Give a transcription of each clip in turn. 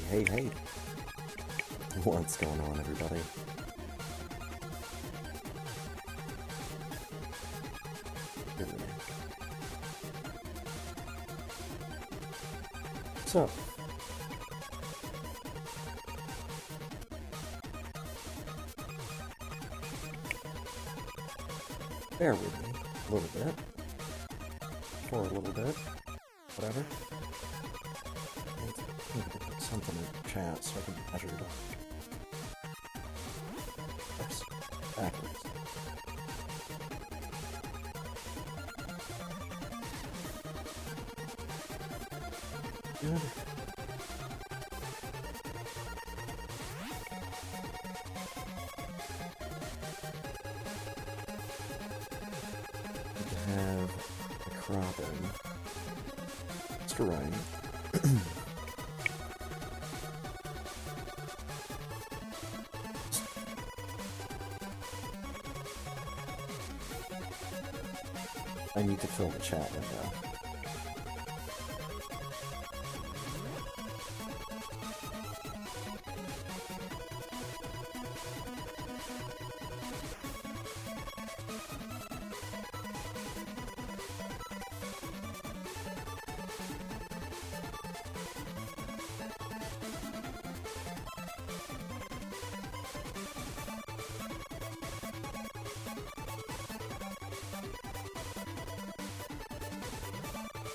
Hey. What's going on, everybody? So, bear with me a little bit. For a little bit. Whatever. I need to put something in chat so I can measure it up. Oops. Backwards. Good. Need to have a crop in. Mr. Ryan. I need to fill the chat window.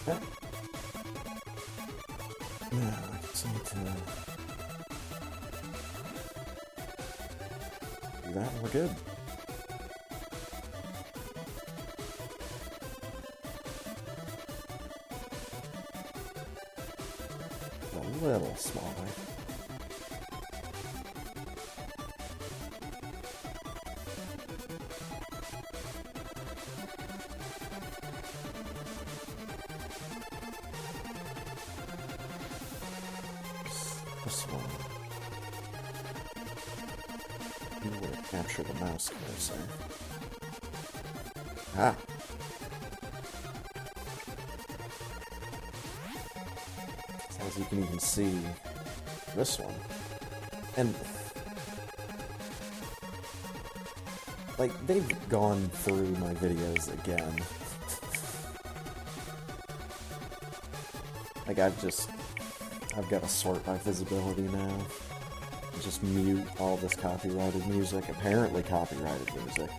Okay. Now, I just need to do that and we're good. A little smaller. This one. You will capture the mouse cursor. Ah! As you can even see this one. And like, they've gone through my videos again. Like, I've got to sort by visibility now. Just mute all this copyrighted music, apparently copyrighted music.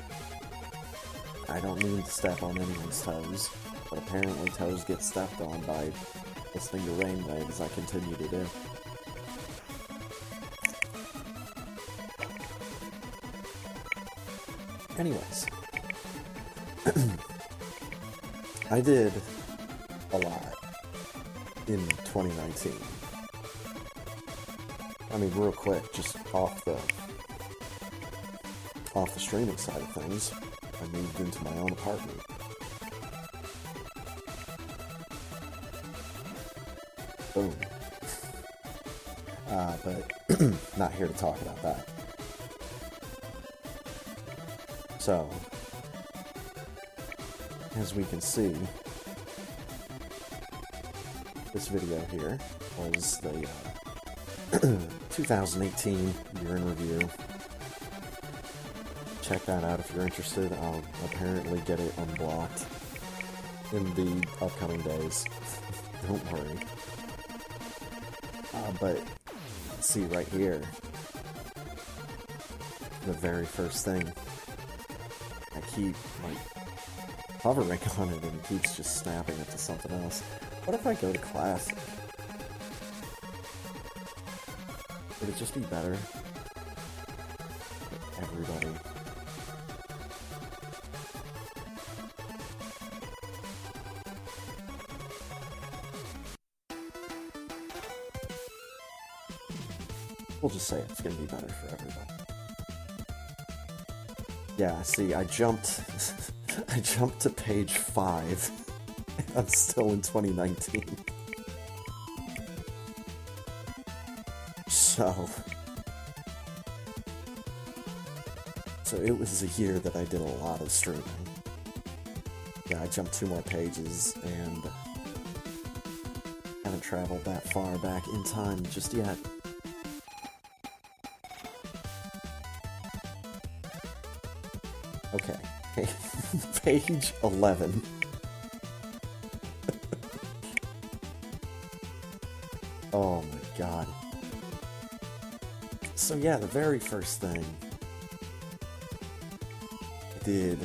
I don't mean to step on anyone's toes, but apparently toes get stepped on by listening to Rainwave as I continue to do. Anyways. I did a lot in 2019. I mean, real quick, just off the streaming side of things, I moved into my own apartment. Boom. But not here to talk about that. So, as we can see, this video here was the 2018 year in review. Check that out if you're interested. I'll apparently get it unblocked in the upcoming days. Don't worry. But see right here, the very first thing, I keep like hovering on it and it keeps just snapping it to something else. What if I go to classic? Would it just be better for everybody? We'll just say it's gonna be better for everybody. Yeah, see, I jumped to page 5. I'm still in 2019. So it was a year that I did a lot of streaming. Yeah, I jumped 2 more pages and haven't haven't traveled that far back in time just yet. Okay, page 11. Oh my god. So yeah, the very first thing I did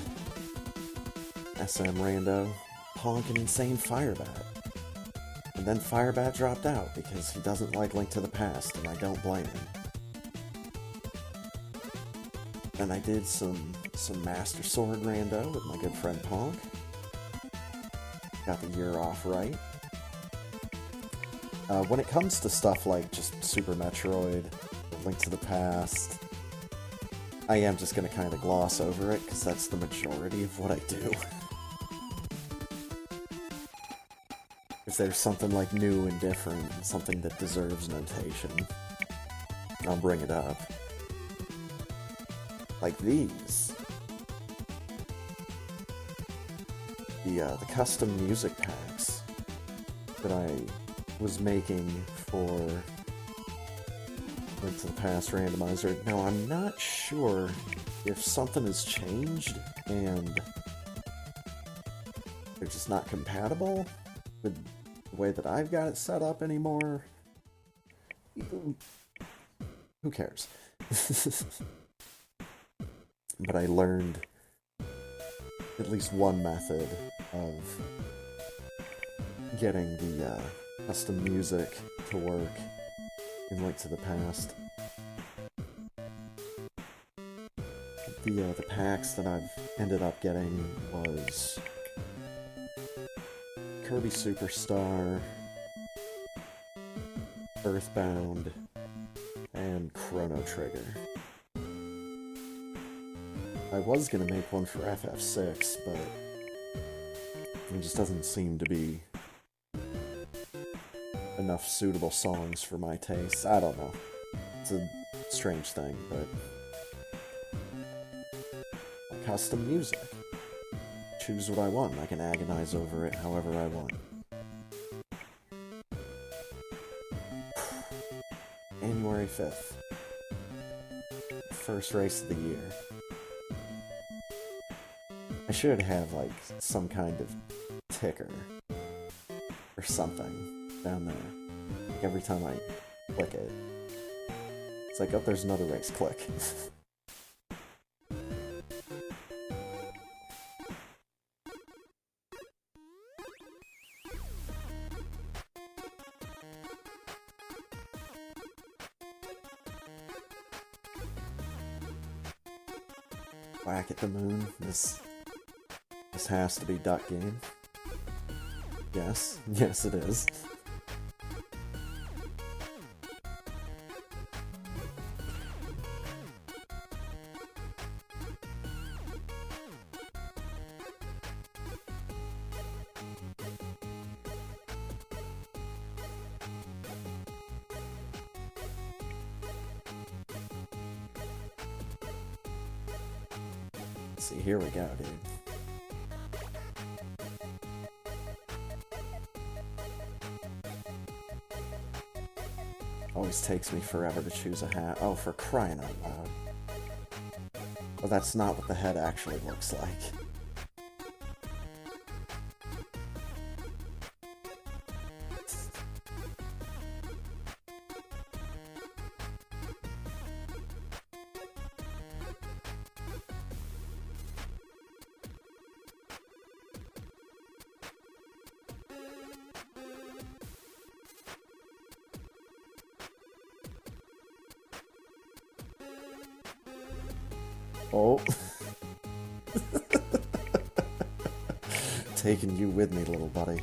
SM Rando honk an insane Firebat. And then Firebat dropped out because he doesn't like Link to the Past, and I don't blame him. And I did some Master Sword Rando with my good friend Ponk. Got the year off right. When it comes to stuff like just Super Metroid, Link to the Past, I am just going to kind of gloss over it, because that's the majority of what I do. If there's something like new and different, and something that deserves notation, I'll bring it up. Like these. The custom music packs that I was making for Link to the Past Randomizer. Now, I'm not sure if something has changed and they're just not compatible with the way that I've got it set up anymore. Who cares? But I learned at least one method of getting the custom music to work in Link to the Past. The packs that I've ended up getting was Kirby Superstar, Earthbound, and Chrono Trigger. I was gonna make one for FF6, but there just doesn't seem to be enough suitable songs for my tastes. I don't know. It's a strange thing, but custom music. Choose what I want. I can agonize over it however I want. January 5th. First race of the year. I should have, like, some kind of ticker or something down there. Like, every time I click it. It's like, oh, there's another race. Click. Whack at the moon. This has to be Duck Game. Yes. Yes, it is. Let's see, here we go, dude. Always takes me forever to choose a hat. Oh, for crying out loud. Well, that's not what the head actually looks like. Oh. Taking you with me, little buddy.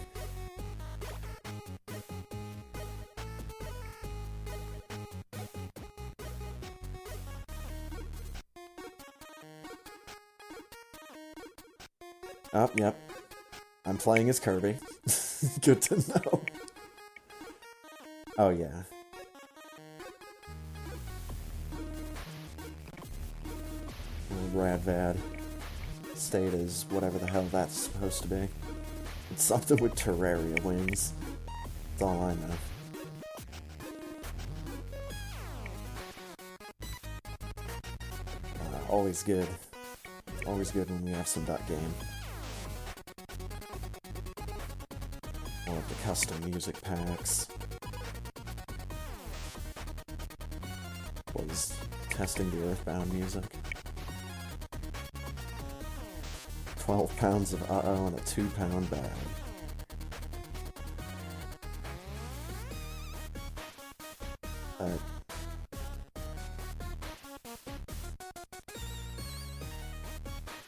Oh, yep. I'm playing as Kirby. Good to know. Oh, yeah. Radvad state is whatever the hell that's supposed to be. It's something with Terraria wings. That's all I know. Always good. Always good when we have some that game. More of the custom music packs. Was testing the Earthbound music. 12 pounds of uh-oh and a 2-pound bag.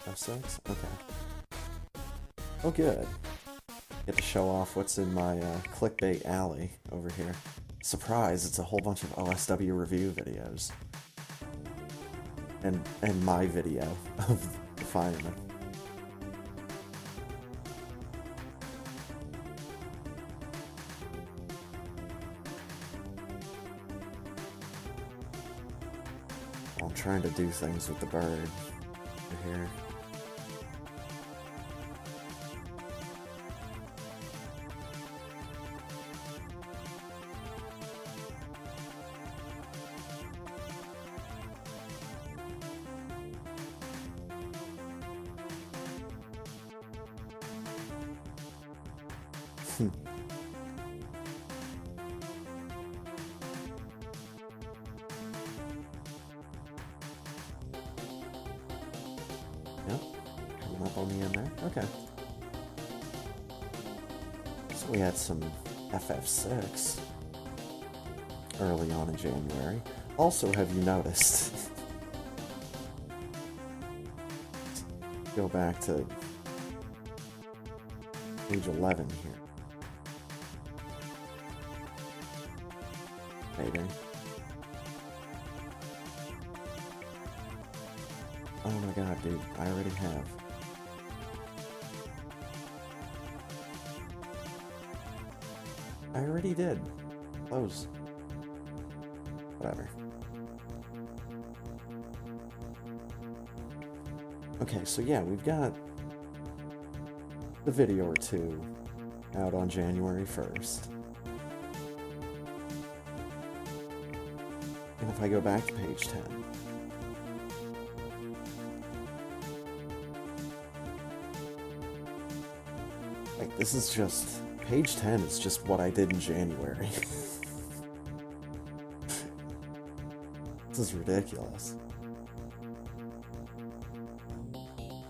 F6? Okay. Oh good. Get to show off what's in my clickbait alley over here. Surprise, it's a whole bunch of OSW review videos. And my video of the fireman. I'm trying to do things with the bird over here. Yep, coming up on the end there. Okay. So we had some FF6 early on in January. Also, have you noticed? Go back to page 11 here. Maybe. Oh my god, dude, I already have. I already did. Close. Whatever. Okay, so yeah, we've got a video or two out on January 1st. And if I go back to page 10, like, this is just, page 10 is just what I did in January. This is ridiculous.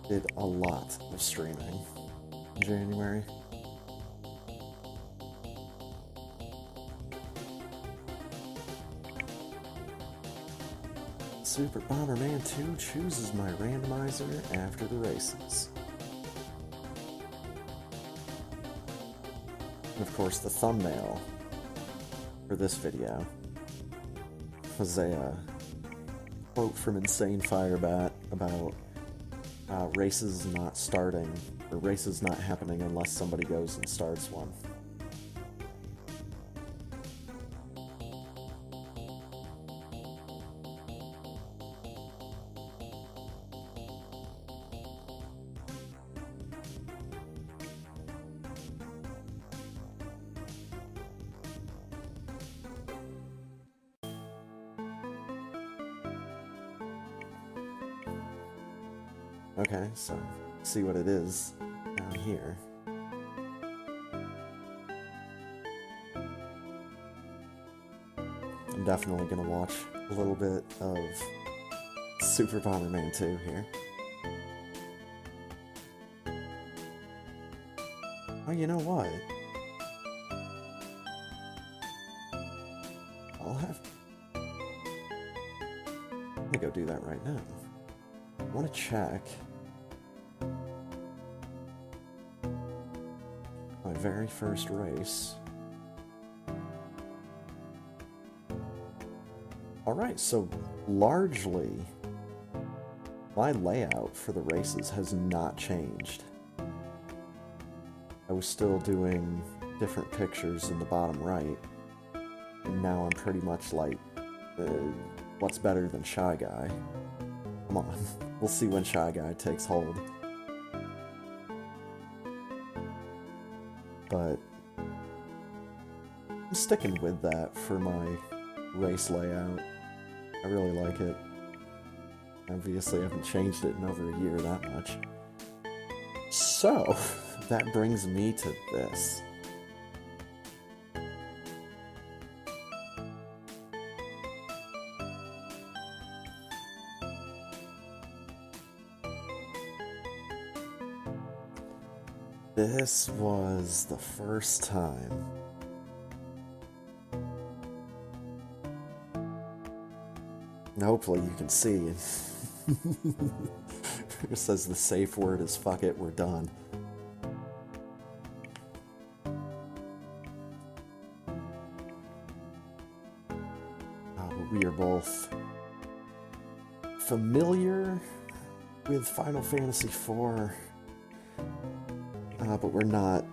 Did a lot of streaming in January. Super Bomberman 2 chooses my randomizer after the races. And of course, the thumbnail for this video was a quote from Insane Firebat about races not starting, or races not happening unless somebody goes and starts one. Okay, so see what it is down here. I'm definitely gonna watch a little bit of Super Bomberman 2 here. Oh, you know what? I'll have... I'm gonna go do that right now. I want to check my very first race. Alright, so largely my layout for the races has not changed. I was still doing different pictures in the bottom right, and now I'm pretty much like, what's better than Shy Guy? Come on, we'll see when Shy Guy takes hold. But I'm sticking with that for my race layout. I really like it. Obviously, I haven't changed it in over a year that much. So, that brings me to this. This was the first time hopefully you can see. It says the safe word is fuck it, we're done. We are both familiar with Final Fantasy IV, but we're not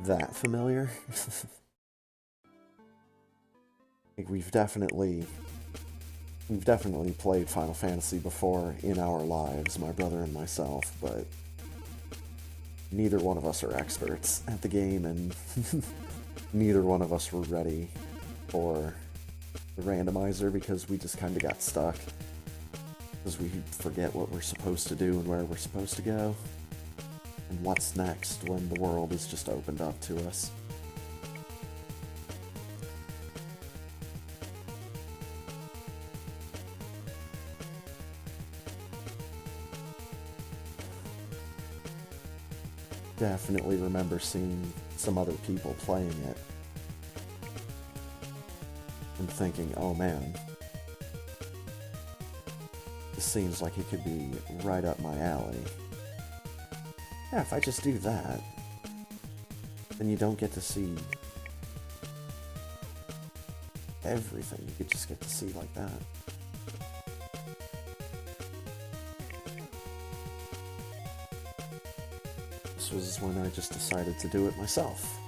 that familiar. I think we've definitely played Final Fantasy before in our lives, my brother and myself, but neither one of us are experts at the game, and neither one of us were ready for the randomizer because we just kind of got stuck. Because we forget what we're supposed to do and where we're supposed to go. And what's next when the world is just opened up to us. Definitely remember seeing some other people playing it and thinking, oh man, this seems like it could be right up my alley. Yeah, if I just do that, then you don't get to see everything. You could just get to see like that. This was when I just decided to do it myself.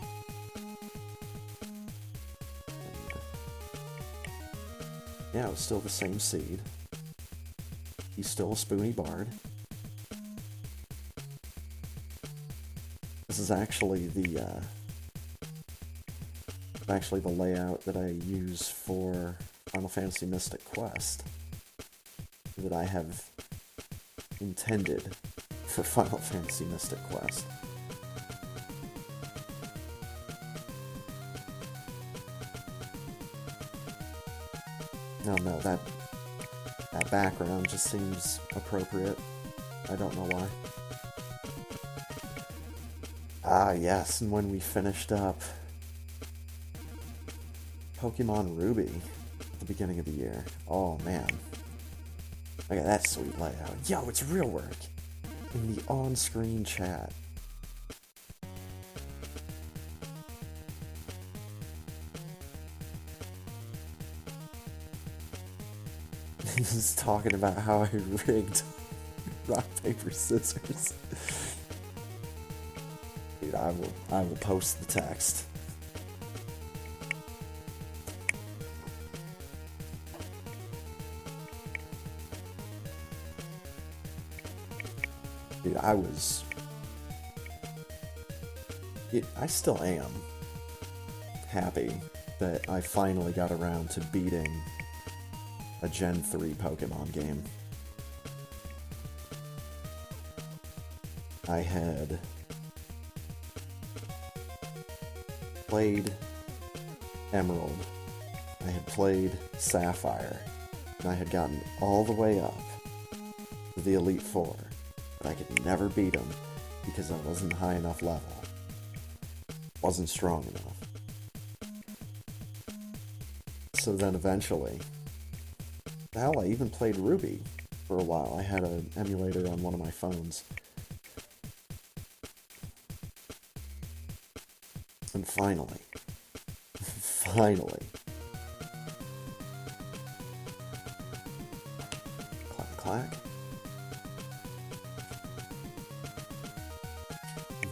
And yeah, it was still the same seed. He's still a Spoony Bard. This is actually the layout that I use for Final Fantasy Mystic Quest, that I have intended for Final Fantasy Mystic Quest. No, that background just seems appropriate. I don't know why. Ah, yes, and when we finished up Pokemon Ruby at the beginning of the year. Oh, man. Look at that sweet layout. Yo, it's real work! In the on-screen chat. He's talking about how I rigged rock, paper, scissors. Dude, I will post the text. Dude, I still am happy that I finally got around to beating a Gen 3 Pokemon game. I had played Emerald, I had played Sapphire, and I had gotten all the way up to the Elite Four, but I could never beat them because I wasn't high enough level. Wasn't strong enough. So then eventually, hell, I even played Ruby for a while. I had an emulator on one of my phones. And finally, clack clack,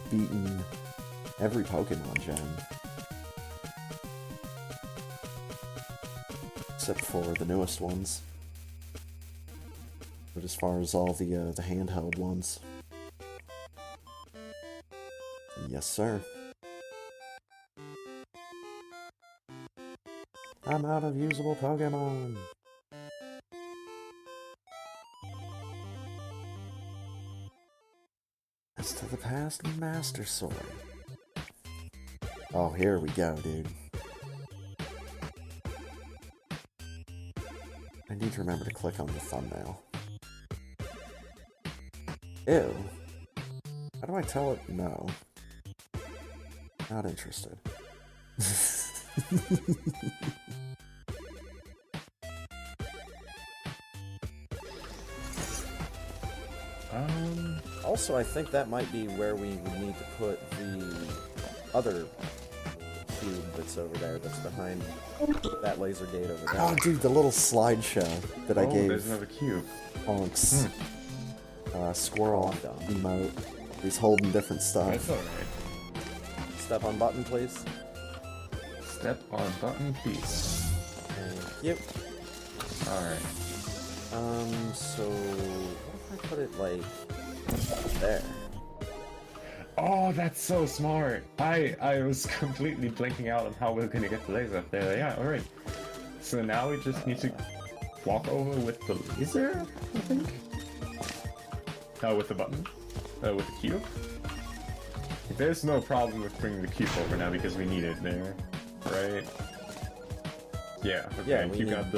beaten every Pokemon gen except for the newest ones. But as far as all the handheld ones, yes sir. I'm out of usable Pokemon. As to the past Master Sword. Oh, here we go, dude. I need to remember to click on the thumbnail. Ew. How do I tell it no? Not interested. Also, I think that might be where we would need to put the other cube that's over there, that's behind that laser gate over there. Oh, dude, the little slideshow that I gave. There's another cube. Honks. Squirrel emote. He's holding different stuff. That's alright. Step on button, please. Step on button, please. Thank you. Alright. So what if I put it like there? Oh, that's so smart. I was completely blinking out on how we're gonna get the laser up there. Yeah, alright. So now we just need to walk over with the laser, I think? With the button. With the cube. There's no problem with bringing the cube over now because we need it there, right? Yeah. Okay. Yeah, you got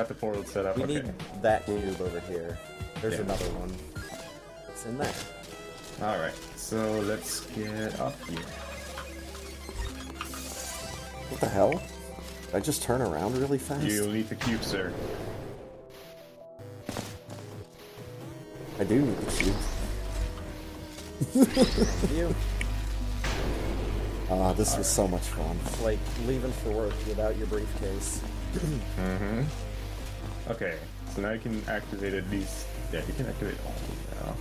the portal set up. We need that cube over here. There's another one. It's in there. All right. So let's get up here. What the hell? Did I just turn around really fast? You'll need the cube, sir. I do need the cube. You. This was so much fun. It's like leaving for work without your briefcase. Mm-hmm. Okay, so now you can activate at least... Yeah, you can activate all of them now.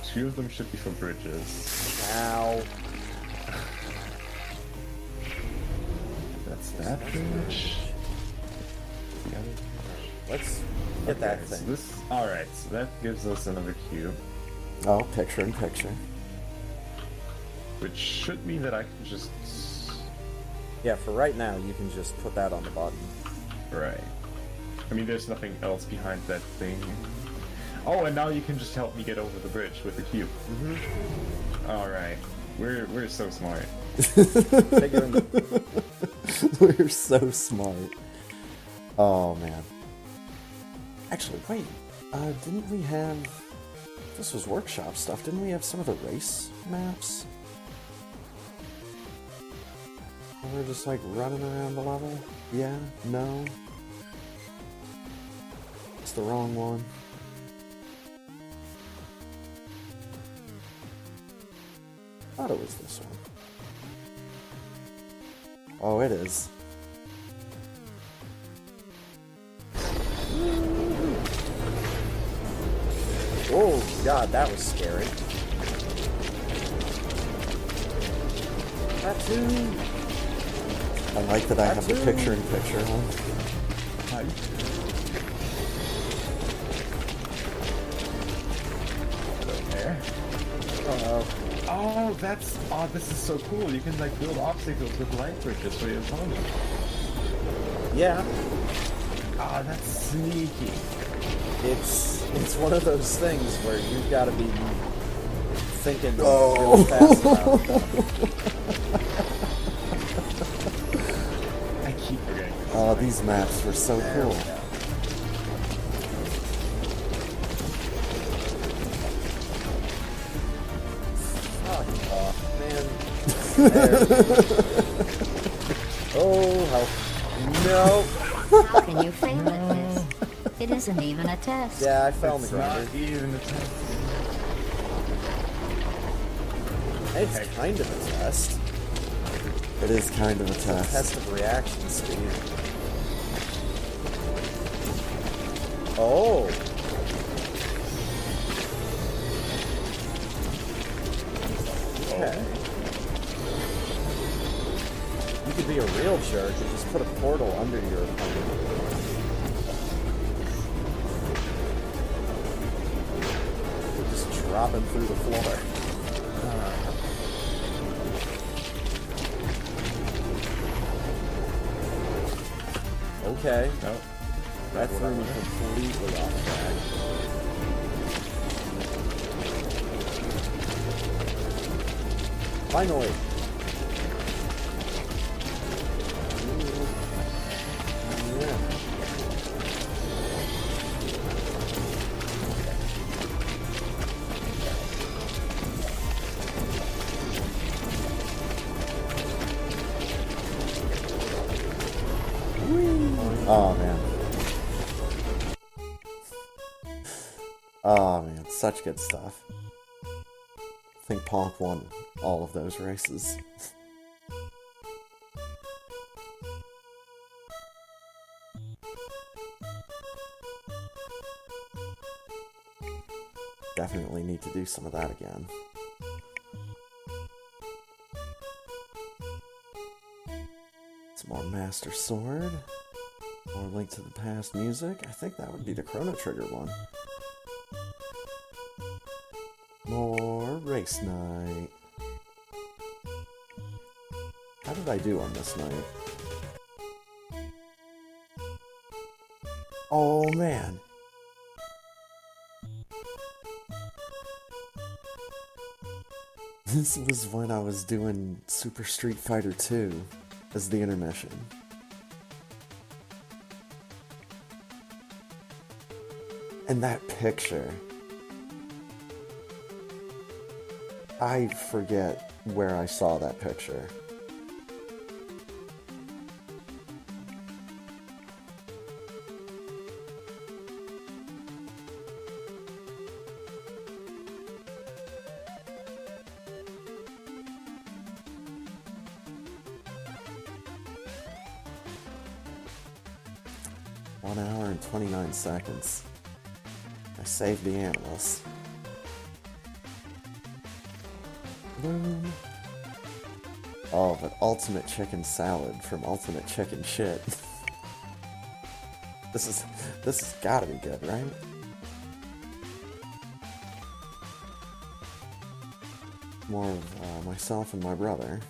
2 of them should be for bridges. Ow. That's that bridge. The other bridge. Let's get that thing. So alright, so that gives us another cube. Oh, picture in picture. Which should mean that I can just... Yeah, for right now, you can just put that on the button. Right. I mean, there's nothing else behind that thing. Oh, and now you can just help me get over the bridge with the cube. Mm-hmm. Alright. We're so smart. We're so smart. Oh, man. Actually, wait. Didn't we have... This was workshop stuff. Didn't we have some of the race maps? And we're just like running around the level? Yeah? No? It's the wrong one. I thought it was this one. Oh, it is. Oh, God, that was scary. Tattoo! I like that I have the picture-in-picture one. There. Uh-oh. Oh, that's... Oh, this is so cool. You can, like, build obstacles with light bridges for your opponent. Yeah. Ah, that's sneaky. It's one of those things where you've got to be thinking real fast about it. I keep forgetting. Oh, these maps were so cool. Fuck off, man. Oh, help. No. How can you fail at this? It isn't even a test. Yeah, I fell in the ground. Not even a test. It's kind of a test. It is kind of a test. It's a test of reaction speed. Oh. Okay. You could be a real jerk and just put a portal under your opponent. Just drop him through the floor. Okay, No. that threw me completely off track. Finally! Yeah. Oh man. Oh man, such good stuff. I think Ponk won all of those races. Definitely need to do some of that again. Some more Master Sword. More Link to the Past music. I think that would be the Chrono Trigger one. More Race Night. How did I do on this night? Oh man. This was when I was doing Super Street Fighter 2 as the intermission. And that picture, I forget where I saw that picture. One hour and 29 seconds. I saved the animals. Oh, but Ultimate Chicken Salad from Ultimate Chicken Shit. This has gotta be good, right? More of myself and my brother.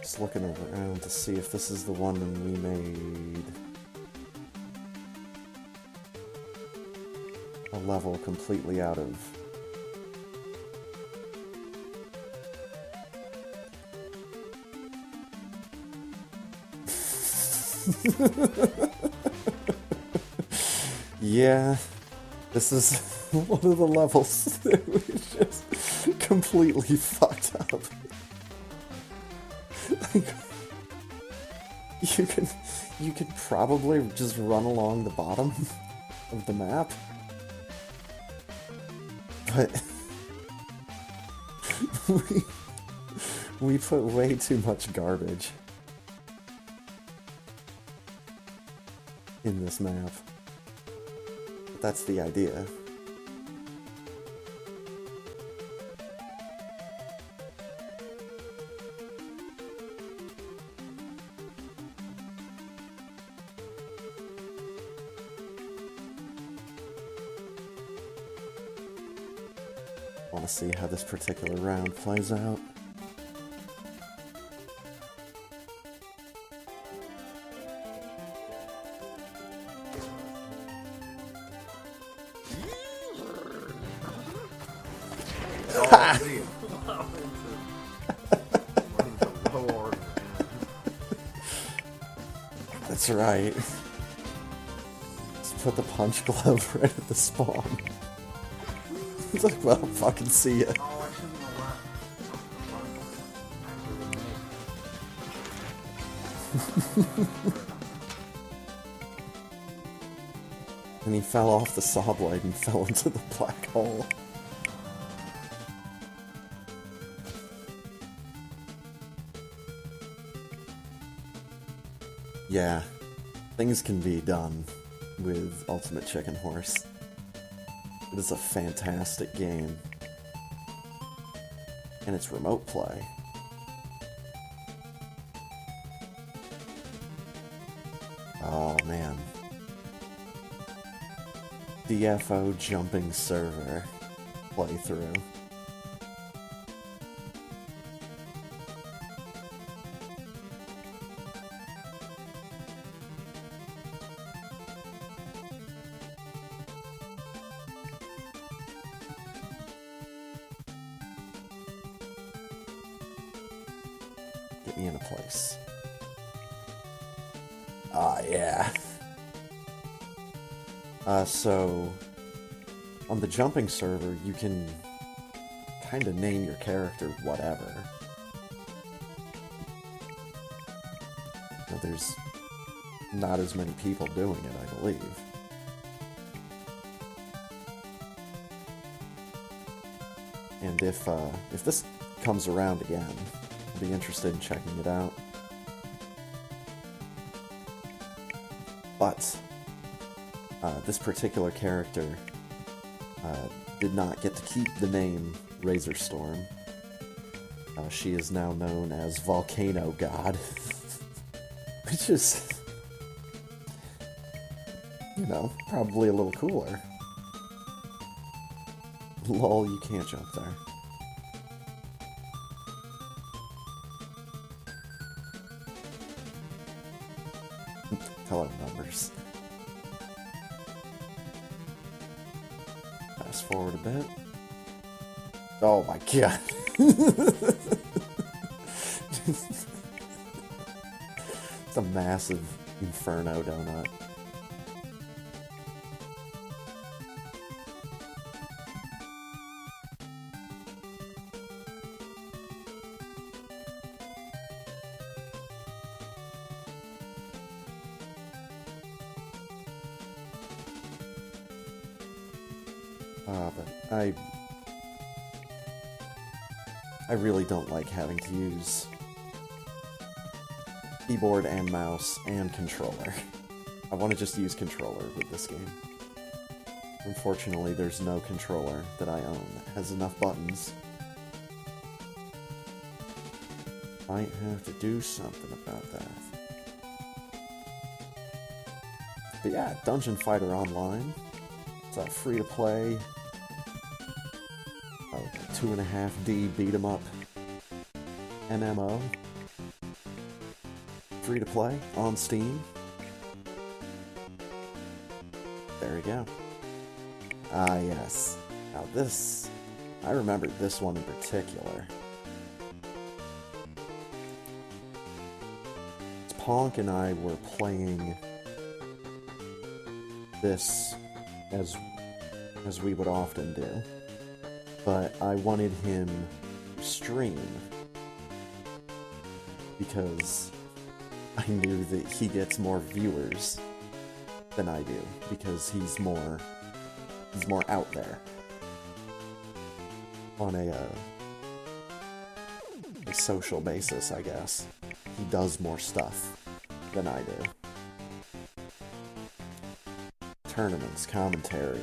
Just looking around to see if this is the one we made a level completely out of. Yeah, this is one of the levels that was just completely fucked up. Like, you can probably just run along the bottom of the map, but we put way too much garbage in this map. But that's the idea. Want to see how this particular round plays out. That's right. Just put the punch glove right at the spawn. He's like, well, fucking see ya. And he fell off the saw blade and fell into the black hole. Yeah, things can be done with Ultimate Chicken Horse. It is a fantastic game. And it's remote play. Oh man. DFO jumping server playthrough. Get me in a place. Ah, yeah. So, on the jumping server, you can kind of name your character whatever. Now, there's not as many people doing it, I believe. And if this comes around again, I'll be interested in checking it out. But this particular character did not get to keep the name Razorstorm. She is now known as Volcano God, which is, you know, probably a little cooler. Lol, you can't jump there. Hello, numbers. Fast forward a bit. Oh my god. It's a massive Inferno donut. But I really don't like having to use keyboard and mouse and controller. I want to just use controller with this game. Unfortunately, there's no controller that I own that has enough buttons. Might have to do something about that. But yeah, Dungeon Fighter Online. It's a free-to-play 2.5D beat-em-up MMO. Free-to-play on Steam. There we go. Ah, yes. Now this, I remember this one in particular. Ponk and I were playing this as we would often do, but I wanted him to stream because I knew that he gets more viewers than I do because he's more out there on a social basis, I guess. He does more stuff than I do. Tournaments, commentary,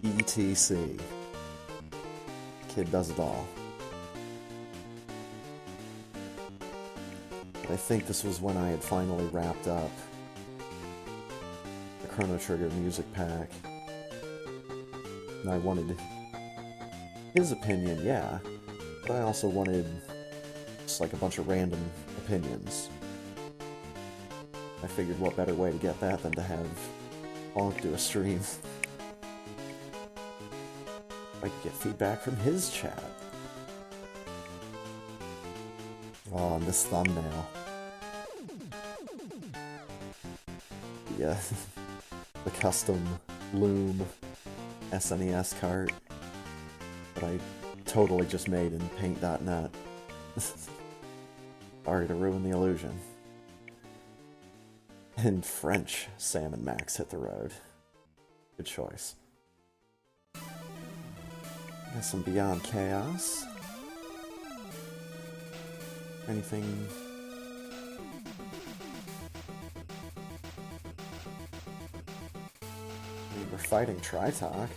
etc. Kid does it all. But I think this was when I had finally wrapped up the Chrono Trigger music pack. And I wanted his opinion, yeah, but I also wanted just like a bunch of random opinions. I figured what better way to get that than to have Honk do a stream. I could get feedback from his chat. Oh, and this thumbnail. Yeah, the custom Loom SNES cart that I totally just made in Paint.net. Sorry to ruin the illusion. And French Salmon Max hit the road. Good choice. Got some Beyond Chaos. Anything? We're fighting Tritok.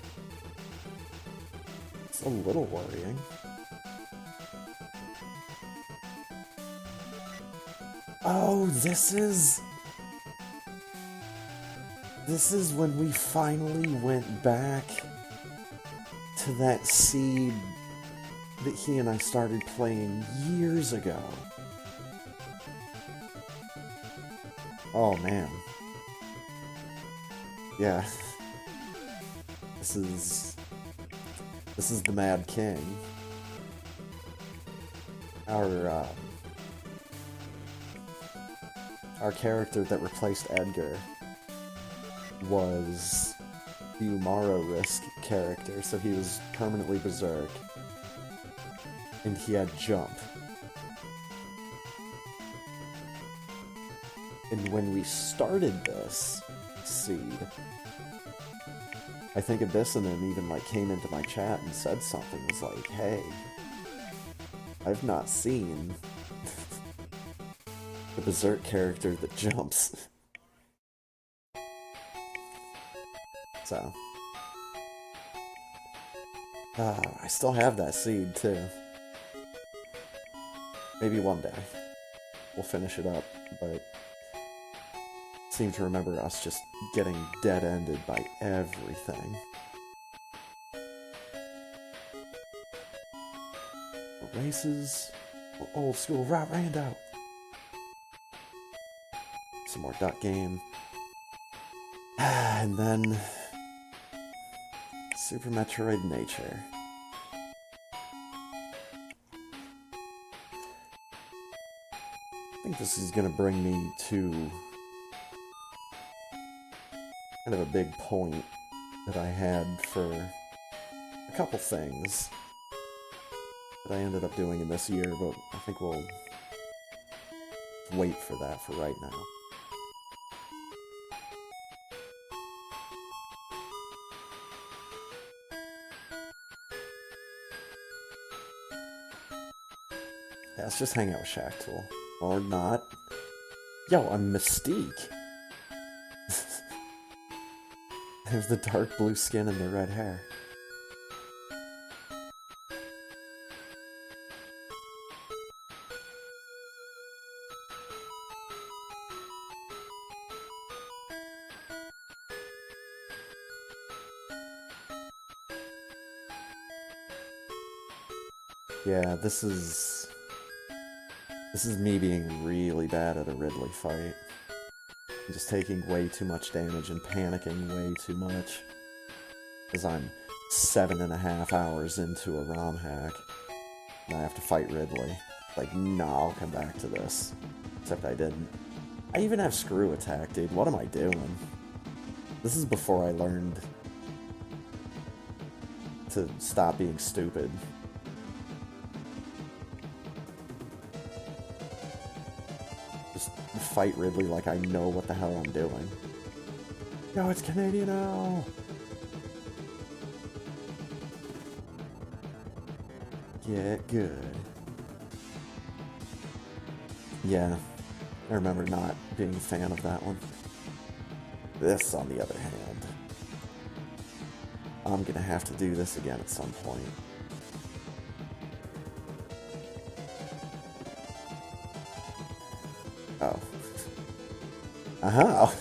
It's a little worrying. Oh, this is... This is when we finally went back to that seed that he and I started playing years ago. Oh man. Yeah. This is the Mad King. Our character that replaced Edgar was the Umaro Risk character, so he was permanently berserk. And he had jump. And when we started this seed, I think Abyssinin even like came into my chat and said something, was like, hey, I've not seen the berserk character that jumps. So I still have that seed too. Maybe one day we'll finish it up, but seem to remember us just getting dead-ended by everything. Races, old school right rando. Some more duck game. And then Super Metroid Nature. I think this is gonna bring me to kind of a big point that I had for a couple things that I ended up doing in this year, but I think we'll wait for that for right now. Yeah, let's just hang out with Shacktool. Or not. Yo, I'm Mystique! There's the dark blue skin and the red hair. Yeah, this is me being really bad at a Ridley fight. I'm just taking way too much damage and panicking way too much. Because I'm 7.5 hours into a ROM hack. And I have to fight Ridley. Like, nah, I'll come back to this. Except I didn't. I even have Screw Attack, dude. What am I doing? This is before I learned to stop being stupid. Fight Ridley like I know what the hell I'm doing. No, it's Canadian now! Get good. Yeah, I remember not being a fan of that one. This, on the other hand, I'm gonna have to do this again at some point. Oh. Aha!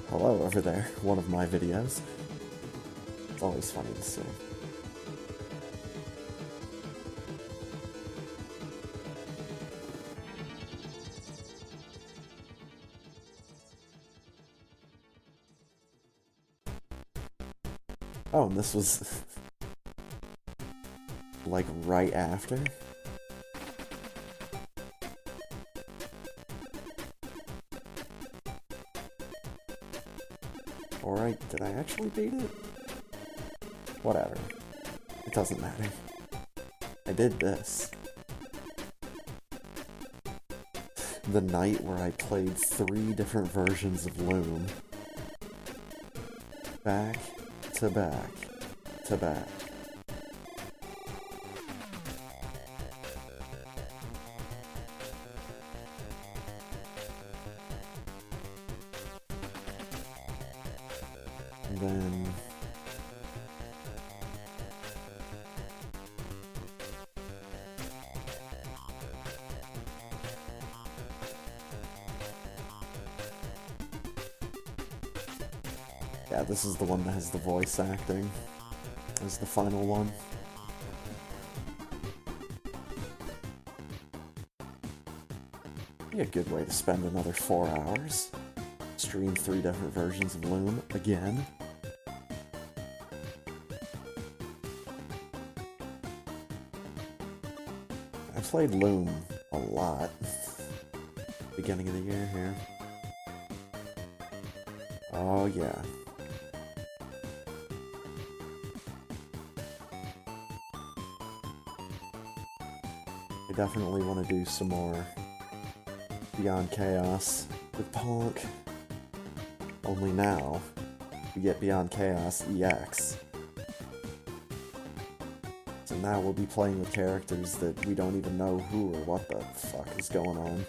Hello over there, one of my videos. It's always funny to see. Oh, and this was like right after? Alright, did I actually beat it? Whatever. It doesn't matter. I did this. The night where I played 3 different versions of Loom. Back to back to back. And then Yeah, this is the one that has the voice acting. This is the final one. Be a good way to spend another 4 hours. Stream 3 different versions of Loom again. I played Loom a lot. Beginning of the year here. Oh yeah. I definitely want to do some more Beyond Chaos with Punk. Only now, we get Beyond Chaos EX. So now we'll be playing with characters that we don't even know who or what the fuck is going on.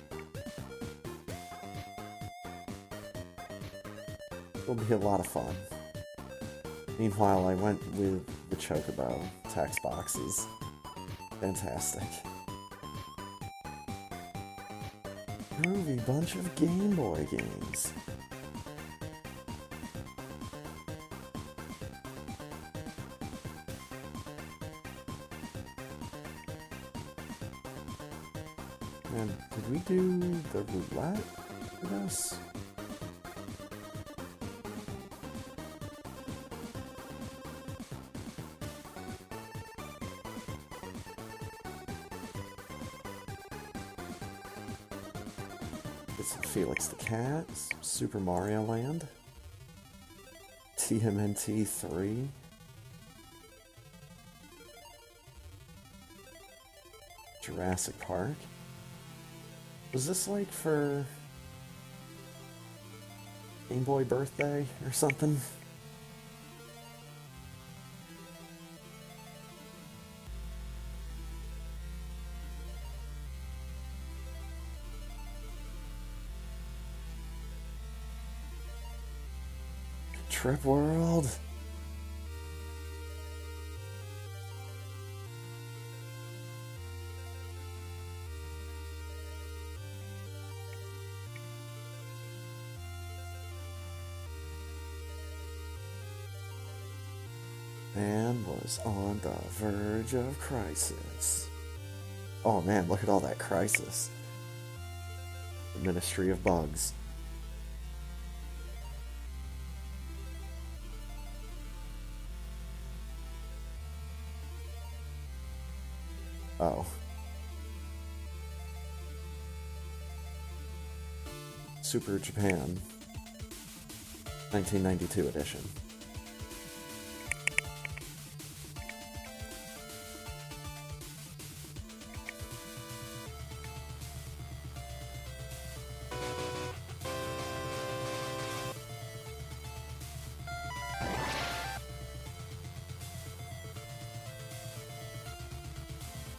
It'll be a lot of fun. Meanwhile, I went with the Chocobo text boxes. Fantastic. Groovy bunch of Game Boy games. And did we do the roulette for this? Felix the Cat, Super Mario Land, TMNT 3, Jurassic Park. Was this like for Game Boy birthday or something? Trip World. Man was on the verge of crisis. Oh man, look at all that crisis. The Ministry of Bugs. Oh. Super Japan. 1992 edition.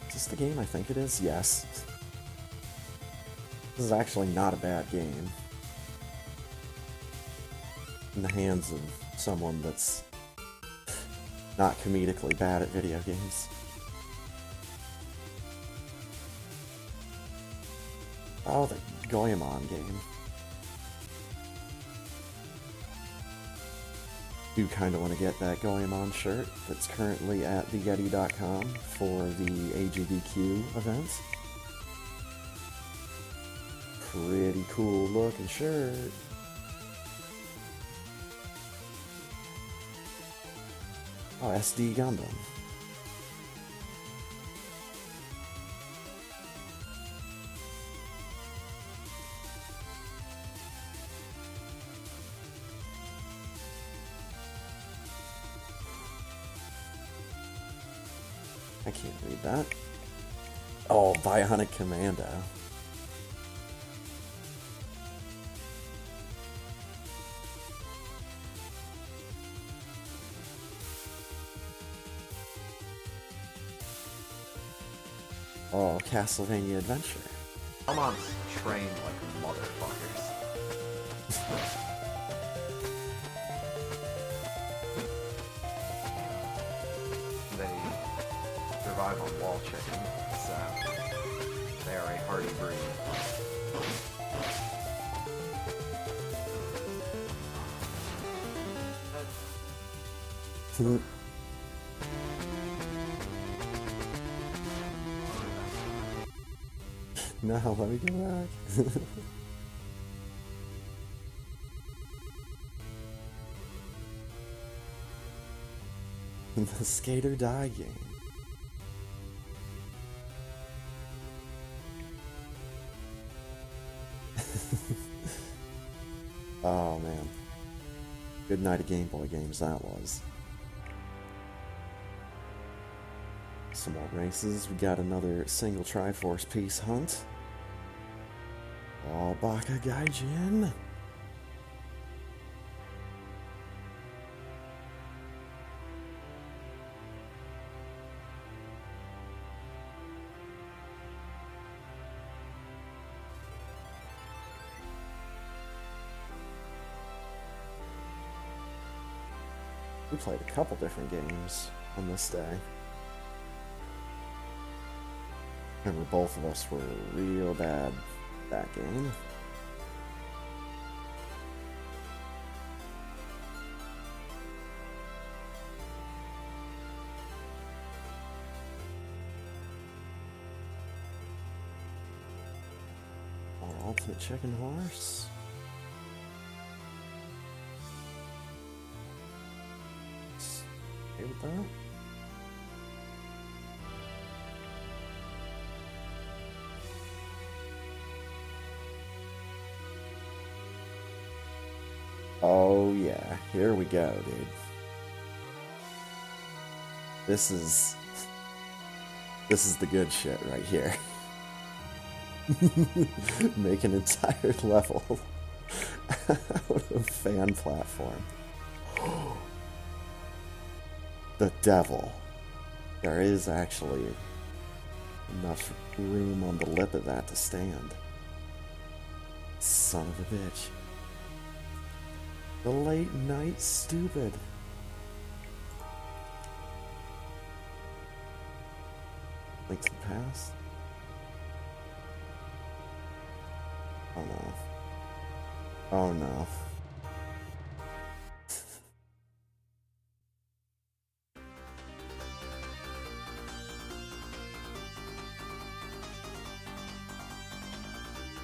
Is this the game I think it is? Yes. This is actually not a bad game. In the hands of someone that's not comedically bad at video games. Oh, the Goemon game. Do kind of want to get that Goemon shirt that's currently at theyeti.com for the AGDQ event. Pretty cool looking shirt. Oh, SD Gundam. I can't read that. Oh, Bionic Commando. Oh, Castlevania Adventure. I'm on train like motherfuckers. They survive on wall chicken, so they are a hardy breed. No, let me go back. The Skate or Die game. Oh man. Good night of Game Boy games that was. Some more races. We got another single Triforce piece hunt. Oh, Baka Gaijin. We played a couple different games on this day. Remember, both of us were real bad that game. Our ultimate chicken horse. Okay with that? Oh yeah, here we go, dude. This is the good shit right here. Make an entire level out of fan platform. The devil. There is actually enough room on the lip of that to stand. Son of a bitch. The late night stupid. Link to the past. Oh no. Oh no.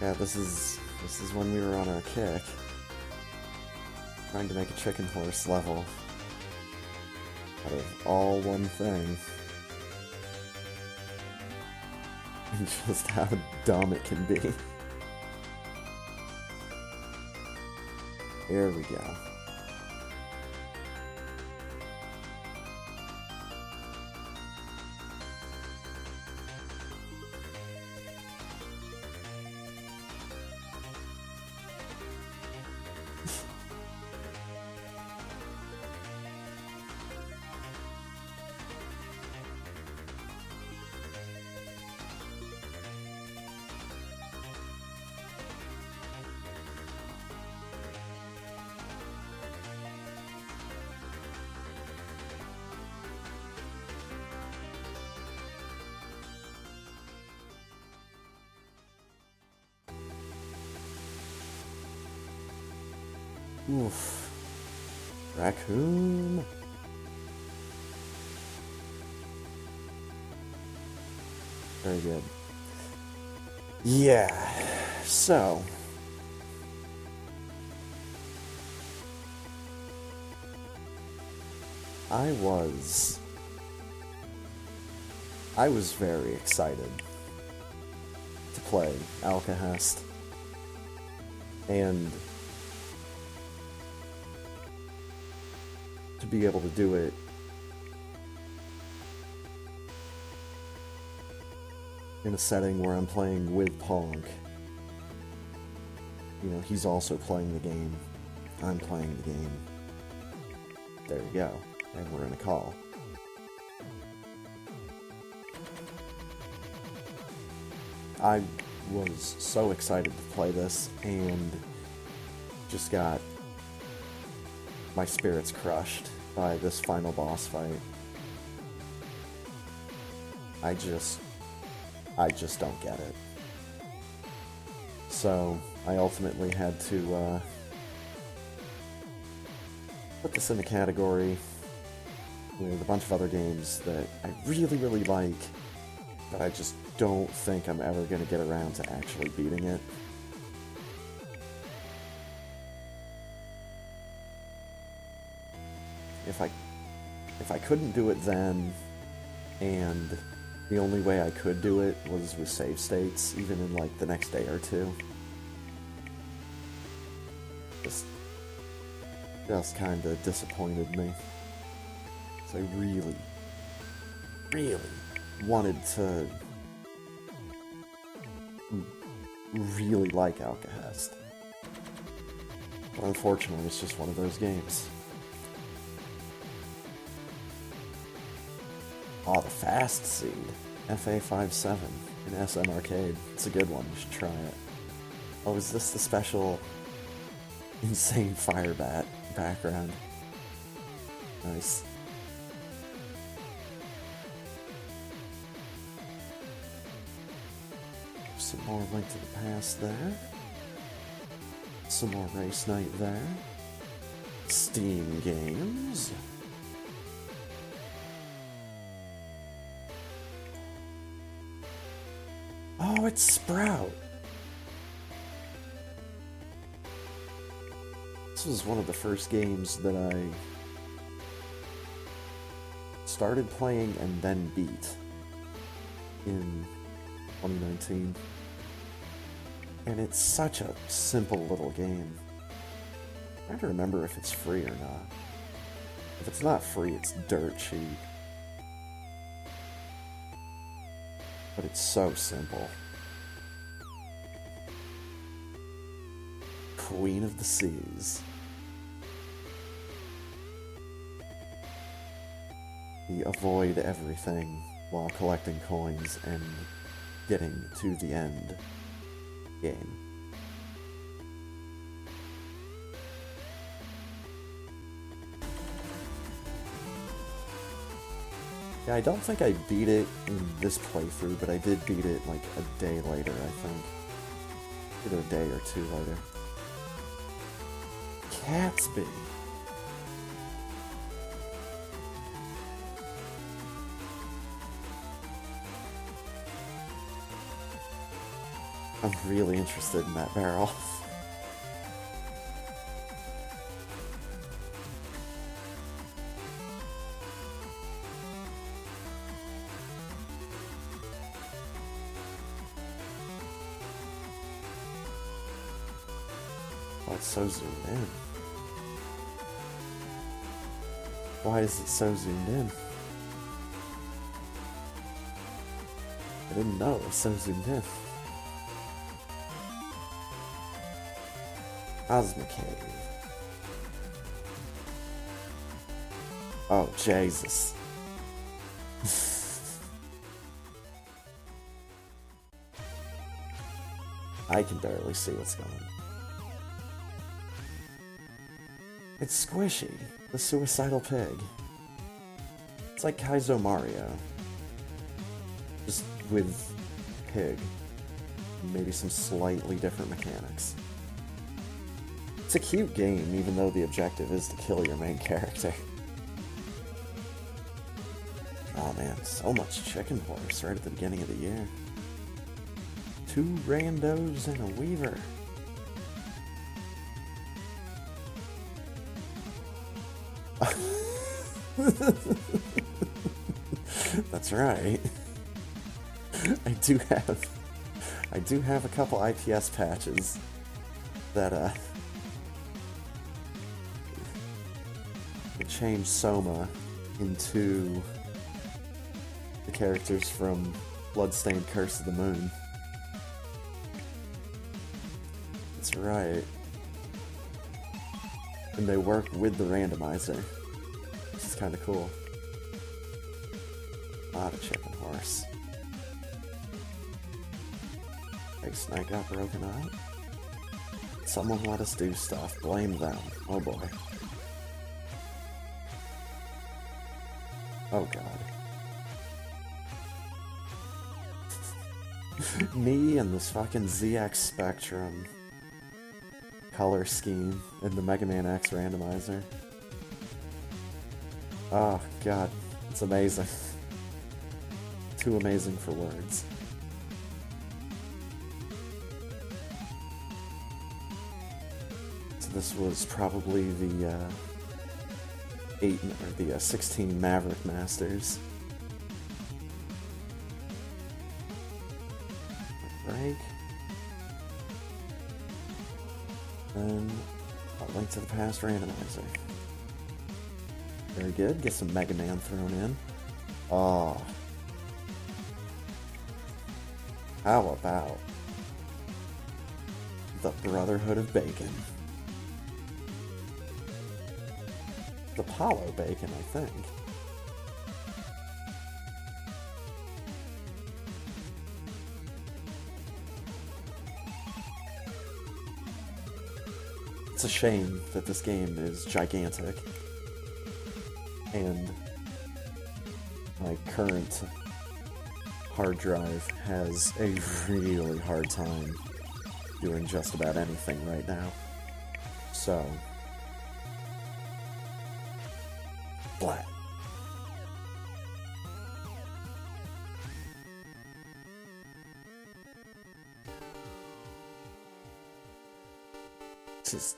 Yeah, this is when we were on our kick. Trying to make a chicken horse level out of all one thing. And just how dumb it can be. Here we go. Oof. Raccoon. Very good. Yeah. So. I was very excited to play Alcahest. And to be able to do it in a setting where I'm playing with Pong. You know, he's also playing the game. I'm playing the game. There we go. And we're in a call. I was so excited to play this and just got my spirits crushed by this final boss fight. I just don't get it. So I ultimately had to put this in the category with a bunch of other games that I really, really like, but I just don't think I'm ever going to get around to actually beating it. If I couldn't do it then, and the only way I could do it was with save states, even in like the next day or two, just kind of disappointed me. So I really, really wanted to really like Alcahest. But unfortunately, it's just one of those games. Oh, the Fast Seed. FA57 in SM Arcade. It's a good one, you should try it. Oh, is this the special insane Firebat background? Nice. Some more Link to the Past there. Some more Race Night there. Steam games. Oh, it's Sprout. This was one of the first games that I started playing and then beat in 2019. And it's such a simple little game. I have to remember if it's free or not. If it's not free, it's dirt cheap. But it's so simple. Queen of the Seas. You avoid everything while collecting coins and getting to the end game. Yeah, I don't think I beat it in this playthrough, but I did beat it like a day later, I think. Either a day or two later. Catsby. I'm really interested in that barrel. Oh, it's so zoomed in. Why is it so zoomed in? I didn't know it was so zoomed in. Ozma Cave. Oh, Jesus. I can barely see what's going on. It's Squishy, the suicidal pig. It's like Kaizo Mario. Just with pig. Maybe some slightly different mechanics. It's a cute game, even though the objective is to kill your main character. Oh man, so much chicken horse right at the beginning of the year. 2 randos and a weaver. That's right. I do have a couple IPS patches that change Soma into the characters from Bloodstained Curse of the Moon. That's right. And they work with the randomizer, which is kind of cool. Not a chicken horse. Big Snake got broken out. Someone let us do stuff. Blame them. Oh boy. Oh god. Me and this fucking ZX Spectrum color scheme in the Mega Man X randomizer. Oh, God. It's amazing. Too amazing for words. So this was probably the 16 Maverick Masters. Break. Then a Link to the Past randomizer. Very good. Get some Mega Man thrown in. Oh. How about the Brotherhood of Bacon? The Apollo Bacon, I think. It's a shame that this game is gigantic, and my current hard drive has a really hard time doing just about anything right now. So, flat. Just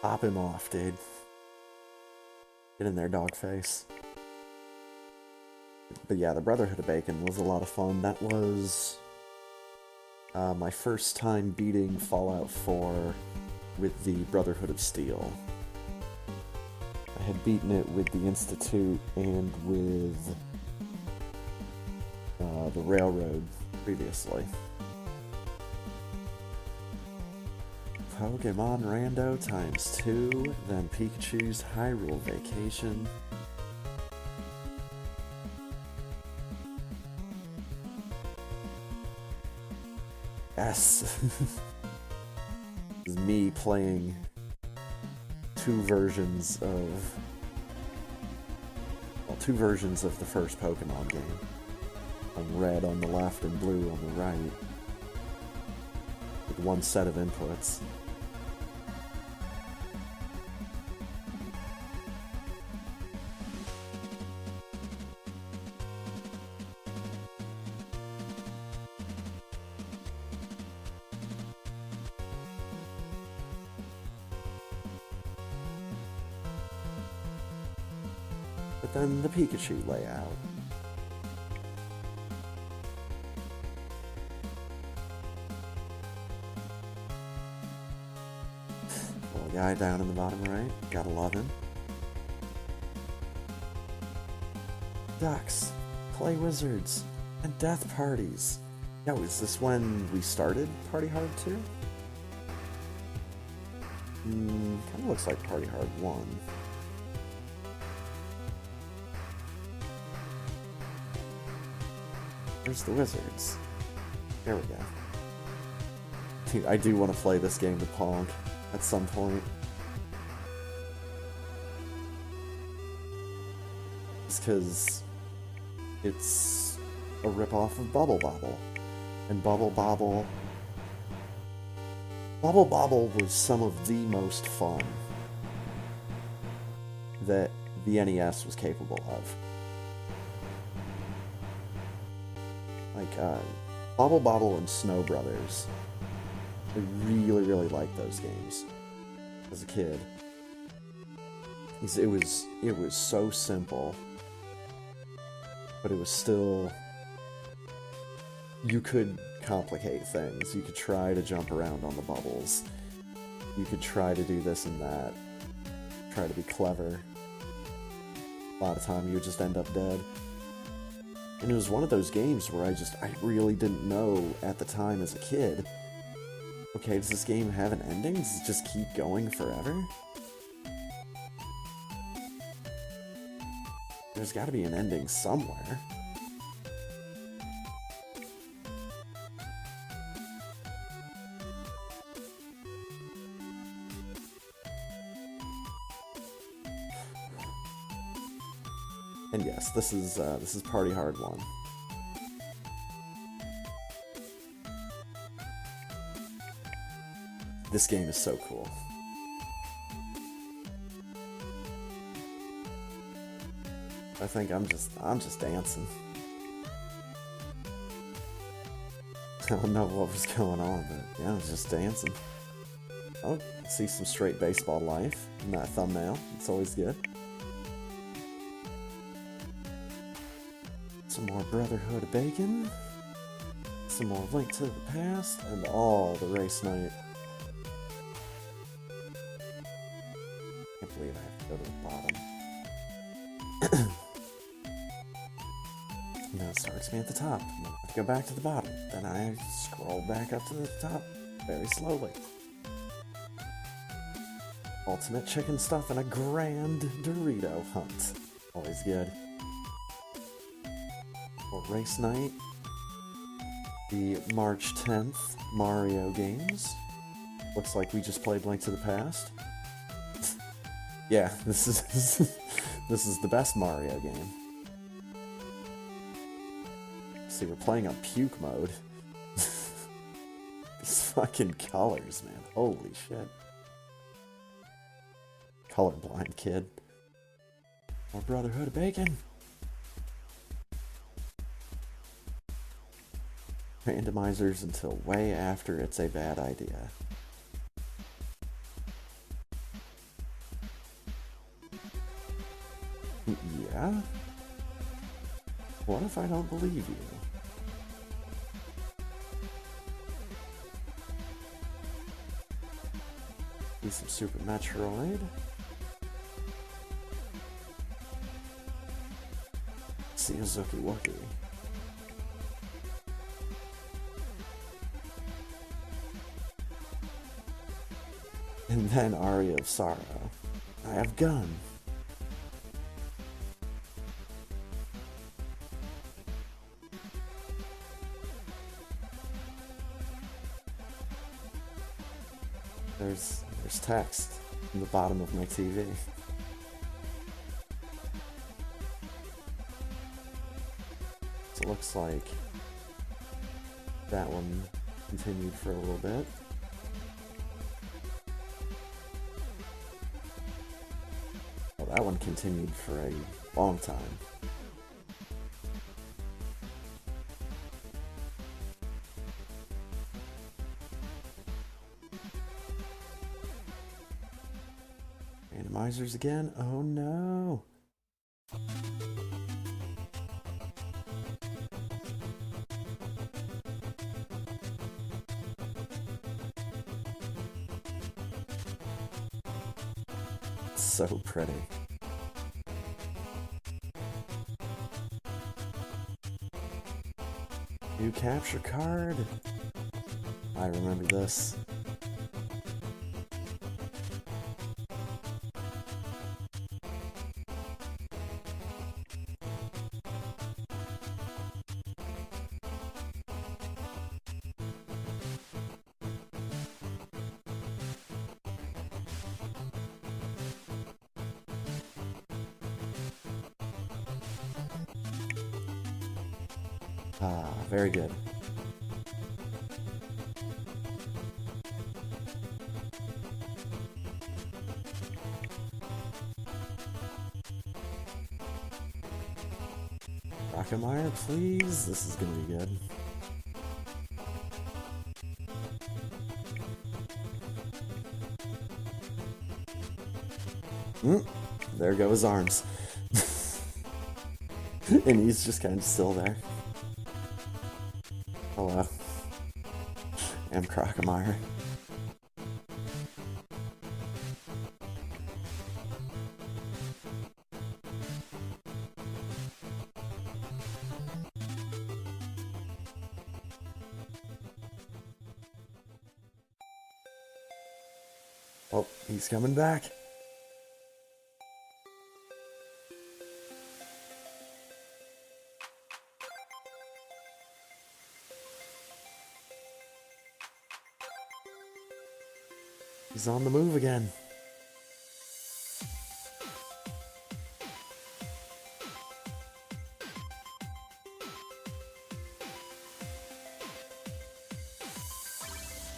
pop him off, dude. Get in there, dog face. But yeah, the Brotherhood of Bacon was a lot of fun. That was my first time beating Fallout 4 with the Brotherhood of Steel. I had beaten it with the Institute and with the Railroad previously. Pokemon Rando times 2, then Pikachu's Hyrule Vacation. Yes! This is me playing two versions of the first Pokemon game. On red on the left and blue on the right. With one set of inputs. But then the Pikachu layout. Little guy down in the bottom right, gotta love him. Ducks, play wizards, and death parties. Yo, is this when we started Party Hard 2? Kinda looks like Party Hard 1. Where's the wizards? There we go. Dude, I do want to play this game with Pong at some point. It's because it's a ripoff of Bubble Bobble. And Bubble Bobble was some of the most fun that the NES was capable of. Like, Bobble Bobble and Snow Brothers. I really, really liked those games as a kid. It was so simple, but it was still... You could complicate things. You could try to jump around on the bubbles. You could try to do this and that. Try to be clever. A lot of time you would just end up dead. And it was one of those games where I really didn't know at the time as a kid, okay, does this game have an ending? Does it just keep going forever? There's gotta be an ending somewhere. And yes, this is Party Hard 1. This game is so cool. I think I'm just dancing. I don't know what was going on, but yeah, I was just dancing. Oh, see some straight baseball life in that thumbnail. It's always good. Some more Brotherhood of Bacon. Some more Link to the Past, and all the race night. Can't believe I have to go to the bottom. Now it starts me at the top. And then I have to go back to the bottom. Then I scroll back up to the top very slowly. Ultimate chicken stuff and a grand Dorito hunt. Always good. For race night, the March 10th Mario games. Looks like we just played Link to the Past. Yeah, this is the best Mario game. See, we're playing on puke mode. These fucking colors, man. Holy shit. Colorblind kid. More Brotherhood of Bacon. Randomizers until way after it's a bad idea. Yeah? What if I don't believe you? Be some Super Metroid. See a Zuki Wookie. And then Aria of Sorrow. I have Gun. There's text in the bottom of my TV. So it looks like that one continued for a little bit. Well, that one continued for a long time. Randomizers again? Oh no! So pretty. New capture card. I remember this. Ah, very good. Rocketmeyer, please. This is gonna be good. There go his arms. And he's just kind of still there. Hello. I'm Crocomire. Oh, he's coming back. He's on the move again.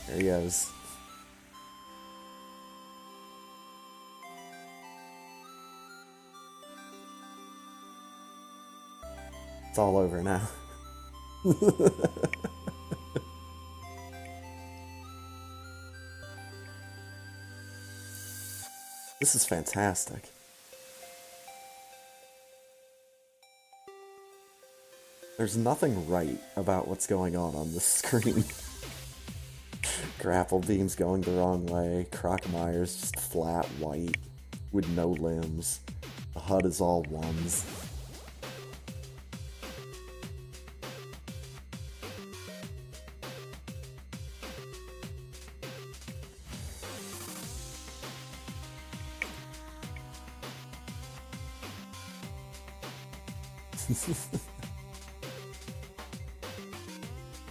There he goes. It's all over now. This is fantastic. There's nothing right about what's going on this screen. Grapple beam's going the wrong way. Crocmire's just flat white with no limbs. The HUD is all ones.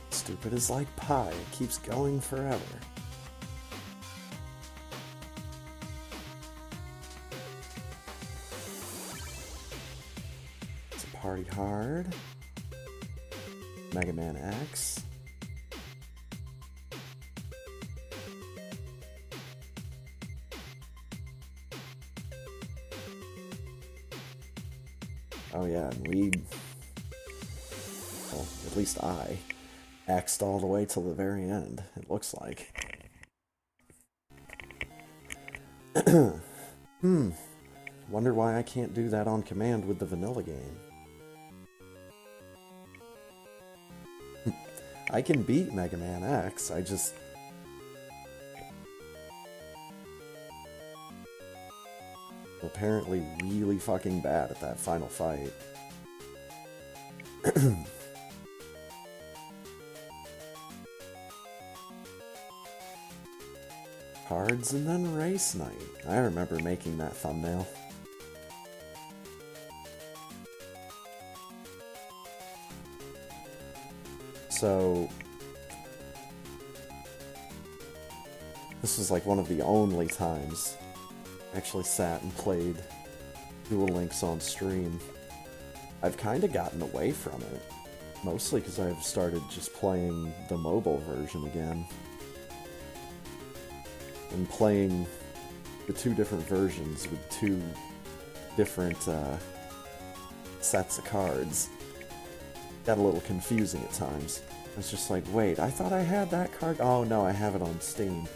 Stupid is like pie, it keeps going forever. It's a party hard. Mega Man X. Oh yeah, and we, well, at least I, X'd all the way till the very end, it looks like. Wonder why I can't do that on command with the vanilla game. I can beat Mega Man X, I just... apparently really fucking bad at that final fight. Cards and then race night. I remember making that thumbnail. So this was like one of the only times I actually sat and played Duel Links on stream. I've kind of gotten away from it, mostly because I've started just playing the mobile version again. And playing the two different versions with two different sets of cards. Got a little confusing at times. I was just like, wait, I thought I had that card? Oh no, I have it on Steam.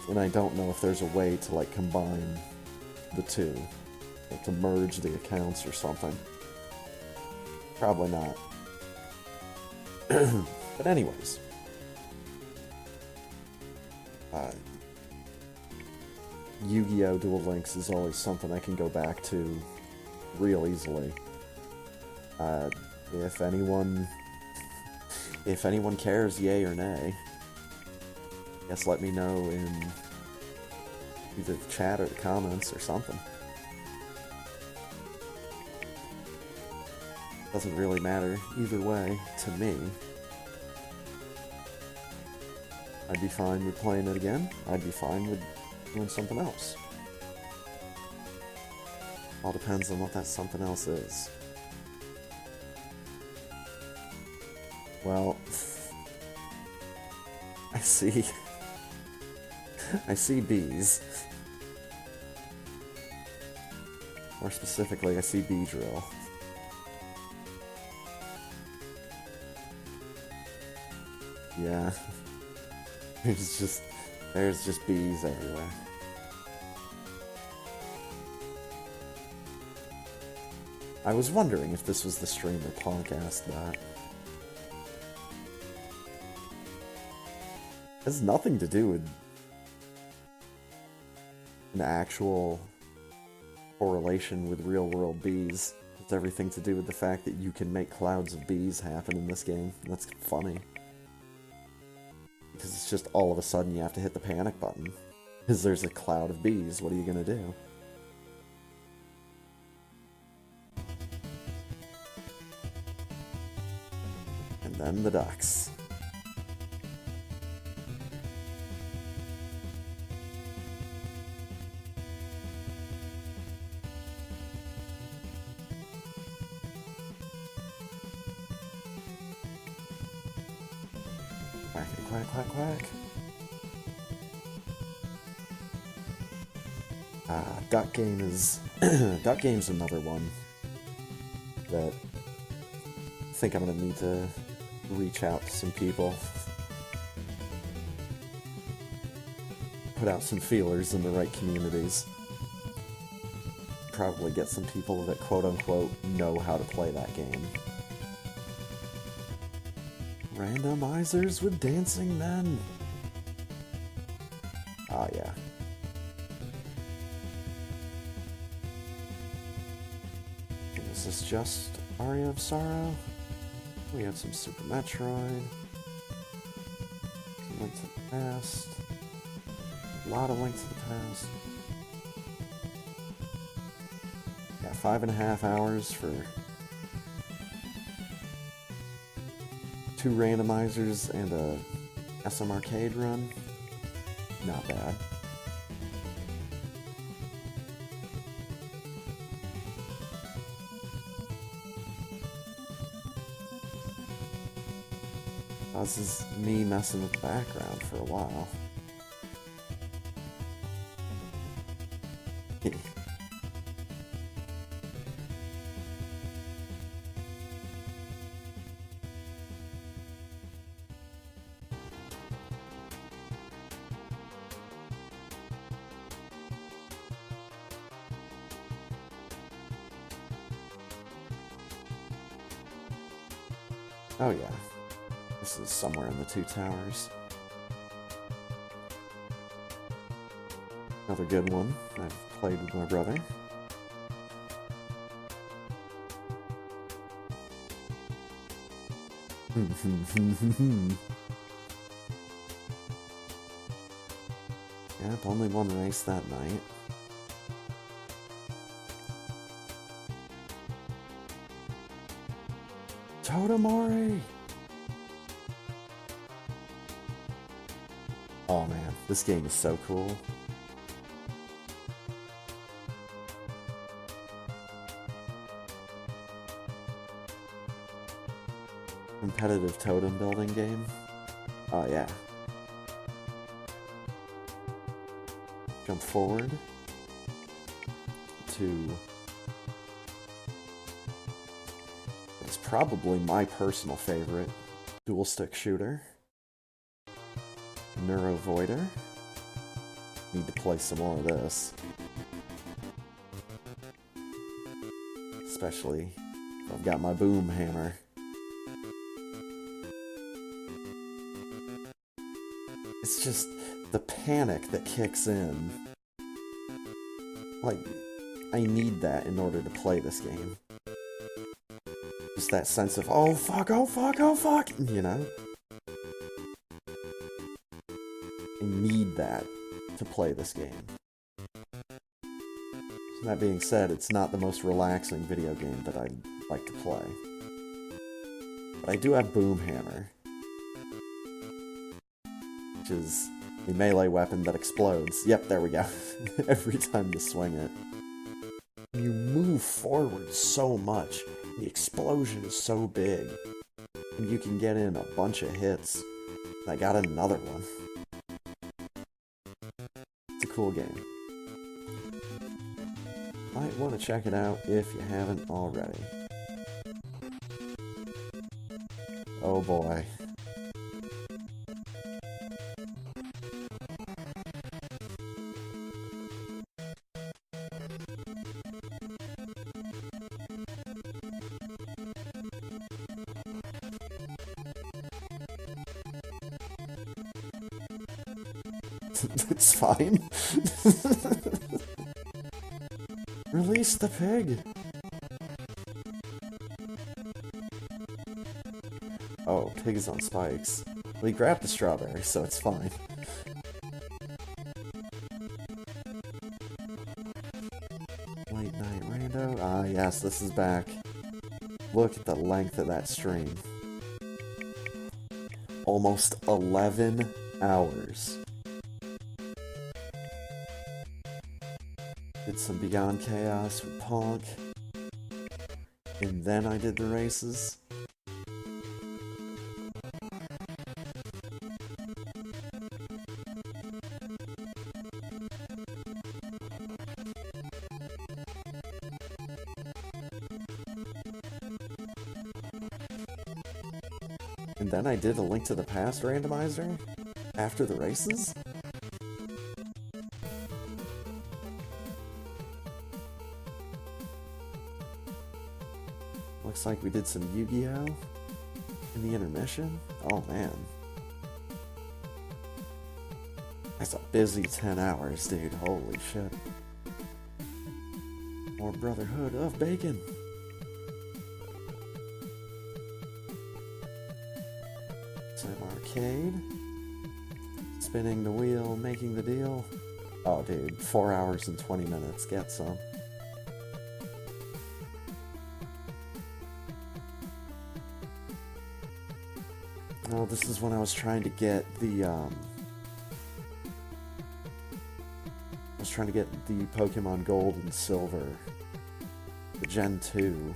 And I don't know if there's a way to like combine the two. Like to merge the accounts or something. Probably not. But anyways. Yu-Gi-Oh! Duel Links is always something I can go back to real easily. If anyone cares, yay or nay, guess let me know in either the chat or the comments or something. Doesn't really matter either way to me. I'd be fine with playing it again. I'd be fine with doing something else. All depends on what that something else is. Well, I see bees. More specifically, I see Beedrill. Yeah. There's just bees everywhere. I was wondering if this was the stream where Punk asked that. It has nothing to do with an actual correlation with real-world bees. It's everything to do with the fact that you can make clouds of bees happen in this game. That's funny. Because it's just all of a sudden you have to hit the panic button. Because there's a cloud of bees, what are you gonna do? And then the ducks. Quackity quack quack quack. Duck Game is Duck Game's another one that think I'm gonna need to reach out to some people. Put out some feelers in the right communities. Probably get some people that quote-unquote know how to play that game. Randomizers with dancing men. Ah, yeah. And this is just Aria of Sorrow. We have some Super Metroid. Some Link to the Past. A lot of Link to the Past. Yeah, 5.5 hours for 2 randomizers and a SM Arcade run. Not bad. This is me messing with the background for a while. Oh yeah. This is somewhere in the Two Towers. Another good one I've played with my brother. Yep, only one race that night. Totomori! Oh man, this game is so cool. Competitive totem building game. Oh yeah. Jump forward to... It's probably my personal favorite dual stick shooter. Neuro Voider. Need to play some more of this. Especially if I've got my boom hammer. It's just the panic that kicks in. Like, I need that in order to play this game. Just that sense of, oh fuck, oh fuck, oh fuck, you know? I need that to play this game. So that being said, it's not the most relaxing video game that I like to play. But I do have Boomhammer, which is a melee weapon that explodes. Yep, there we go. Every time you swing it. You move forward so much. The explosion is so big. And you can get in a bunch of hits. I got another one. It's a cool game. Might want to check it out if you haven't already. Oh boy. It's fine. Release the pig! Oh, pig is on spikes. Well, he grabbed the strawberry, so it's fine. Late Night Rando? Ah, yes, this is back. Look at the length of that stream. Almost 11 hours. Did some Beyond Chaos with Ponk. And then I did the races. And then I did a Link to the Past randomizer after the races? Looks like we did some Yu-Gi-Oh! In the intermission? Oh man. That's a busy 10 hours, dude. Holy shit. More Brotherhood of Bacon. Some arcade. Spinning the wheel, making the deal. Oh, dude. 4 hours and 20 minutes. Get some. Oh, this is when I was trying to get the, I was trying to get the Pokemon Gold and Silver, the Gen 2,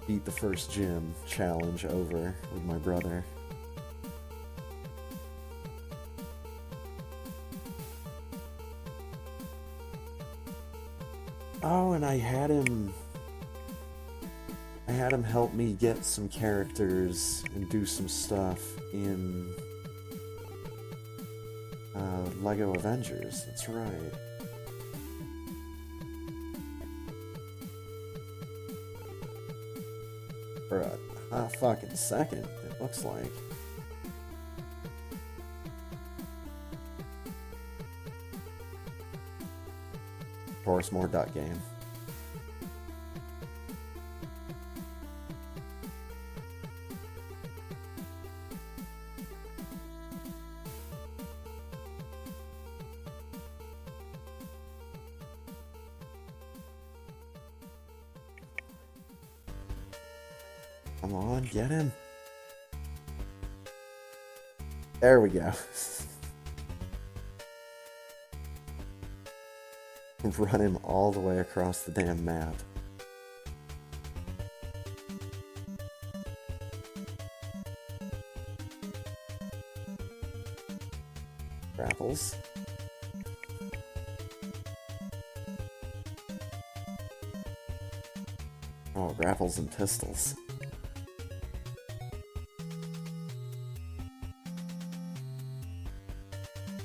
beat the first gym challenge over with my brother. Oh, and I had him help me get some characters and do some stuff in Lego Avengers. That's right. For a hot fucking second, it looks like. Of course, more Duck Game. Come on, get him. There we go. Run him all the way across the damn map. Grapples. Oh, grapples and pistols.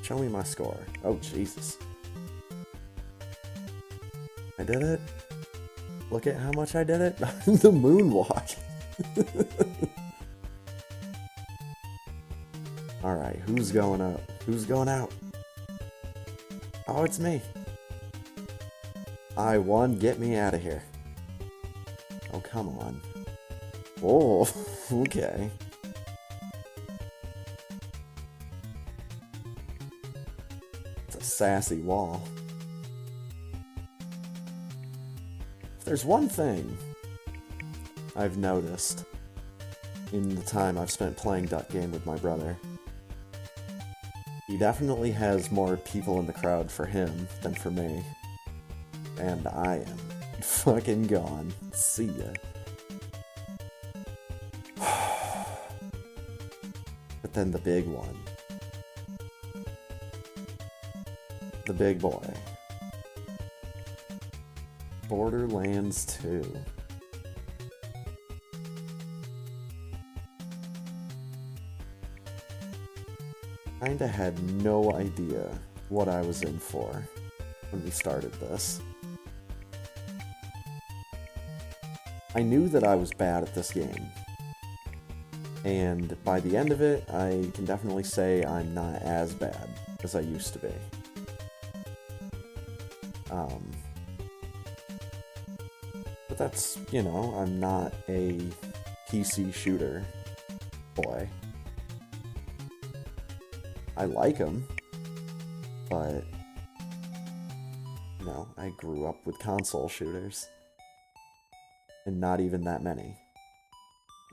Show me my score. Oh, Jesus. I did it. Look at how much I did it. The moonwalk. Alright, who's going up? Who's going out? Oh, it's me. I won. Get me out of here. Oh, come on. Oh, okay. It's a sassy wall. If there's one thing I've noticed in the time I've spent playing Duck Game with my brother, he definitely has more people in the crowd for him than for me. And I am fucking gone. See ya. But then the big one. The big boy. Borderlands 2. Kinda had no idea what I was in for when we started this. I knew that I was bad at this game, and by the end of it, I can definitely say I'm not as bad as I used to be. But that's, you know, I'm not a PC shooter boy. I like them, but, you know, I grew up with console shooters. And not even that many.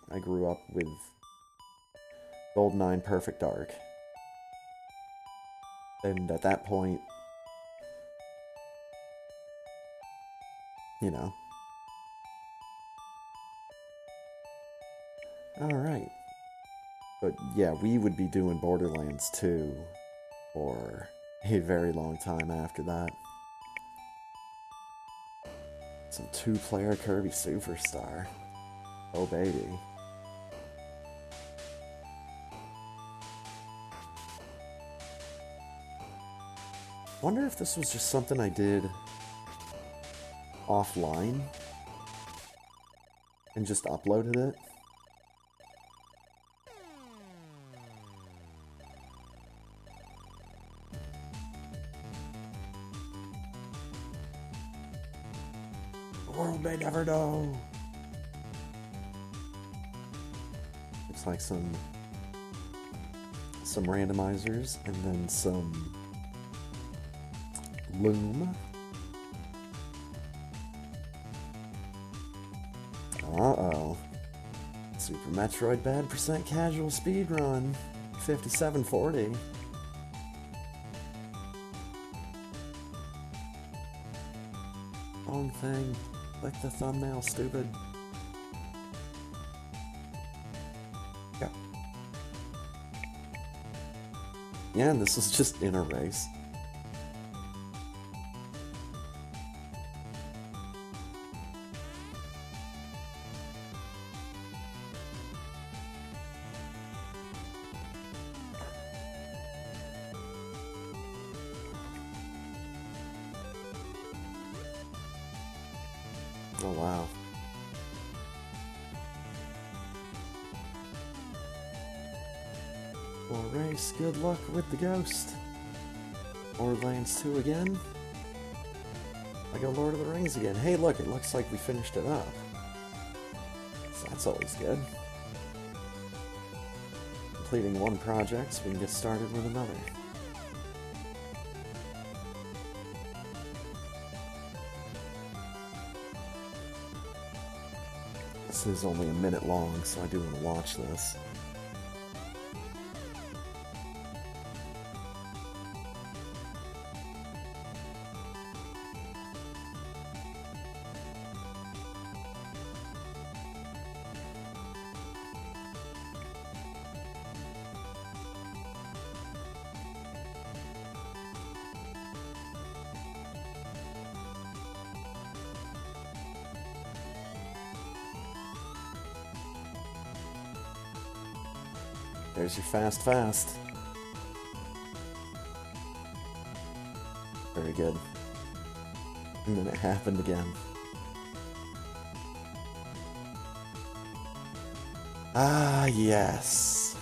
I grew up with GoldenEye Perfect Dark. And at that point, you know. Alright. But yeah, we would be doing Borderlands 2 for a very long time after that. Some two-player Kirby Superstar. Oh baby. Wonder if this was just something I did offline and just uploaded it. The world may never know. Looks like some randomizers and then some loom. Uh-oh. Super Metroid Bad Percent Casual Speedrun. 5740. Wrong thing. Click the thumbnail, stupid. Yeah. Yeah, and this is just in a race. Oh, wow. Well, race, good luck with the ghost. Borderlands 2 again. I go Lord of the Rings again. Hey, look, it looks like we finished it up. So that's always good. Completing one project so we can get started with another. This is only a minute long, so I do want to watch this. There's your fast. Very good. And then it happened again. Ah, yes.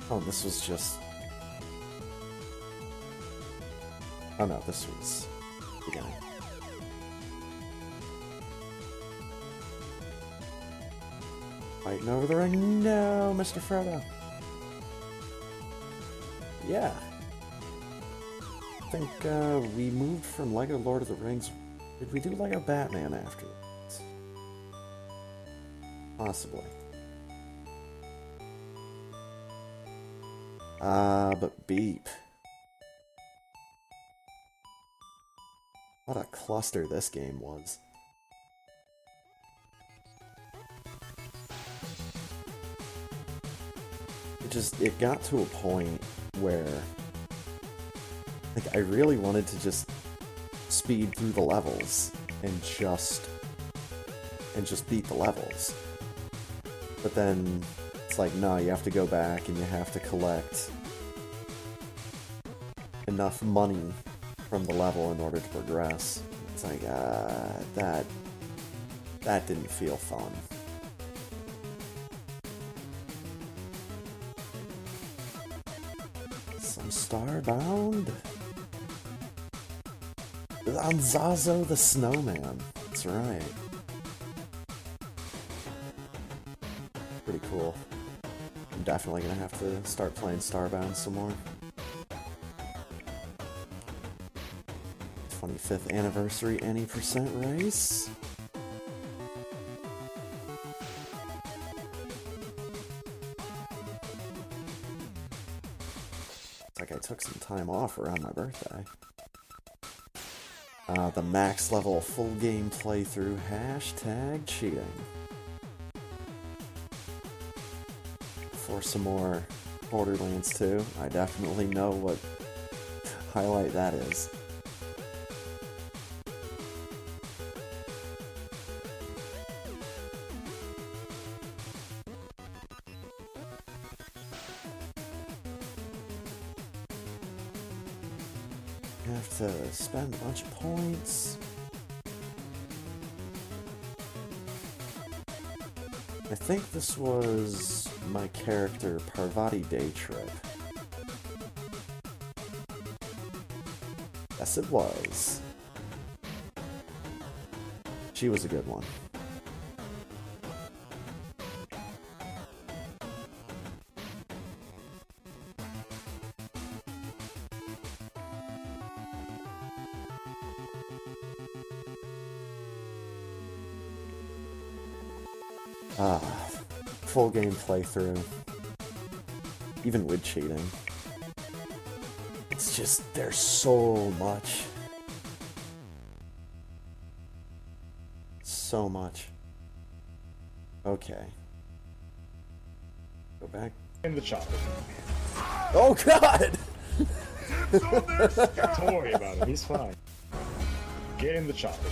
Oh, this was just... Oh no, this was beginning. Fighting over the ring? No, Mr. Frodo. Yeah. I think we moved from LEGO Lord of the Rings. Did we do LEGO Batman afterwards? Possibly. But beep. What a cluster this game was. It got to a point where, like, I really wanted to just speed through the levels and just beat the levels. But then it's like, no, you have to go back and you have to collect enough money from the level in order to progress. It's like, that didn't feel fun. Some Starbound? On Zazo the Snowman. That's right. Pretty cool. I'm definitely gonna have to start playing Starbound some more. 25th anniversary any percent race. It's like I took some time off around my birthday. The max level full game playthrough, hashtag cheating. For some more Borderlands 2, I definitely know what highlight that is. Have to spend a bunch of points. I think this was my character Parvati Day Trip. Yes, it was. She was a good one. Full game playthrough. Even with cheating. It's just, there's so much. So much. Okay. Go back. In the chopper. Oh god! Don't worry about him, he's fine. Get in the chopper.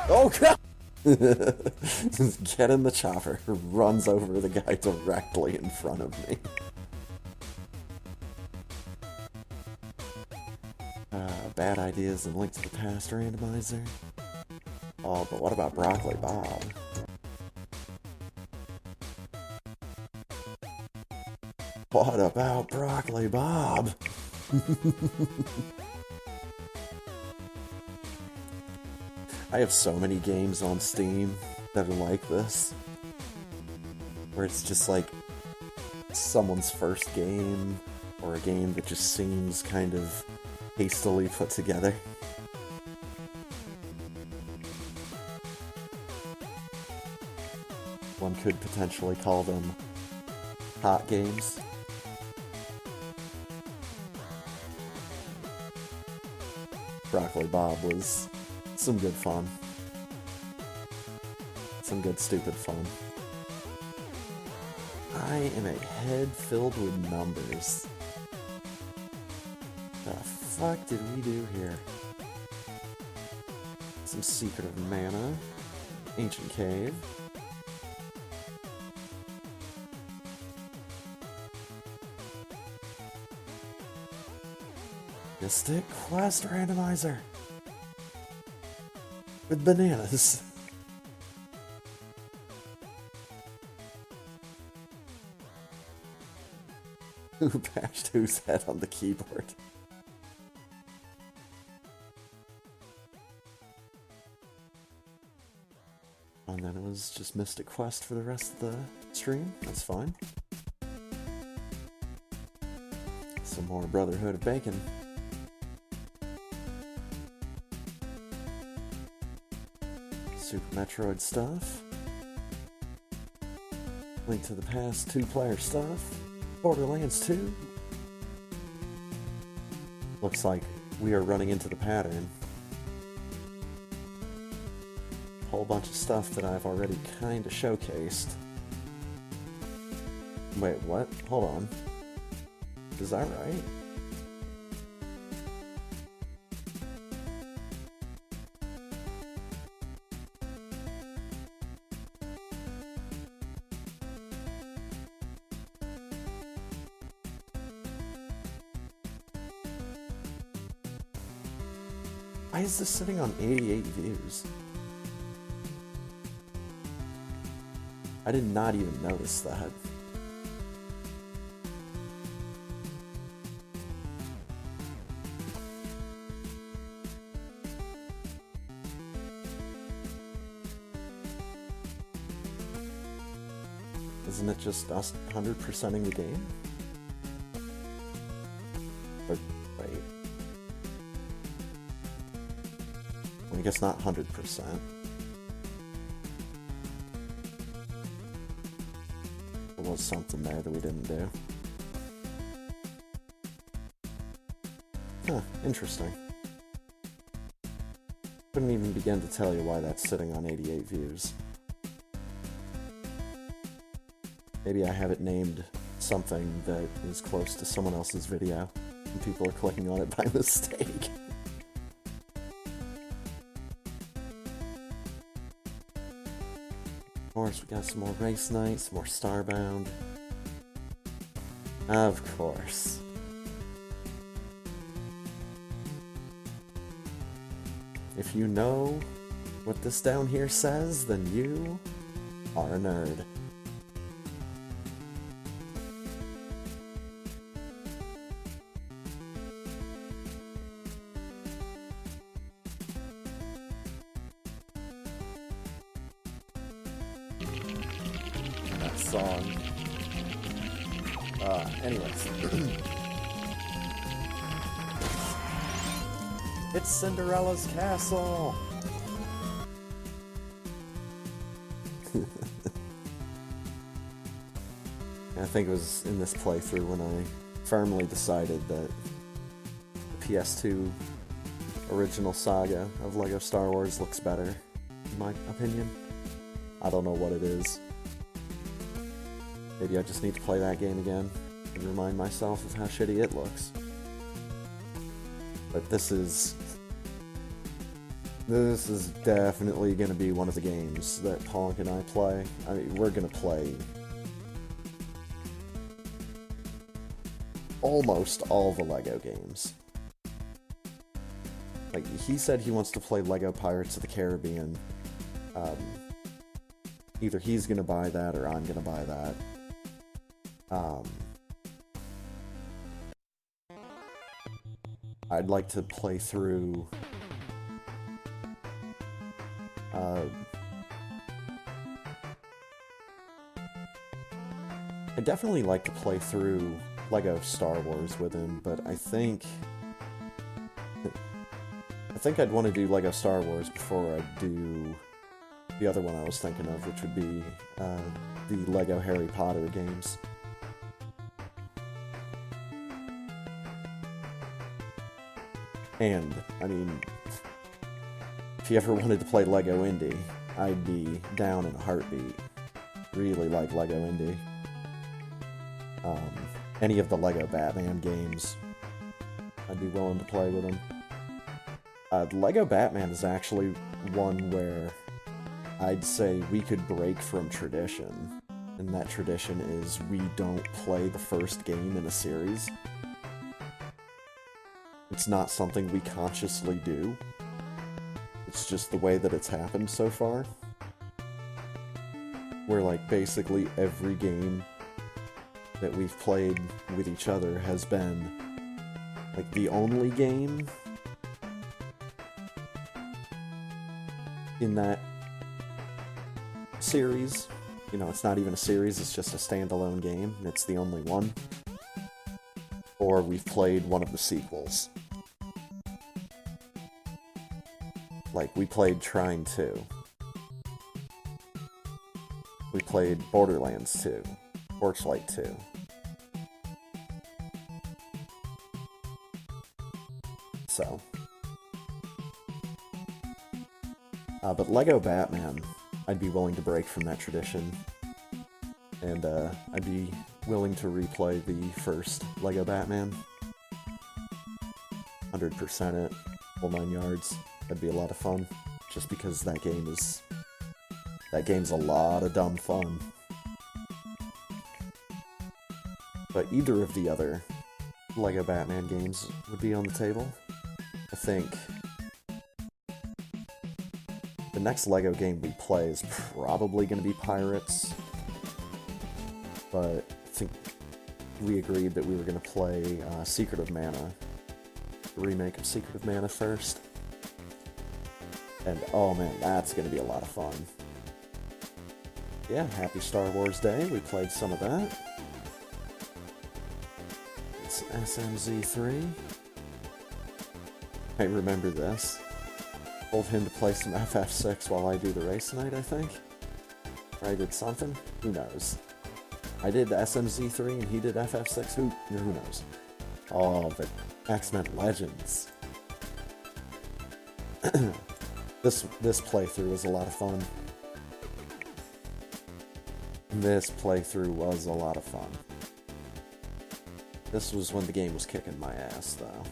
Oh god! Get in the chopper. Runs over the guy directly in front of me. Bad ideas and Link to the Past randomizer. Oh, but what about Broccoli Bob? What about Broccoli Bob? I have so many games on Steam that are like this. Where it's just like someone's first game, or a game that just seems kind of hastily put together. One could potentially call them hot games. Broccoli Bob was some good fun. Some good stupid fun. I am a head filled with numbers. The fuck did we do here? Some Secret of Mana. Ancient Cave. Mystic Quest Randomizer. With bananas. Who bashed whose head on the keyboard? And then it was just Mystic Quest for the rest of the stream. That's fine. Some more Brotherhood of Bacon. Super Metroid stuff. Link to the Past 2-player stuff. Borderlands 2. Looks like we are running into the pattern. Whole bunch of stuff that I've already kinda showcased. Wait, what? Hold on. Is that right? Why is this sitting on 88 views? I did not even notice that. Isn't it just us 100%ing the game? Or, wait. I guess not 100%. There was something there that we didn't do. Huh, interesting. Couldn't even begin to tell you why that's sitting on 88 views. Maybe I have it named something that is close to someone else's video, and people are clicking on it by mistake. Of course, we got some more Race Night, some more Starbound. Of course. If you know what this down here says, then you are a nerd. That song. Anyways. It's Cinderella's castle! I think it was in this playthrough when I firmly decided that the PS2 original saga of LEGO Star Wars looks better, in my opinion. I don't know what it is. Maybe I just need to play that game again and remind myself of how shitty it looks. But this is definitely going to be one of the games that Ponk and I play. I mean, we're going to play almost all the LEGO games. Like, he said he wants to play LEGO Pirates of the Caribbean. Either he's going to buy that or I'm going to buy that. I'd like to play through I'd definitely like to play through LEGO Star Wars with him, but I think I'd want to do LEGO Star Wars before I do the other one I was thinking of, which would be the LEGO Harry Potter games. And, I mean, if you ever wanted to play LEGO Indy, I'd be down in a heartbeat. Really like LEGO Indy. Any of the LEGO Batman games, I'd be willing to play with them. LEGO Batman is actually one where I'd say we could break from tradition. And that tradition is we don't play the first game in a series. It's not something we consciously do. It's just the way that it's happened so far. Where, like, basically every game that we've played with each other has been, like, the only game in that series. You know, it's not even a series, it's just a standalone game, and it's the only one. Or we've played one of the sequels. Like, we played Trine 2. We played Borderlands 2. Torchlight 2. So. But LEGO Batman, I'd be willing to break from that tradition. And I'd be willing to replay the first LEGO Batman. 100% it, full 9 yards. That'd be a lot of fun. Just because that game's a lot of dumb fun. But either of the other LEGO Batman games would be on the table. I think the next LEGO game we play is probably going to be Pirates. But I think we agreed that we were going to play Secret of Mana. The remake of Secret of Mana first. And oh man, that's going to be a lot of fun. Yeah, happy Star Wars Day. We played some of that. It's SMZ3. I remember this. Told him to play some FF6 while I do the race tonight, I think. Or I did something. Who knows? I did SMZ3 and he did FF6. Who knows? Oh, but X-Men Legends. This playthrough was a lot of fun. This playthrough was a lot of fun. This was when the game was kicking my ass, though.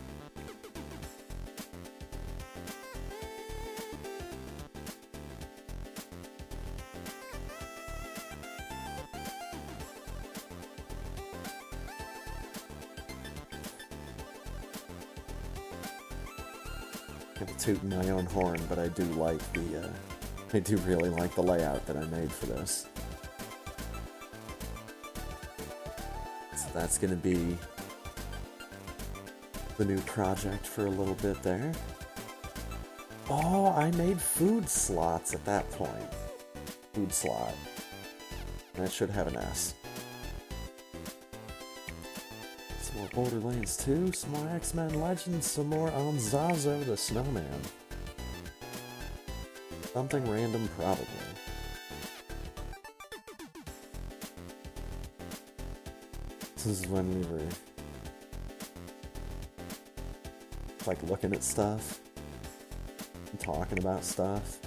I'm tooting my own horn, but I do like the, I do really like the layout that I made for this. So that's gonna be the new project for a little bit there. Oh, I made food slots at that point. Food slot. That should have an S. Some more Borderlands 2, some more X-Men Legends, some more on Zazo the Snowman. Something random, probably. This is when we were like looking at stuff and talking about stuff.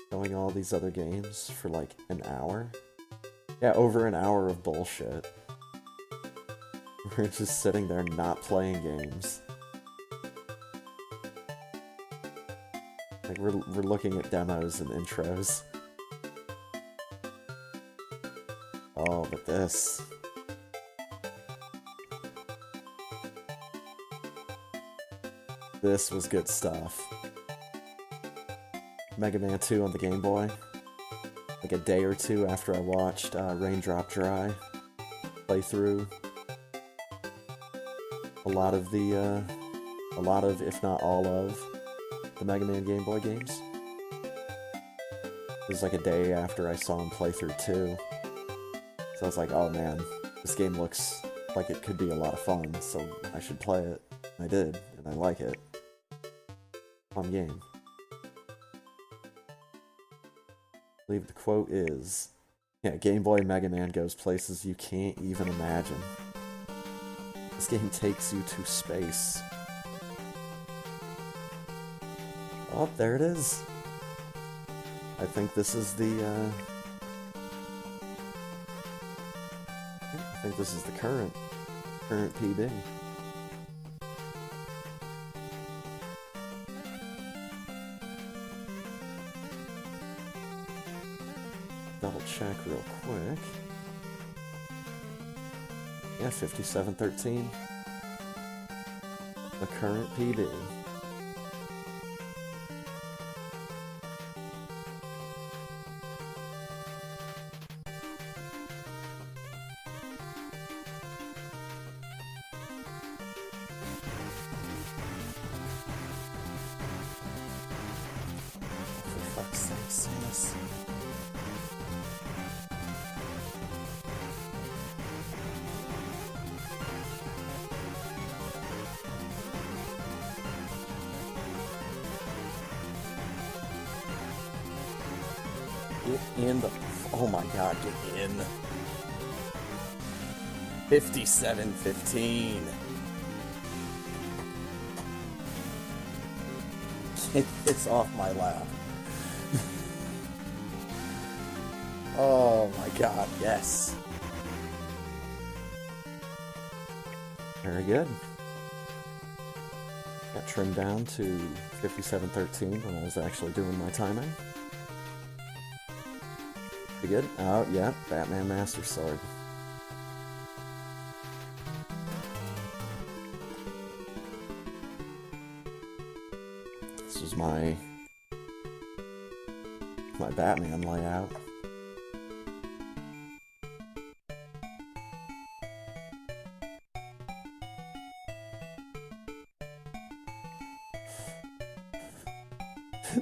Showing all these other games for like an hour. Yeah, over an hour of bullshit. We're just sitting there not playing games. Like we're looking at demos and intros. Oh, but this. This was good stuff. Mega Man 2 on the Game Boy. Like a day or two after I watched Raindrop Dry playthrough a lot of, if not all of, the Mega Man Game Boy games. It was like a day after I saw him play through 2. So I was like, oh man, this game looks like it could be a lot of fun, so I should play it. I did, and I like it. Fun game. I believe the quote is, yeah, Game Boy Mega Man goes places you can't even imagine. This game takes you to space. Oh, there it is. I think this is the, I think this is the current PB. Double check real quick. Yeah, 5713. The current PB. For fuck's sake, Samus. Get in the... Oh my god, get in. 5715. It's off my lap. Oh my god, yes. Very good. Got trimmed down to 5713 when I was actually doing my timing. Pretty good. Oh, yeah, Batman Master Sword. This was my Batman layout.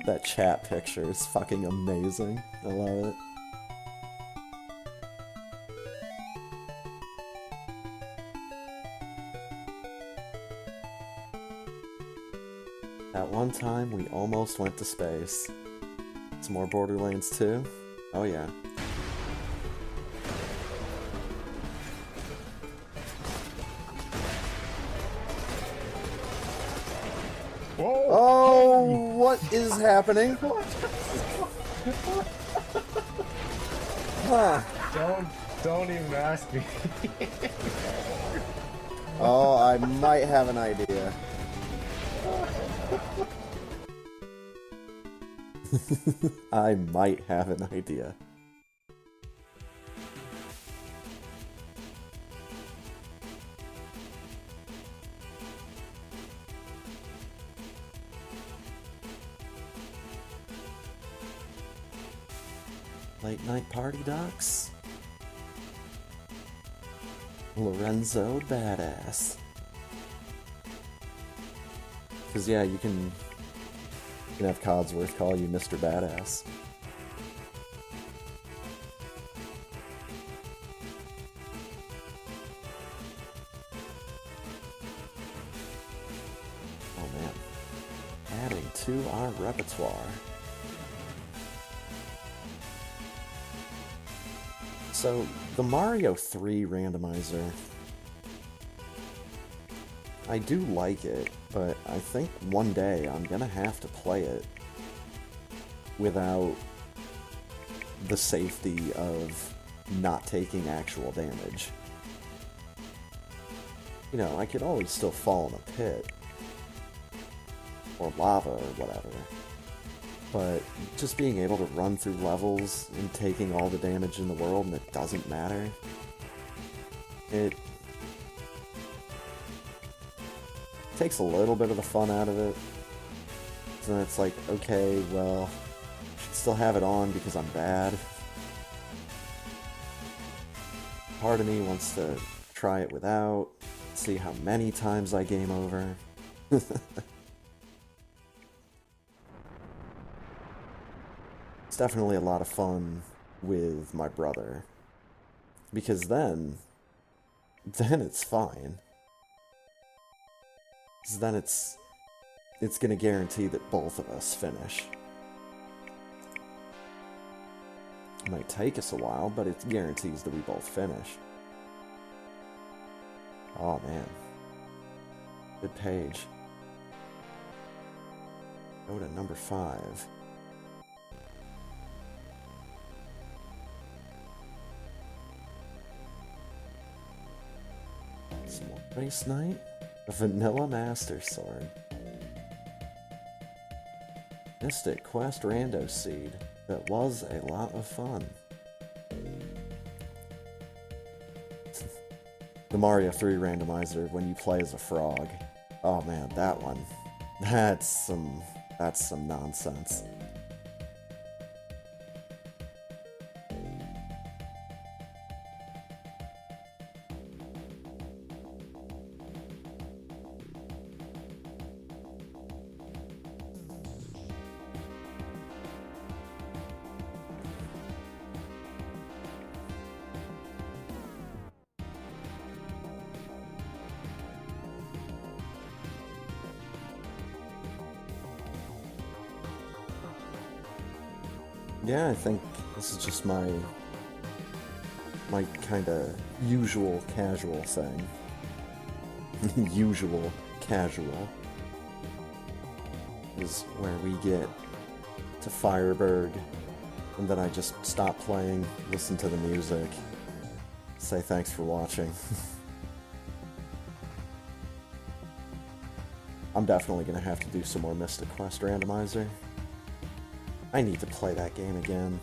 That chat picture is fucking amazing. I love it. At one time, we almost went to space. Some more Borderlands 2? Oh yeah. Whoa! Oh, what is happening? Huh. Don't even ask me. Oh, I might have an idea. I might have an idea. Late Night Party Ducks. Lorenzo Badass. Because, yeah, you can have Codsworth call you Mr. Badass. Oh, man. Adding to our repertoire. So, the Mario 3 randomizer, I do like it, but I think one day I'm gonna have to play it without the safety of not taking actual damage. You know, I could always still fall in a pit, or lava, or whatever. But just being able to run through levels and taking all the damage in the world and it doesn't matter, it takes a little bit of the fun out of it. So then it's like, okay, well, I should still have it on because I'm bad. Part of me wants to try it without, see how many times I game over. It's definitely a lot of fun with my brother, because then it's fine. 'Cause then it's gonna guarantee that both of us finish. It might take us a while, but it guarantees that we both finish. Oh man. Good page. Go to number 5. Some more Race Night. A Vanilla Master Sword. Mystic Quest Rando Seed. That was a lot of fun. The Mario 3 randomizer when you play as a frog. Oh man, that one. That's some nonsense. Yeah, I think this is just my kind of usual casual thing. Usual casual is where we get to Fireberg, and then I just stop playing, listen to the music, say thanks for watching. I'm definitely gonna have to do some more Mystic Quest randomizer. I need to play that game again.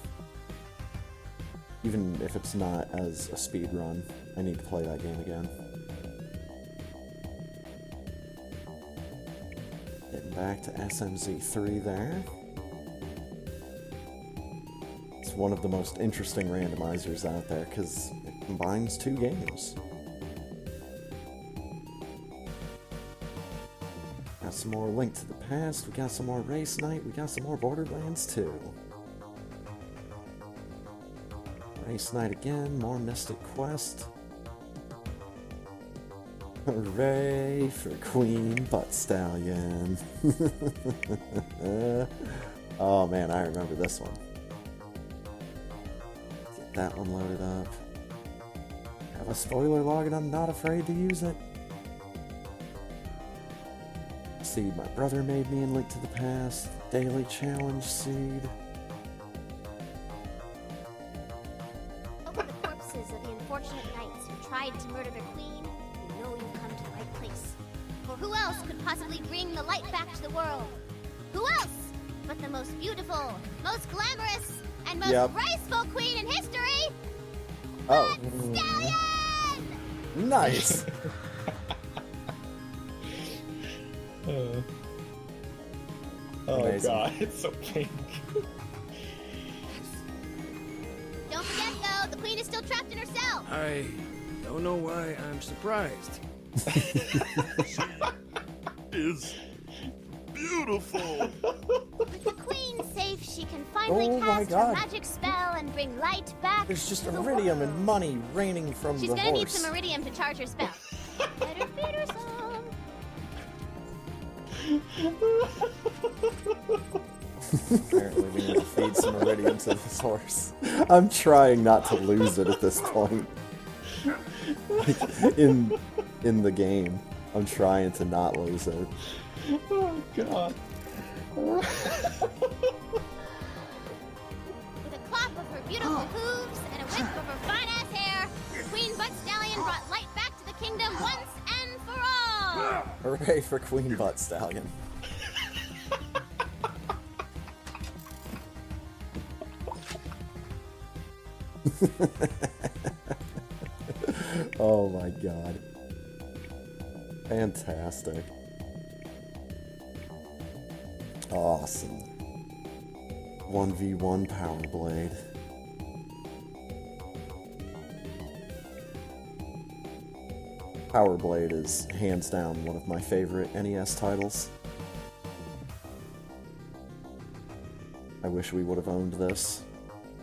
Even if it's not as a speed run, I need to play that game again. Getting back to SMZ3 there. It's one of the most interesting randomizers out there because it combines 2 games. Got some more Link to the Past, we got some more Race Night, we got some more Borderlands 2. Race Night again, more Mystic Quest. Hooray for Queen Butt Stallion. Oh man, I remember this one. Get that one loaded up. Have a spoiler log and I'm not afraid to use it. Seed my brother made me in Link to the Past. Daily Challenge Seed. Over the corpses of the unfortunate knights who tried to murder their queen, you know you've come to the right place. For who else could possibly bring the light back to the world? Who else but the most beautiful, most glamorous, and most graceful queen in history? Oh. Butt Stallion! Nice! Oh Amazing. god, it's so pink. Don't forget, though, the queen is still trapped in her cell. I don't know why I'm surprised. Is beautiful. With the queen safe, she can finally Oh my cast her God. magic spell and bring light back. There's just to the iridium world. and money raining from She's the gonna need horse. some iridium to charge her spell. Better feed her some. Apparently we need to feed some iridium to this horse. I'm trying not to lose it at this point. Like, in the game, I'm trying to not lose it. Oh god. With a clap of her beautiful hooves and a whip of her fine-ass hair, Queen Butt Stallion brought light back to the kingdom once and for all! Hooray for Queen Butt Stallion. Oh my god. Fantastic. Awesome. 1v1 Power Blade. Power Blade is hands down one of my favorite NES titles. I wish we would have owned this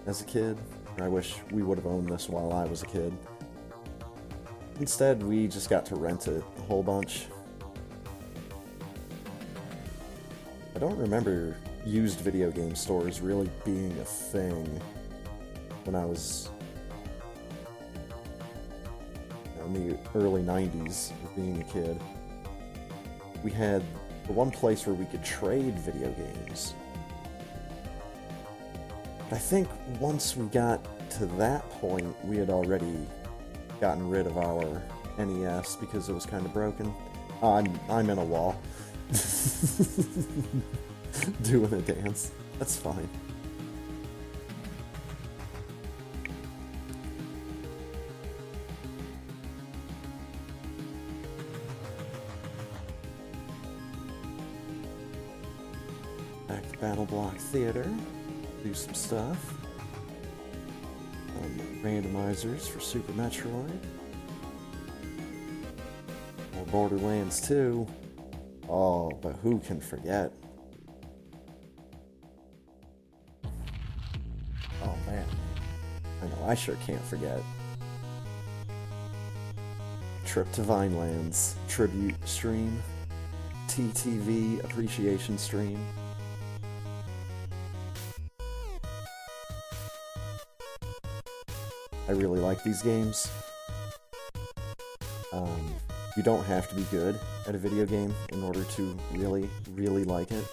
as a kid. I wish we would have owned this while I was a kid. Instead, we just got to rent it a whole bunch. I don't remember used video game stores really being a thing when I was in the early 90s of being a kid. We had the one place where we could trade video games. But I think once we got to that point, we had already gotten rid of our NES because it was kind of broken. I'm in a wall. Doing a dance. That's fine. Back to Battle Block Theater. Do some stuff. Randomizers for Super Metroid. More Borderlands 2. Oh, but who can forget? Oh man. I know, I sure can't forget. Trip to Vinelands tribute stream. TTV appreciation stream. I really like these games. You don't have to be good at a video game in order to really, really like it.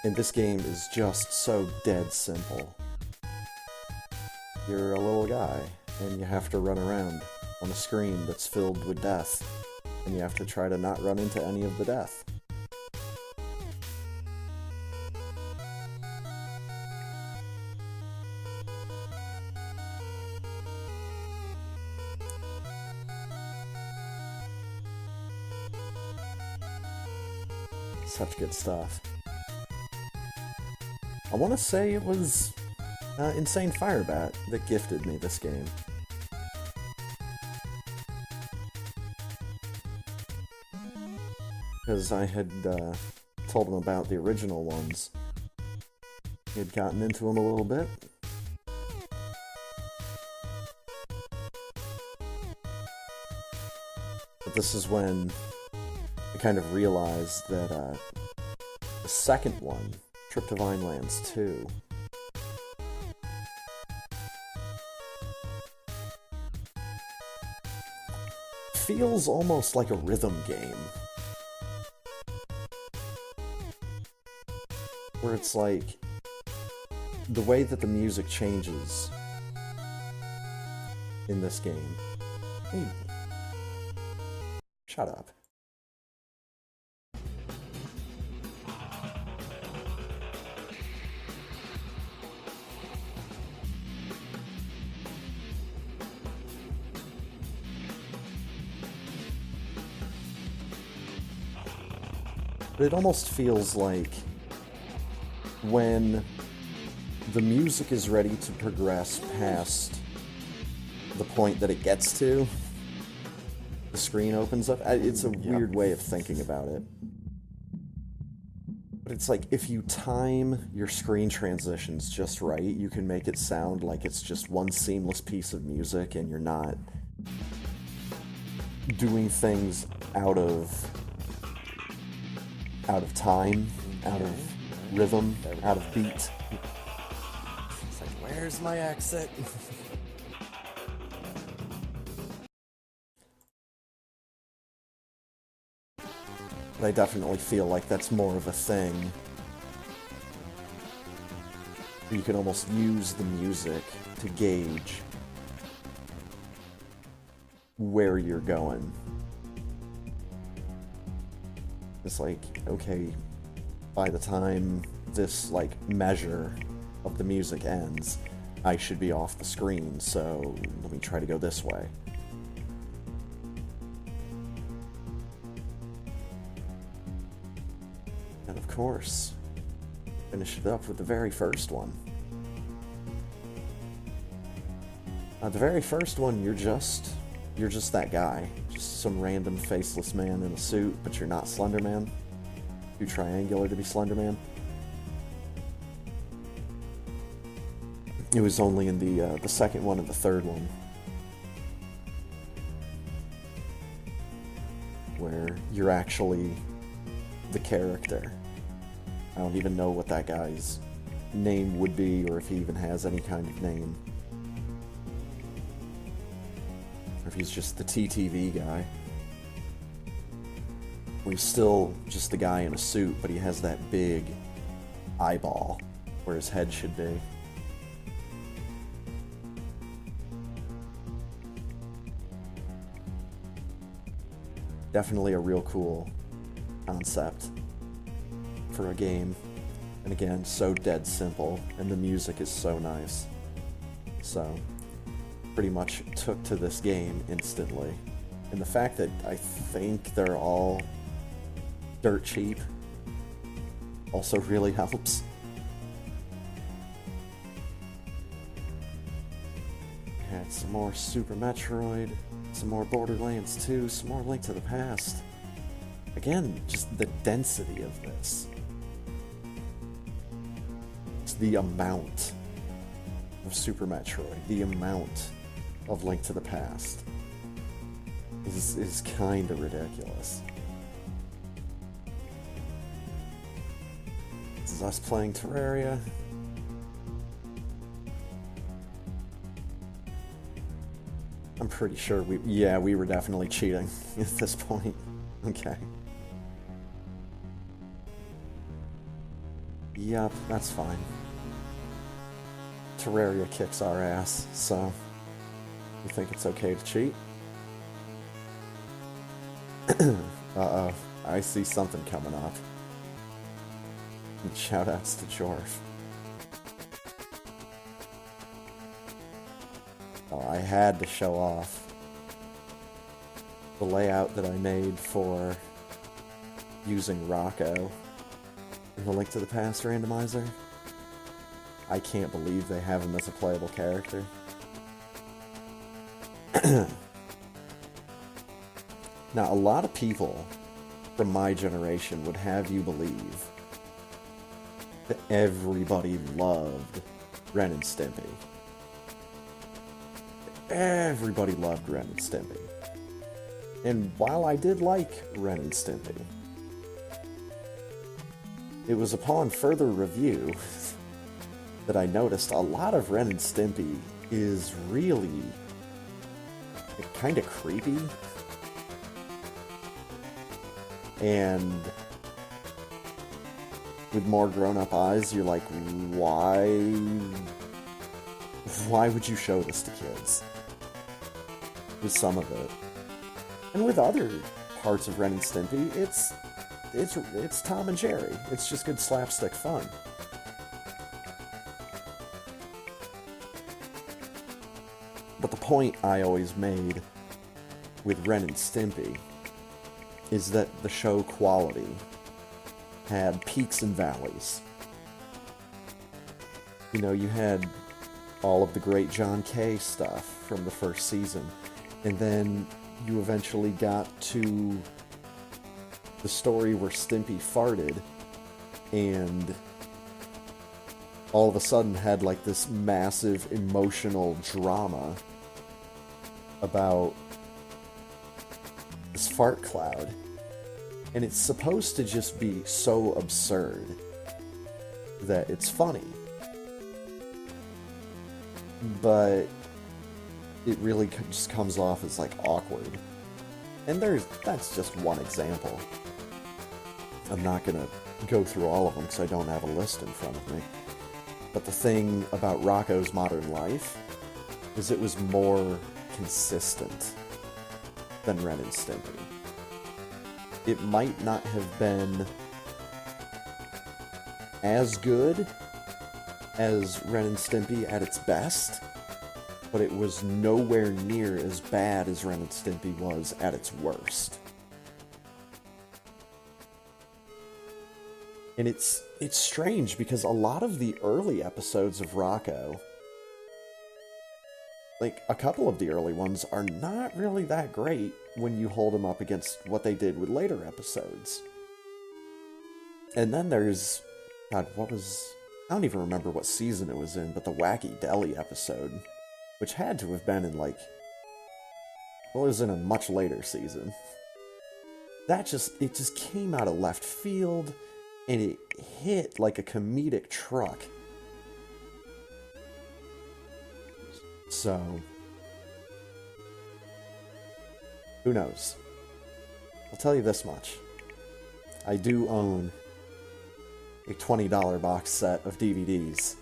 And this game is just so dead simple. You're a little guy, and you have to run around on a screen that's filled with death, and you have to try to not run into any of the death. Such good stuff. I want to say it was Insane Firebat that gifted me this game. Because I had told him about the original ones. He had gotten into them a little bit. But this is when I kind of realized that the second one, Trip to Vinelands 2, feels almost like a rhythm game. Where it's like, the way that the music changes in this game. Hey, shut up. But it almost feels like when the music is ready to progress past the point that it gets to, the screen opens up. It's a weird way of thinking about it. But it's like, if you time your screen transitions just right, you can make it sound like it's just one seamless piece of music and you're not doing things out of time, out of rhythm, out of beat. It's like, where's my exit? But I definitely feel like that's more of a thing. You can almost use the music to gauge where you're going. It's like, okay, by the time this, like, measure of the music ends, I should be off the screen, so let me try to go this way. And of course, finish it up with the very first one. The very first one, you're just that guy. Just some random faceless man in a suit, but you're not Slender Man. Too triangular to be Slender Man. It was only in the second one and the third one where you're actually the character. I don't even know what that guy's name would be, or if he even has any kind of name. Or if he's just the TTV guy. Or he's still just the guy in a suit, but he has that big eyeball where his head should be. Definitely a real cool concept for a game. And again, so dead simple, and the music is so nice. So, pretty much took to this game instantly. And the fact that I think they're all dirt cheap also really helps. Had some more Super Metroid, some more Borderlands 2, some more Link to the Past. Again, just the density of this. It's the amount of Super Metroid, the amount of Link to the Past is kind of ridiculous. This is us playing Terraria. I'm pretty sure we were definitely cheating at this point. Okay. Yup, that's fine. Terraria kicks our ass, so you think it's okay to cheat? Uh-oh, I see something coming up. Shoutouts to Jorf. Oh, I had to show off the layout that I made for using Rocco in the Link to the Past randomizer. I can't believe they have him as a playable character. Now, a lot of people from my generation would have you believe that everybody loved Ren and Stimpy. Everybody loved Ren and Stimpy. And while I did like Ren and Stimpy, it was upon further review that I noticed a lot of Ren and Stimpy is really kind of creepy. And with more grown-up eyes, you're like, why would you show this to kids? With some of it. And with other parts of Ren and Stimpy, it's Tom and Jerry. It's just good slapstick fun. But the point I always made with Ren and Stimpy is that the show quality had peaks and valleys. you know, you had all of the great John Kay stuff from the first season, and then you eventually got to the story where Stimpy farted, and all of a sudden had like this massive emotional drama about this fart cloud. And it's supposed to just be so absurd that it's funny. But it really just comes off as like awkward. And that's just one example. I'm not gonna go through all of them because I don't have a list in front of me. But the thing about Rocko's Modern Life is it was more consistent than Ren and Stimpy. It might not have been as good as Ren and Stimpy at its best, but it was nowhere near as bad as Ren and Stimpy was at its worst. And it's strange because a lot of the early episodes of Rocko, like a couple of the early ones, are not really that great when you hold them up against what they did with later episodes. And then there's, God, I don't even remember what season it was in, but the Wacky Deli episode, which had to have been in it was in a much later season. It just came out of left field, and it hit like a comedic truck. So, who knows? I'll tell you this much. I do own a $20 box set of DVDs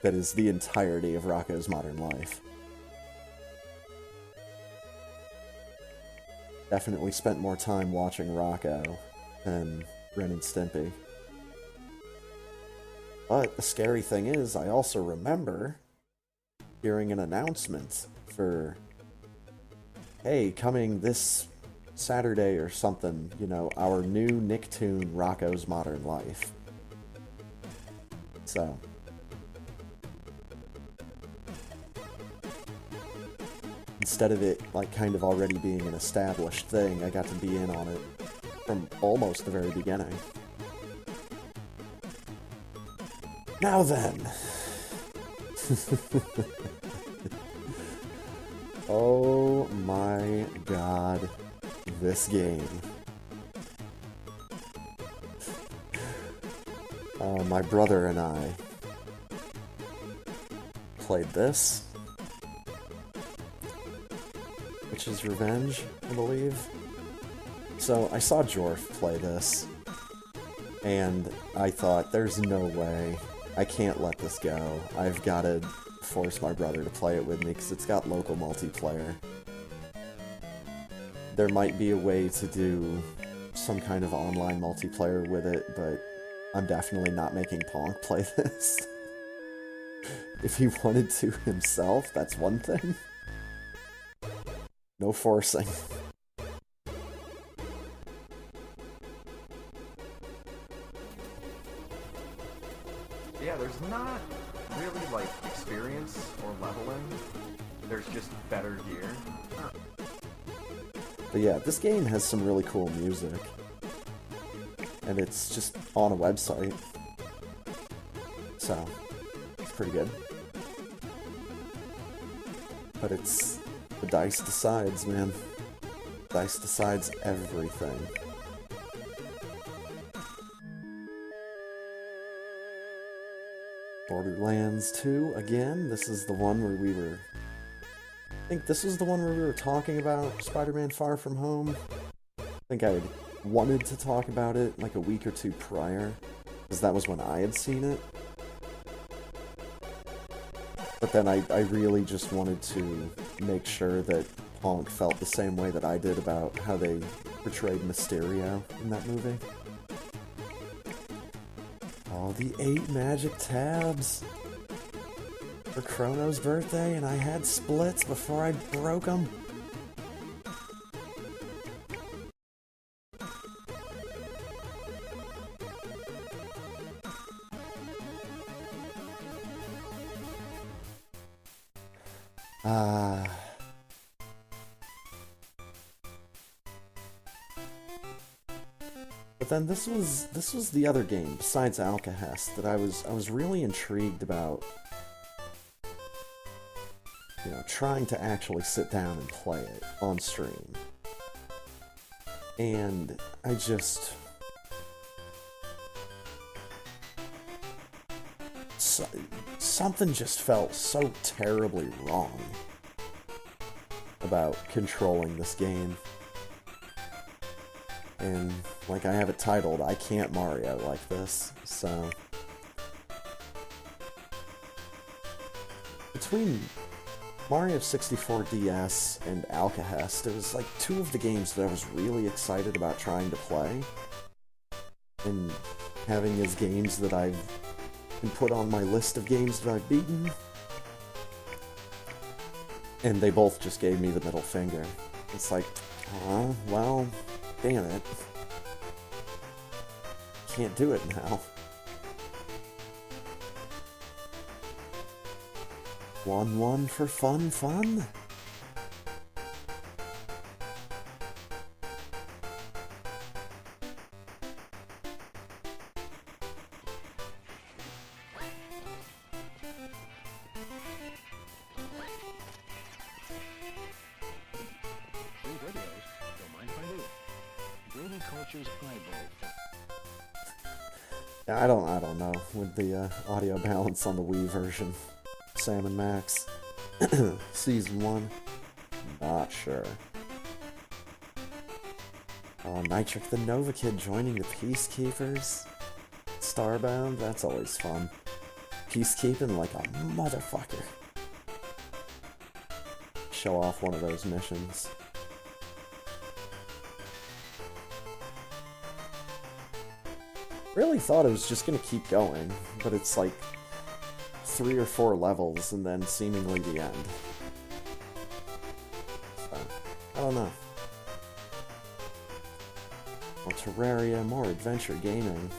that is the entirety of Rocko's Modern Life. Definitely spent more time watching Rocko than Ren and Stimpy. But the scary thing is, I also remember hearing an announcement for, hey, coming this Saturday or something, you know, our new Nicktoon Rocko's Modern Life. So, instead of it like kind of already being an established thing, I got to be in on it from almost the very beginning. Now then. Oh my god, this game. My brother and I played this. Witch's Revenge, I believe. So I saw Jorf play this, and I thought, there's no way. I can't let this go. I've got to force my brother to play it with me because it's got local multiplayer. There might be a way to do some kind of online multiplayer with it, but I'm definitely not making Ponk play this. If he wanted to himself, that's one thing. No forcing. Yeah, there's not really, like, experience or leveling. There's just better gear. But yeah, this game has some really cool music. And it's just on a website. So, it's pretty good. But it's... the dice decides, man. Dice decides everything. Borderlands 2, again. This is the one where we were... I think this was the one where we were talking about Spider-Man Far From Home. I think I had wanted to talk about it like a week or two prior, because that was when I had seen it. But then I really just wanted to make sure that Honk felt the same way that I did about how they portrayed Mysterio in that movie. Oh, the 8 magic tabs for Chrono's birthday, and I had splits before I broke them. But then this was the other game besides Alcahest that I was really intrigued about. You know, trying to actually sit down and play it on stream. And I just... something just felt so terribly wrong about controlling this game. And, like I have it titled, I can't Mario like this, so... Between Mario 64 DS and Alcahest, it was like two of the games that I was really excited about trying to play. And having as games that I've been put on my list of games that I've beaten. And they both just gave me the middle finger. It's like, oh, well, damn it. Can't do it now. 1-1 for fun. Yeah, I don't know with the audio balance on the Wii version. Sam and Max. Season 1. Not sure. Oh, Nitric the Nova Kid joining the Peacekeepers. Starbound, that's always fun. Peacekeeping like a motherfucker. Show off one of those missions. Really thought it was just gonna keep going, but it's like 3 or 4 levels and then seemingly the end. So, I don't know. More Terraria, more adventure gaming.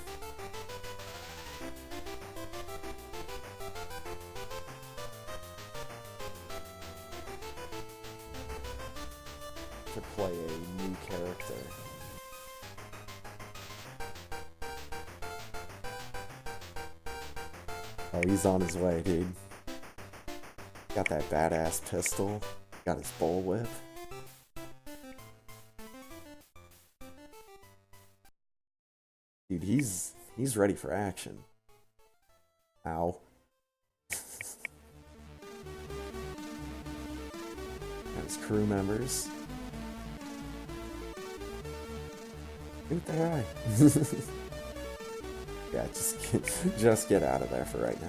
To play a new character. Oh, he's on his way, dude. Got that badass pistol. Got his bullwhip. Dude, he's ready for action. Ow. Got his crew members. Dude, there I. Yeah, just get out of there for right now.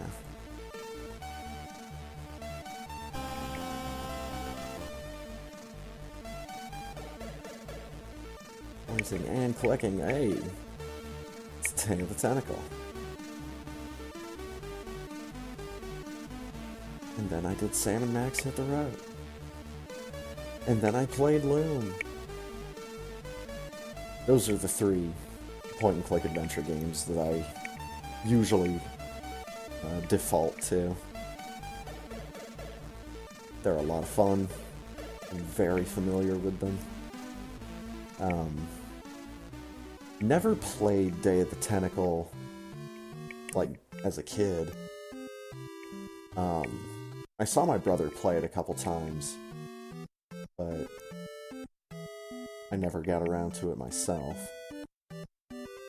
Pointing and clicking, hey! It's Day of the Tentacle. And then I did Sam and Max Hit the Road. And then I played Loom. Those are the 3 point-and-click adventure games that I usually default to. They're a lot of fun. I'm very familiar with them. Never played Day of the Tentacle, like, as a kid. I saw my brother play it a couple times, but I never got around to it myself.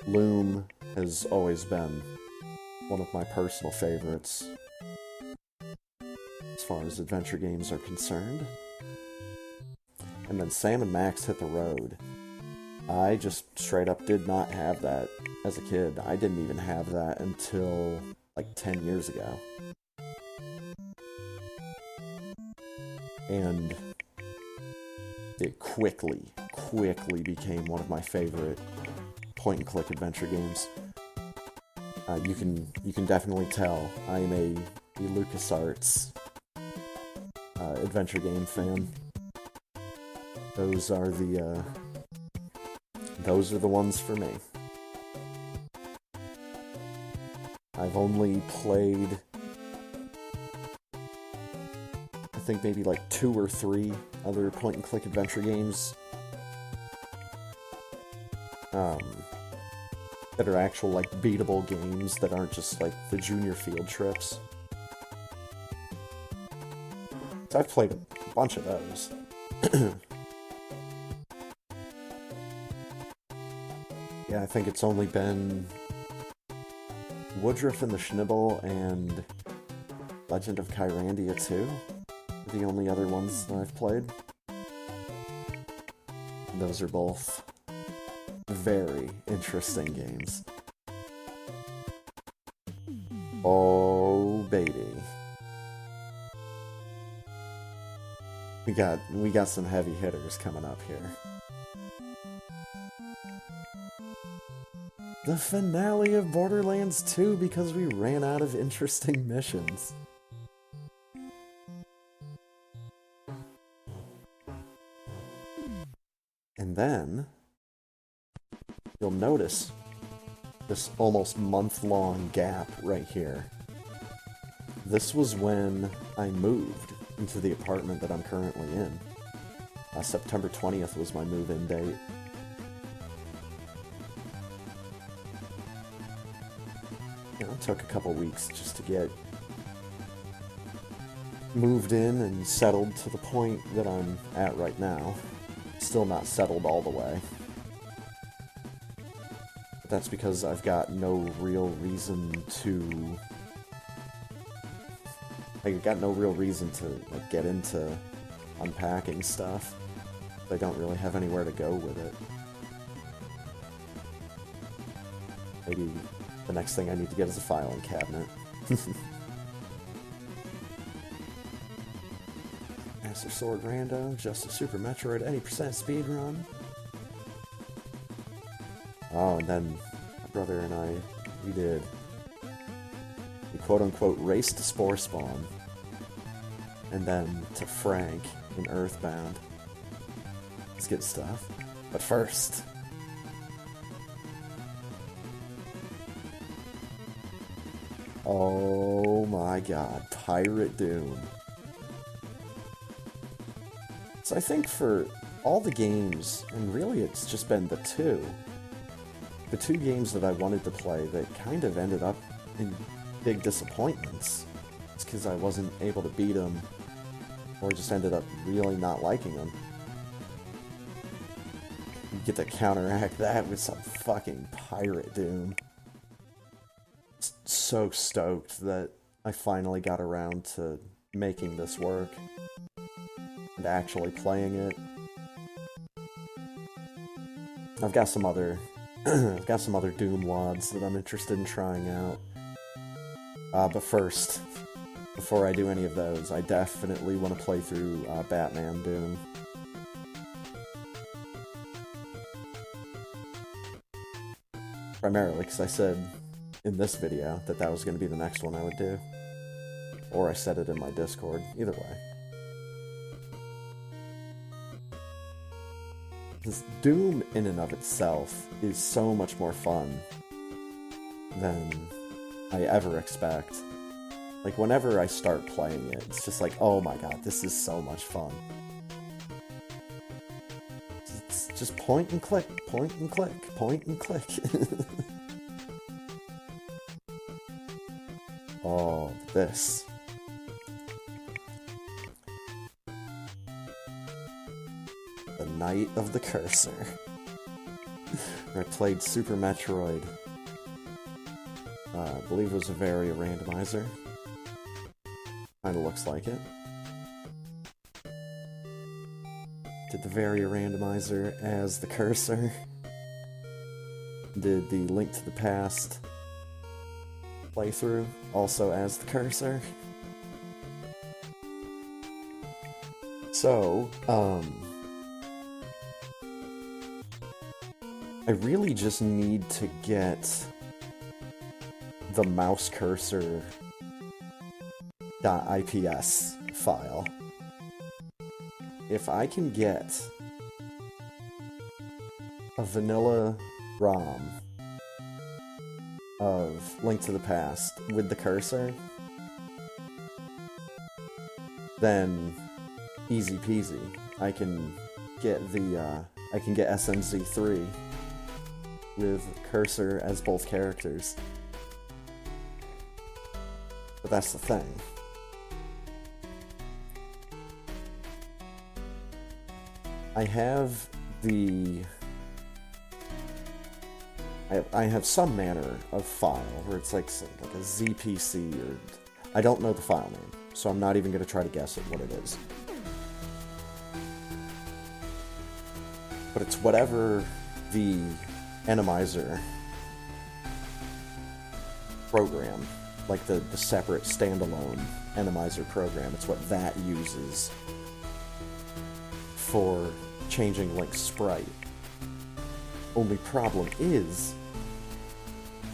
Loom has always been one of my personal favorites as far as adventure games are concerned. And then Sam and Max Hit the Road. I just straight up did not have that as a kid. I didn't even have that until like 10 years ago. And it quickly became one of my favorite point-and-click adventure games. You can definitely tell I am a LucasArts adventure game fan. Those are the ones for me. I've only played, I think maybe like 2 or 3 other point-and-click adventure games that are actual, like, beatable games that aren't just, like, the junior field trips. So I've played a bunch of those. Yeah, I think it's only been Woodruff and the Schnibble and Legend of Kyrandia 2 are the only other ones that I've played. Those are both very interesting games. Oh, baby. We got some heavy hitters coming up here. The finale of Borderlands 2 because we ran out of interesting missions. And then you'll notice this almost month-long gap right here. This was when I moved into the apartment that I'm currently in. September 20th was my move-in date. You know, it took a couple weeks just to get moved in and settled to the point that I'm at right now. Still not settled all the way. But that's because I've got no real reason to... I got no real reason to like, get into unpacking stuff. I don't really have anywhere to go with it. Maybe the next thing I need to get is a filing cabinet. Master Sword Rando, just a Super Metroid, any percent speedrun. Oh, and then my brother and I, we did the quote-unquote race to Spore Spawn, and then to Frank in Earthbound. It's good stuff. But first... oh my god, Pirate Doom. So I think for all the games, and really it's just been the two games that I wanted to play that kind of ended up in big disappointments. It's because I wasn't able to beat them, or just ended up really not liking them. You get to counteract that with some fucking Pirate Doom. So stoked that I finally got around to making this work and actually playing it. I've got some other Doom WODs that I'm interested in trying out. But first, before I do any of those, I definitely want to play through Batman Doom. Primarily because I said in this video that that was going to be the next one I would do. Or I said it in my Discord. Either way. This Doom in and of itself is so much more fun than I ever expect. Like, whenever I start playing it, it's just like, oh my god, this is so much fun. It's just point and click, point and click, point and click. Oh, this. The Night of the Cursor. I played Super Metroid. I believe it was a Varia randomizer. Kinda looks like it. Did the Varia randomizer as the Cursor. Did the Link to the Past playthrough also as the Cursor. So, I really just need to get the mouse cursor .ips file. If I can get a vanilla ROM of Link to the Past with the cursor, then easy peasy. I can get SMZ3 with Cursor as both characters. But that's the thing. I have I have some manner of file where it's like a ZPC or I don't know the file name, so I'm not even going to try to guess at what it is. But it's whatever the Enemizer program, like the separate standalone Enemizer program, it's what that uses for changing Link's sprite. Only problem is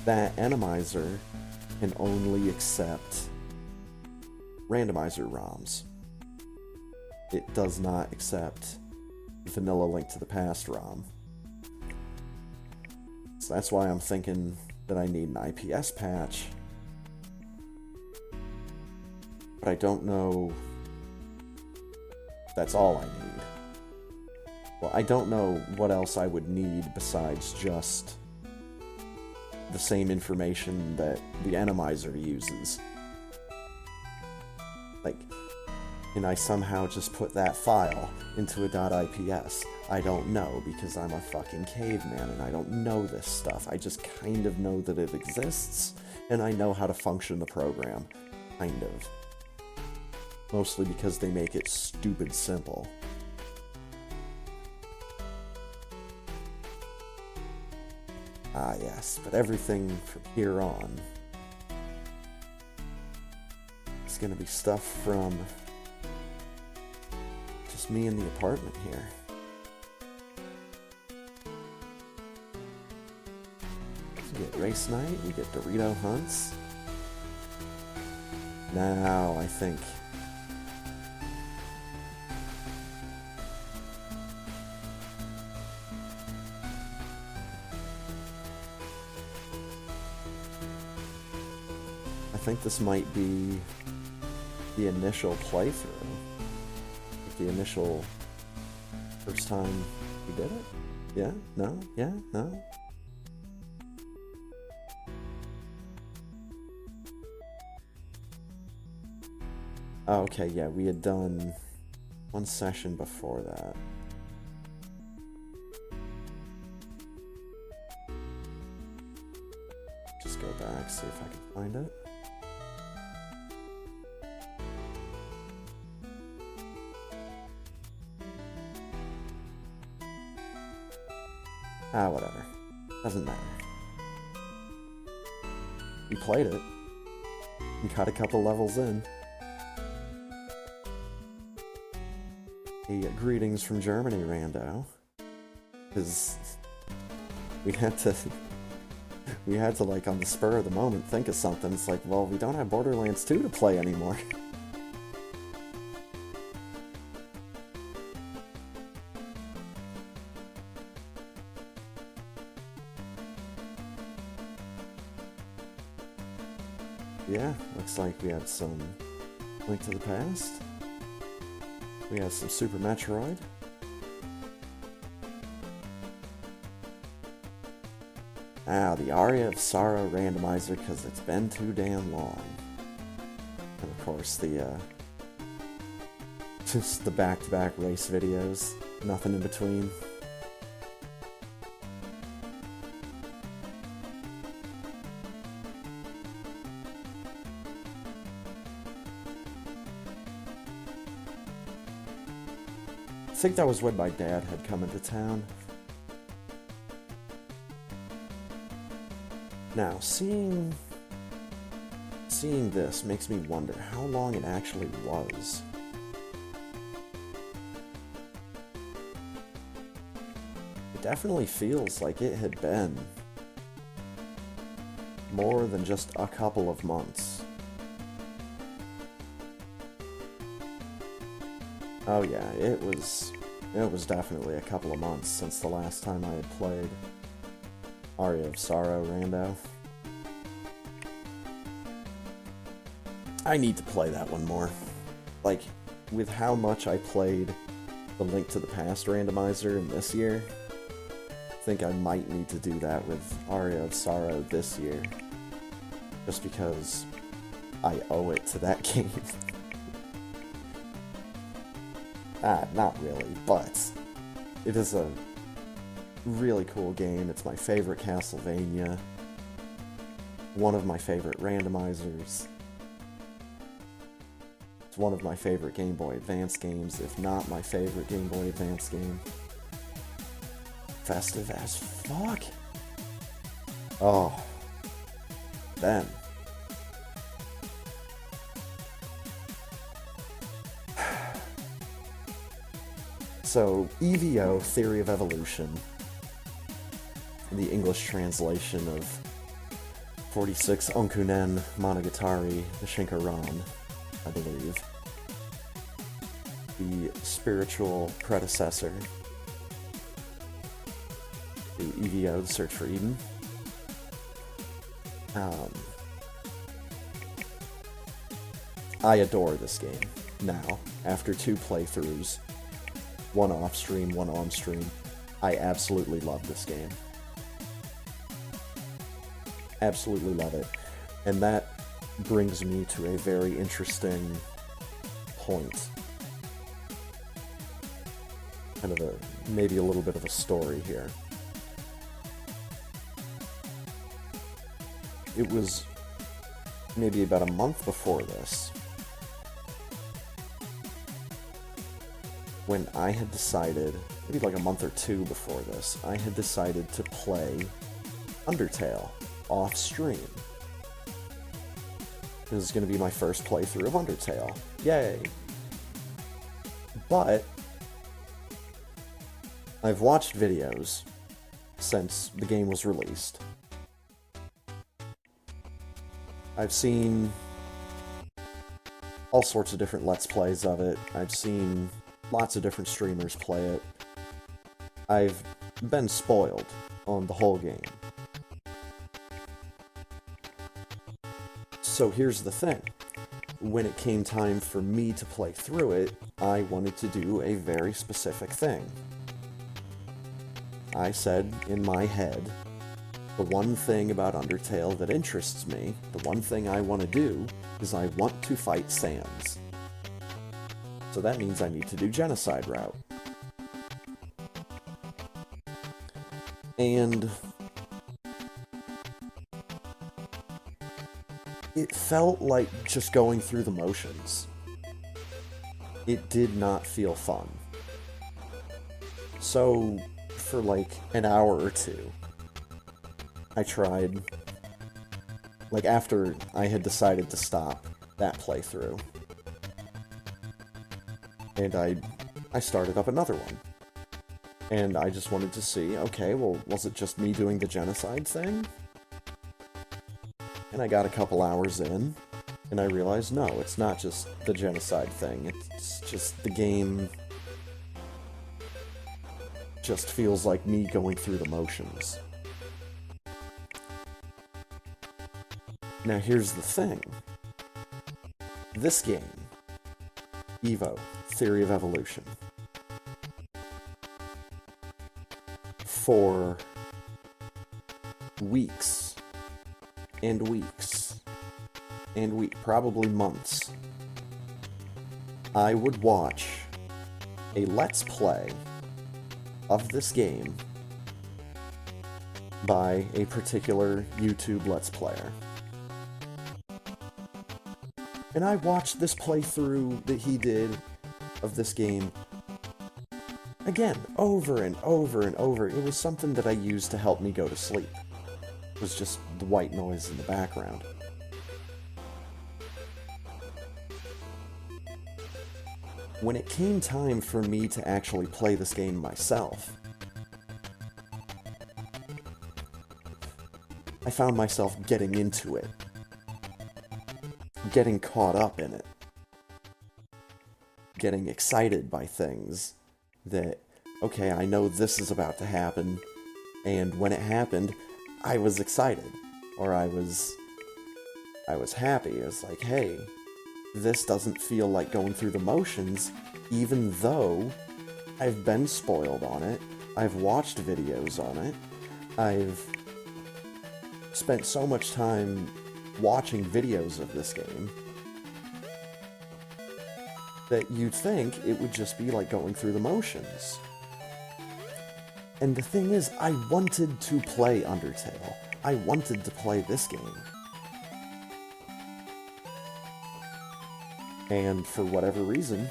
that Enemizer can only accept randomizer ROMs. It does not accept vanilla Link to the Past ROM. So that's why I'm thinking that I need an IPS patch. But I don't know if that's all I need. Well, I don't know what else I would need besides just the same information that the Enemizer uses. Like, can I somehow just put that file into a .ips? I don't know, because I'm a fucking caveman and I don't know this stuff. I just kind of know that it exists, and I know how to function the program. Kind of. Mostly because they make it stupid simple. Ah, yes, but everything from here on is gonna be stuff from just me in the apartment here. We get race night, we get Dorito hunts. Now, I think this might be the initial playthrough. Like the initial first time we did it? Yeah? No? Yeah? No? Oh, okay, yeah, we had done one session before that. Just go back, see if I can find it. Ah, whatever. Doesn't matter. We played it. We got a couple levels in. Hey, greetings from Germany, Rando. Because we had to, like, on the spur of the moment, think of something. It's like, well, we don't have Borderlands 2 to play anymore. Yeah, looks like we had some Link to the Past. We had some Super Metroid. Ah, the Aria of Sorrow randomizer, because it's been too damn long. And of course, just the back-to-back race videos. Nothing in between. I think that was when my dad had come into town. Now, seeing this makes me wonder how long it actually was. It definitely feels like it had been more than just a couple of months. Oh yeah, it was definitely a couple of months since the last time I had played Aria of Sorrow Rando. I need to play that one more. Like, with how much I played the Link to the Past randomizer in this year, I think I might need to do that with Aria of Sorrow this year. Just because I owe it to that game. Not really, but it is a really cool game. It's my favorite Castlevania. One of my favorite randomizers. It's one of my favorite Game Boy Advance games, if not my favorite Game Boy Advance game. Festive as fuck. Oh. Then. So, EVO, Theory of Evolution, the English translation of 46 Onkunen Monogatari Shinkaran, I believe. The spiritual predecessor to EVO, The Search for Eden. I adore this game now, after 2 playthroughs. One off-stream, one on-stream. I absolutely love this game. Absolutely love it. And that brings me to a very interesting point. Kind of maybe a little bit of a story here. It was maybe about a month before this when I had decided, maybe like a month or 2 before this, I had decided to play Undertale off stream. This is going to be my first playthrough of Undertale. Yay! But I've watched videos since the game was released. I've seen all sorts of different Let's Plays of it. I've seen lots of different streamers play it. I've been spoiled on the whole game. So here's the thing. When it came time for me to play through it, I wanted to do a very specific thing. I said in my head, the one thing about Undertale that interests me, the one thing I want to do, is I want to fight Sans. So that means I need to do Genocide route. And it felt like just going through the motions. It did not feel fun. So, for like an hour or 2, I tried, like after I had decided to stop that playthrough, and I started up another one. And I just wanted to see, okay, well, was it just me doing the Genocide thing? And I got a couple hours in, and I realized, no, it's not just the Genocide thing, it's just the game just feels like me going through the motions. Now here's the thing. This game, EVO, Theory of Evolution, for weeks and weeks and probably months, I would watch a Let's Play of this game by a particular YouTube Let's Player. And I watched this playthrough that he did of this game again, over and over and over. It was something that I used to help me go to sleep. It was just the white noise in the background. When it came time for me to actually play this game myself, I found myself getting into it. Getting caught up in it. Getting excited by things that, okay, I know this is about to happen, and when it happened, I was excited, or I was happy. It was like, hey, this doesn't feel like going through the motions, even though I've been spoiled on it, I've watched videos on it, I've spent so much time watching videos of this game that you'd think it would just be like going through the motions. And the thing is, I wanted to play Undertale. I wanted to play this game. And for whatever reason,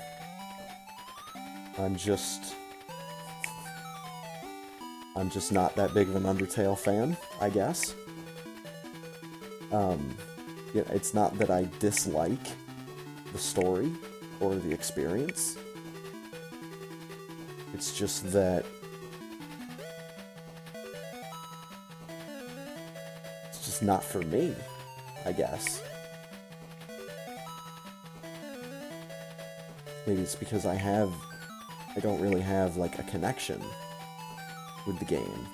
I'm just not that big of an Undertale fan, I guess. It's not that I dislike the story or the experience. It's just that it's just not for me, I guess. Maybe it's because I don't really have, like, a connection with the game.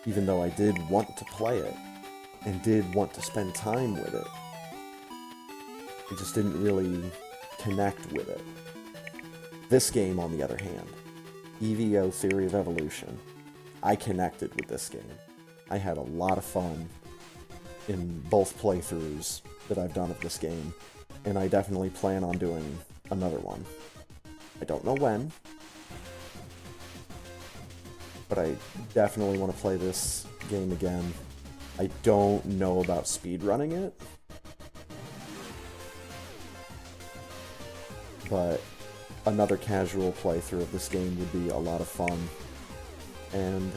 Even though I did want to play it, and did want to spend time with it. I just didn't really connect with it. This game, on the other hand, EVO Theory of Evolution, I connected with this game. I had a lot of fun in both playthroughs that I've done of this game, and I definitely plan on doing another one. I don't know when, but I definitely want to play this game again. I don't know about speedrunning it, but another casual playthrough of this game would be a lot of fun, and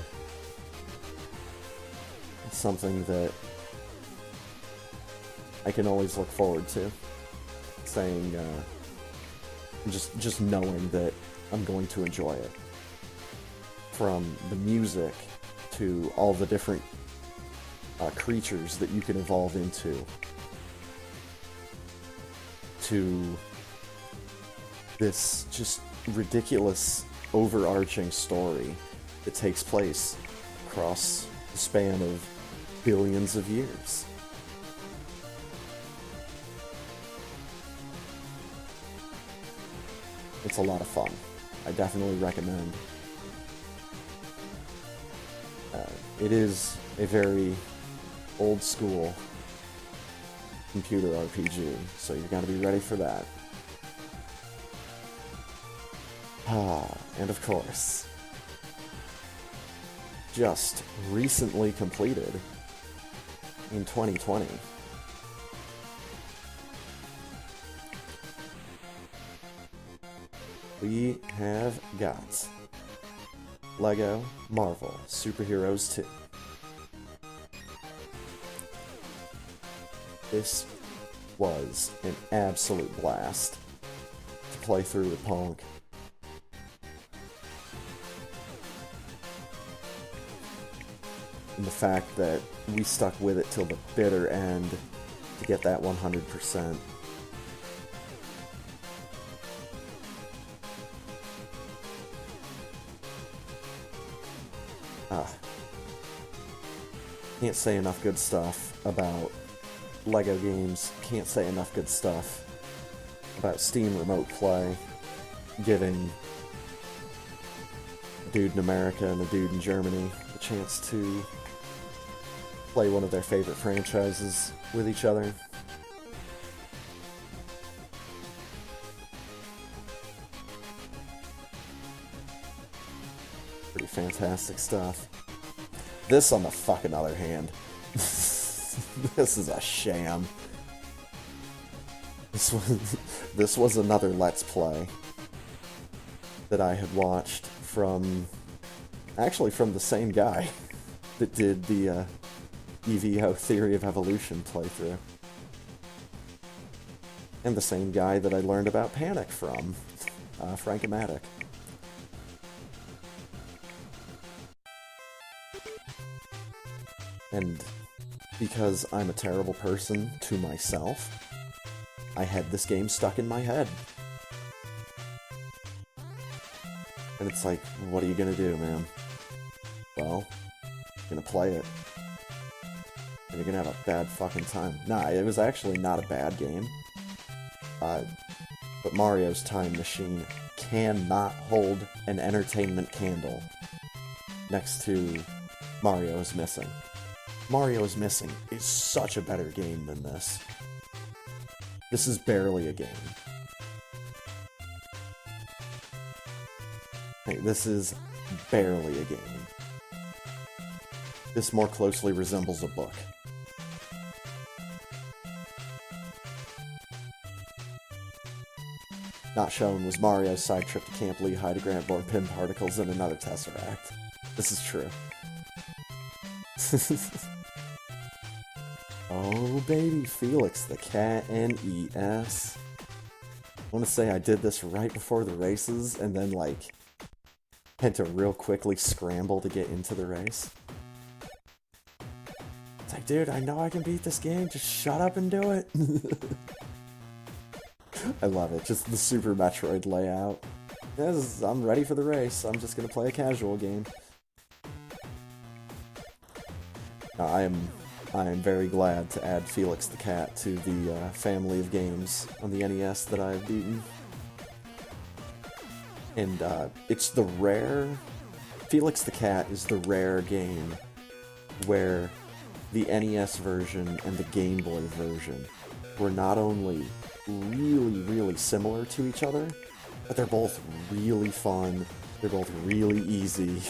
it's something that I can always look forward to. Saying, just knowing that I'm going to enjoy it. From the music to all the different creatures that you can evolve into, to this just ridiculous overarching story that takes place across the span of billions of years. It's a lot of fun. I definitely recommend. It is a very old school computer RPG, so you're gonna be ready for that. And of course, just recently completed in 2020. We have got LEGO Marvel Superheroes 2. This was an absolute blast to play through with Punk. And the fact that we stuck with it till the bitter end to get that 100%. Can't say enough good stuff about LEGO games. Can't say enough good stuff about Steam Remote Play, giving a dude in America and a dude in Germany a chance to play one of their favorite franchises with each other. Pretty fantastic stuff. This, on the fucking other hand, this is a sham. This was another Let's Play that I had watched from, actually from the same guy that did the EVO Theory of Evolution playthrough. And the same guy that I learned about Panic from, Frank-O-Matic. And because I'm a terrible person to myself, I had this game stuck in my head. And it's like, what are you gonna do, man? Well, you're gonna play it. And you're gonna have a bad fucking time. Nah, it was actually not a bad game. but Mario's Time Machine cannot hold an entertainment candle next to Mario is Missing. Mario is Missing is such a better game than this. This is barely a game. Hey, this is barely a game. This more closely resembles a book. Not shown was Mario's side trip to Camp Lehigh to grant more pin particles and another Tesseract. This is true. Oh baby, Felix the Cat NES. I want to say I did this right before the races and then like had to real quickly scramble to get into the race. It's like, dude, I know I can beat this game, just shut up and do it. I love it, just the Super Metroid layout. Yes, I'm ready for the race, I'm just gonna play a casual game. I am very glad to add Felix the Cat to the family of games on the NES that I've beaten. And it's the rare... Felix the Cat is the rare game where the NES version and the Game Boy version were not only really, really similar to each other, but they're both really fun, they're both really easy,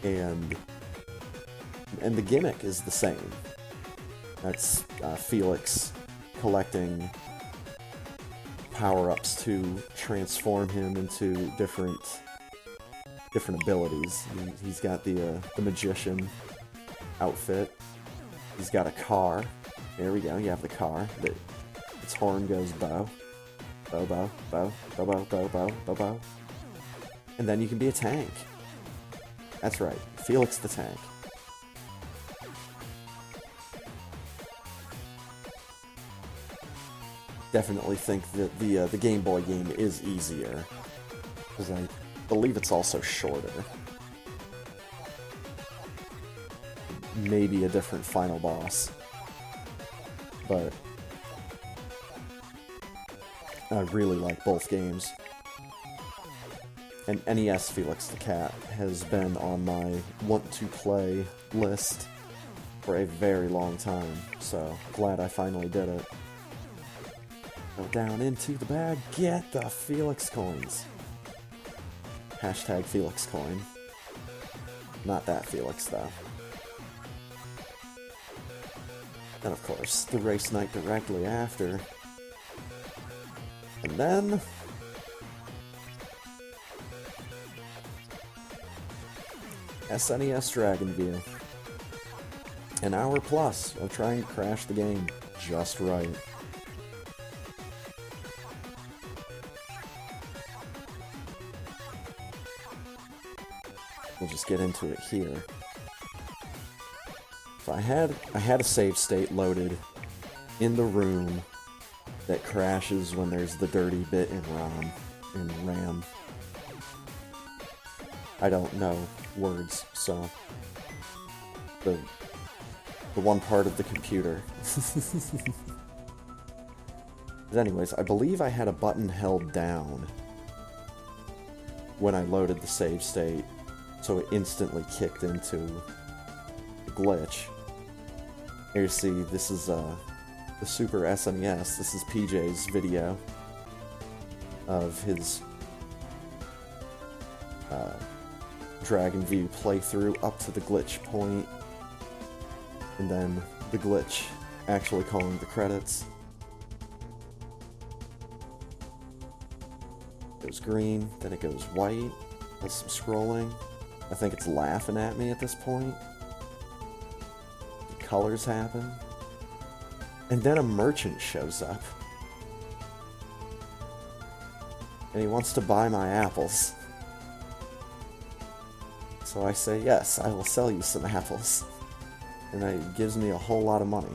and the gimmick is the same. That's Felix collecting power-ups to transform him into different abilities. He's got the magician outfit. He's got a car. There we go, you have the car. Its horn goes bow. Bow, bow, bow, bow, bow, bow, bow, bow, bow. And then you can be a tank. That's right, Felix the Tank. Definitely think that the Game Boy game is easier, because I believe it's also shorter. Maybe a different final boss, but I really like both games. And NES Felix the Cat has been on my want-to-play list for a very long time, so glad I finally did it. Go down into the bag, get the Felix coins. Hashtag Felix coin. Not that Felix, though. And of course, the race night directly after. And then... SNES Dragon View. An hour plus of trying to crash the game just right. We'll just get into it here. So I had a save state loaded in the room that crashes when there's the dirty bit in RAM. I don't know words, so the one part of the computer. But anyways, I believe I had a button held down when I loaded the save state, so it instantly kicked into the glitch. Here you see, this is the Super SNES. This is PJ's video of his Dragon View playthrough up to the glitch point, and then the glitch actually calling the credits. It goes green, then it goes white, with some scrolling. I think it's laughing at me at this point. The colors happen. And then a merchant shows up. And he wants to buy my apples. So I say, yes, I will sell you some apples. And he gives me a whole lot of money.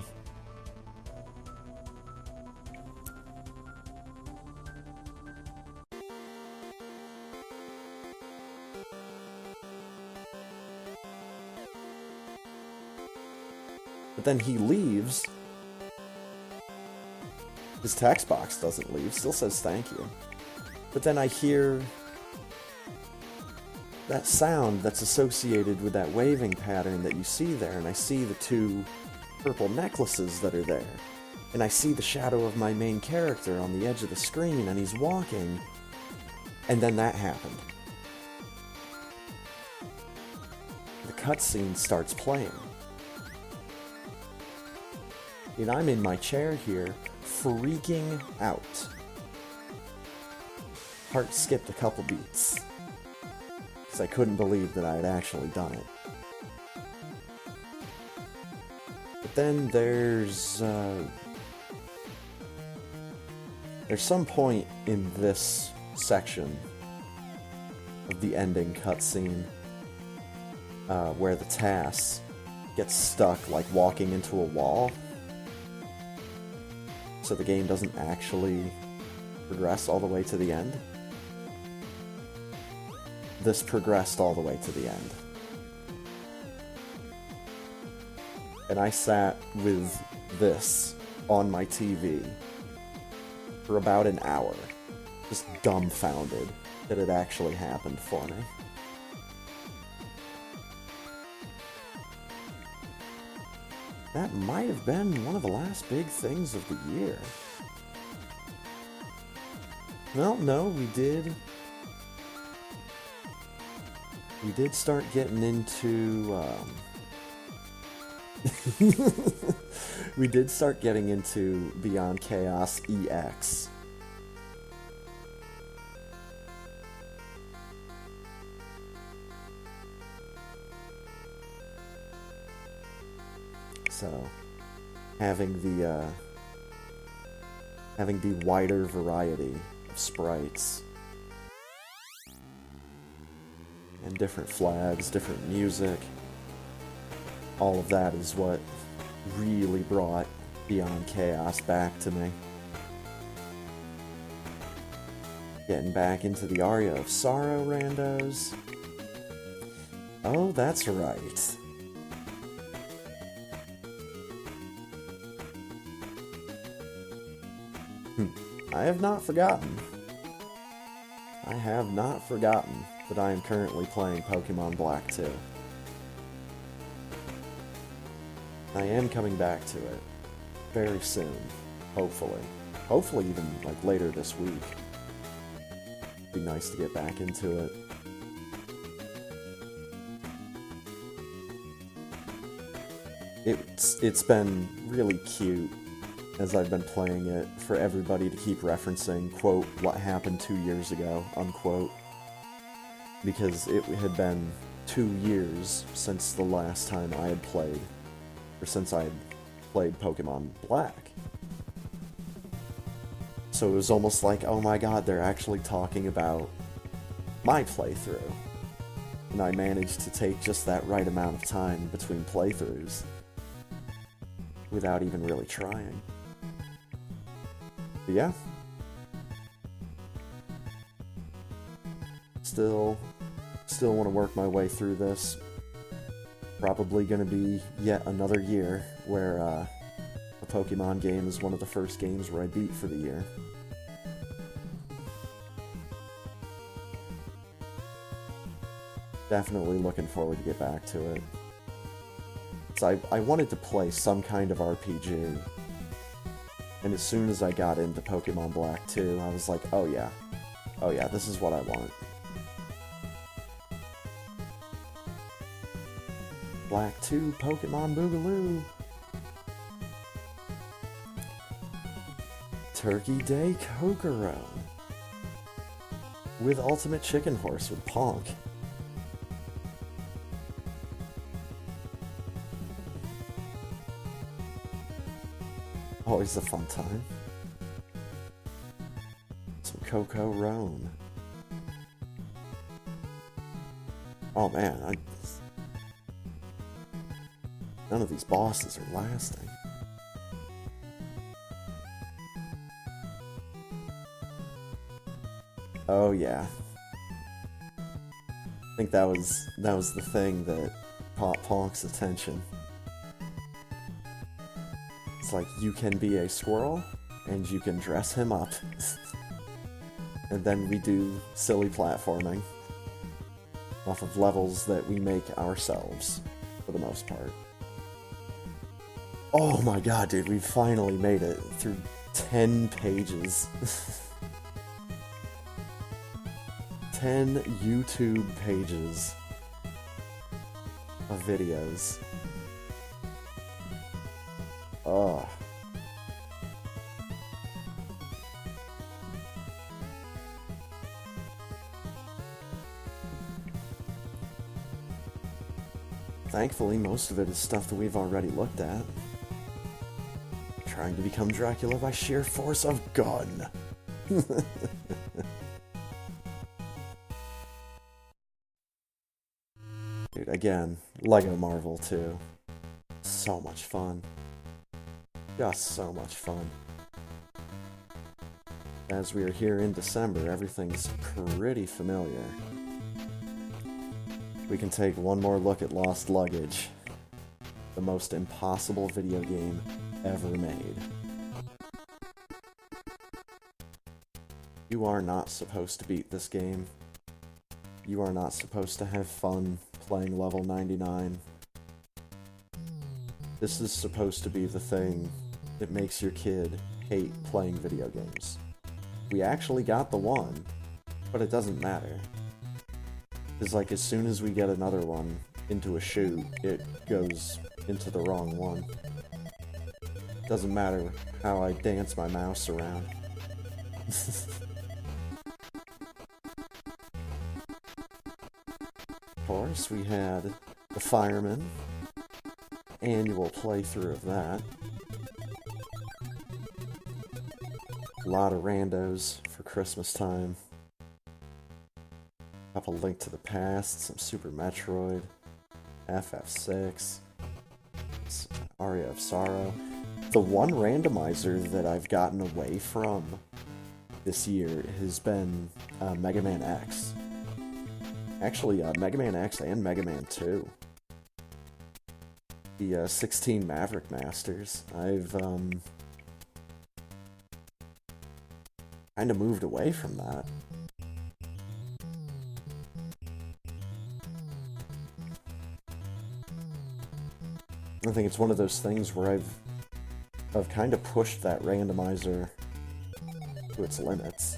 But then he leaves, His text box doesn't leave, still says thank you. But then I hear that sound that's associated with that waving pattern that you see there, and I see the two purple necklaces that are there. And I see the shadow of my main character on the edge of the screen, and he's walking. And then that happened. The cutscene starts playing. And I'm in my chair here, freaking out. Heart skipped a couple beats. Because I couldn't believe that I had actually done it. But then there's some point in this section of the ending cutscene where the TAS gets stuck like walking into a wall. So the game doesn't actually progress all the way to the end. This progressed all the way to the end. And I sat with this on my TV for about an hour, just dumbfounded that it actually happened for me. That might have been one of the last big things of the year. Well, no, we did start getting into, we did start getting into Beyond Chaos EX. So, having the wider variety of sprites and different flags, different music, all of that is what really brought Beyond Chaos back to me. Getting back into the Aria of Sorrow randos. Oh, that's right. I have not forgotten. I have not forgotten that I am currently playing Pokemon Black 2. I am coming back to it very soon, hopefully. Hopefully even like later this week. It'd be nice to get back into it. It's been really cute as I've been playing it for everybody to keep referencing, quote, what happened 2 years ago, unquote. Because it had been 2 years since the last time I had played, or since I had played Pokemon Black. So it was almost like, oh my god, they're actually talking about my playthrough. And I managed to take just that right amount of time between playthroughs without even really trying. But yeah. Still want to work my way through this. Probably going to be yet another year where a Pokemon game is one of the first games where I beat for the year. Definitely looking forward to get back to it. So I wanted to play some kind of RPG. And as soon as I got into Pokemon Black 2, I was like, oh yeah, this is what I want. Black 2 Pokemon Boogaloo! Turkey Day Kokoro! With Ultimate Chicken Horse with Ponk. Always a fun time. Some Coco Roan. Oh man, none of these bosses are lasting. Oh yeah. I think that was the thing that caught Ponk's attention. It's like, you can be a squirrel? and you can dress him up. And then we do silly platforming off of levels that we make ourselves, for the most part. Oh my god, dude, we finally made it through 10 pages. 10 YouTube pages of videos. Oh. Thankfully, most of it is stuff that we've already looked at. Trying to become Dracula by sheer force of gun. Dude, again, Lego Marvel 2. So much fun. Just so much fun. As we are here in December, everything's pretty familiar. We can take one more look at Lost Luggage, the most impossible video game ever made. You are not supposed to beat this game. You are not supposed to have fun playing level 99. This is supposed to be the thing that makes your kid hate playing video games. We actually got the one, but it doesn't matter. Because, like, as soon as we get another one into a chute, it goes into the wrong one. Doesn't matter how I dance my mouse around. Of course, we had the Fireman. Annual playthrough of that. A lot of randos for Christmas time. Couple Link to the Past, some Super Metroid, FF6, Aria of Sorrow. The one randomizer that I've gotten away from this year has been Mega Man X. Actually, Mega Man X and Mega Man 2. The 16 Maverick Masters. I've kind of moved away from that. I think it's one of those things where I've kind of pushed that randomizer to its limits.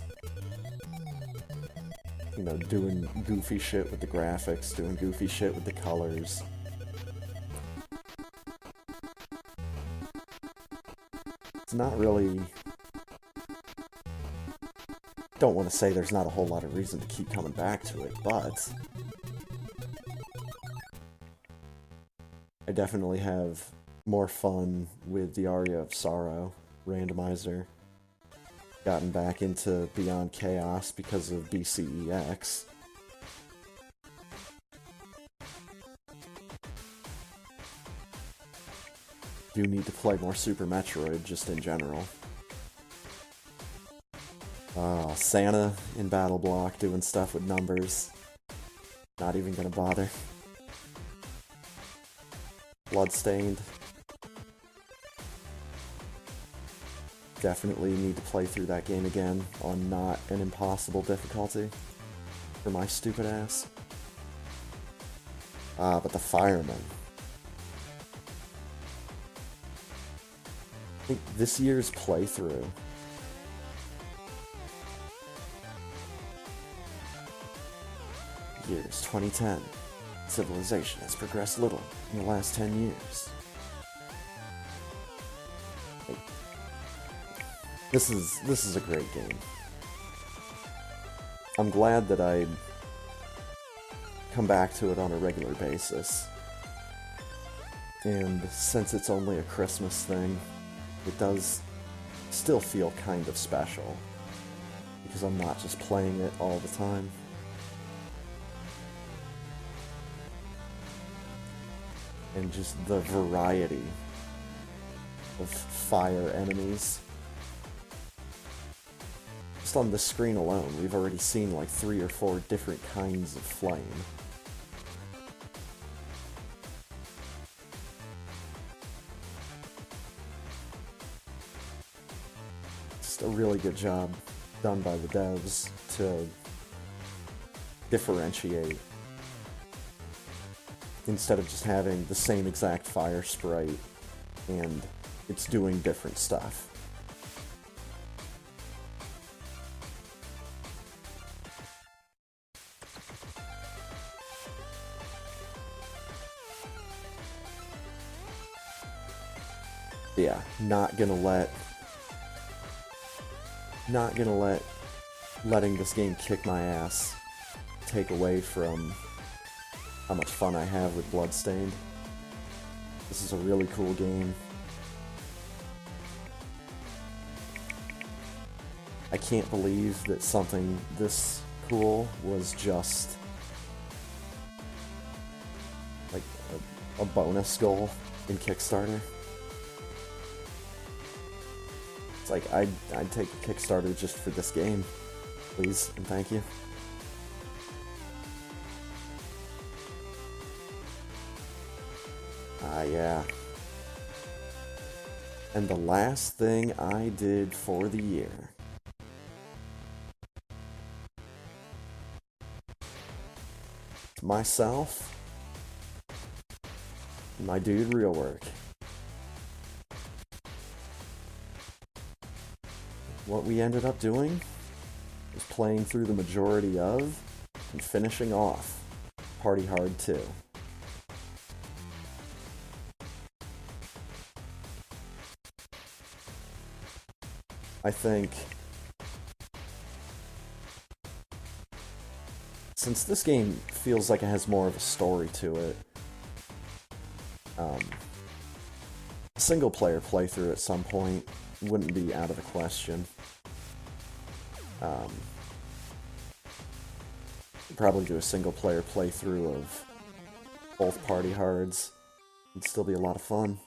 You know, doing goofy shit with the graphics, doing goofy shit with the colors. It's not really... Don't want to say there's not a whole lot of reason to keep coming back to it, but... I definitely have more fun with the Aria of Sorrow randomizer. Gotten back into Beyond Chaos because of BCEX. Do need to play more Super Metroid, just in general. Santa in Battle Block doing stuff with numbers. Not even gonna bother. Bloodstained. Definitely need to play through that game again on not an impossible difficulty for my stupid ass. But the Fireman. I think this year's playthrough years 2010. Civilization has progressed little in the last 10 years. This is a great game. I'm glad that I come back to it on a regular basis. And since it's only a Christmas thing, it does still feel kind of special. Because I'm not just playing it all the time. And just the variety of fire enemies. Just on the screen alone, we've already seen like 3 or 4 different kinds of flame. really good job done by the devs to differentiate. Instead of just having the same exact fire sprite and it's doing different stuff. Yeah, not gonna let letting this game kick my ass take away from how much fun I have with Bloodstained. This is a really cool game. I can't believe that something this cool was just like a bonus goal in Kickstarter. It's like, I'd take a Kickstarter just for this game, please, and thank you. Yeah. And the last thing I did for the year. Myself, my dude Realwork. What we ended up doing was playing through the majority of and finishing off Party Hard 2. I think since this game feels like it has more of a story to it, a single player playthrough at some point wouldn't be out of the question. Probably do a single player playthrough of both Party Hards. It'd still be a lot of fun.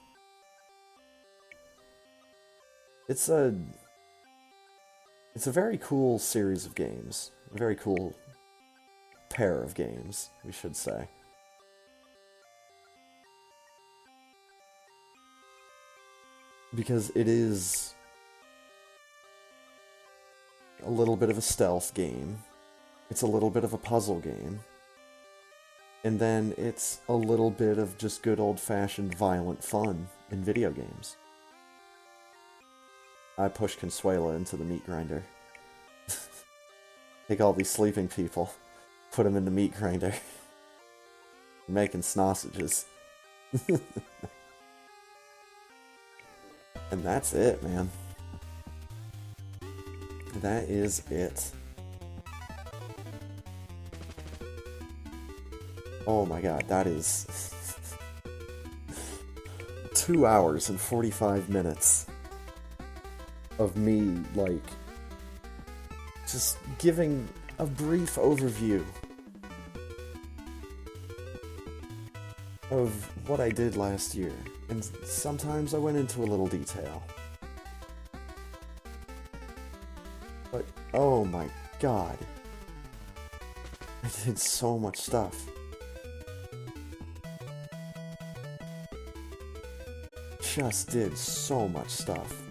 It's a very cool series of games. A very cool pair of games, we should say. Because it is a little bit of a stealth game. It's a little bit of a puzzle game. And then it's a little bit of just good old-fashioned violent fun in video games. I push Consuela into the meat grinder. Take all these sleeping people, put them in the meat grinder. Making sausages. And that's it, man. That is it. Oh my god, that is 2 hours and 45 minutes of me, like, just giving a brief overview of what I did last year. And sometimes I went into a little detail. But, oh my god. I did so much stuff. Just did so much stuff.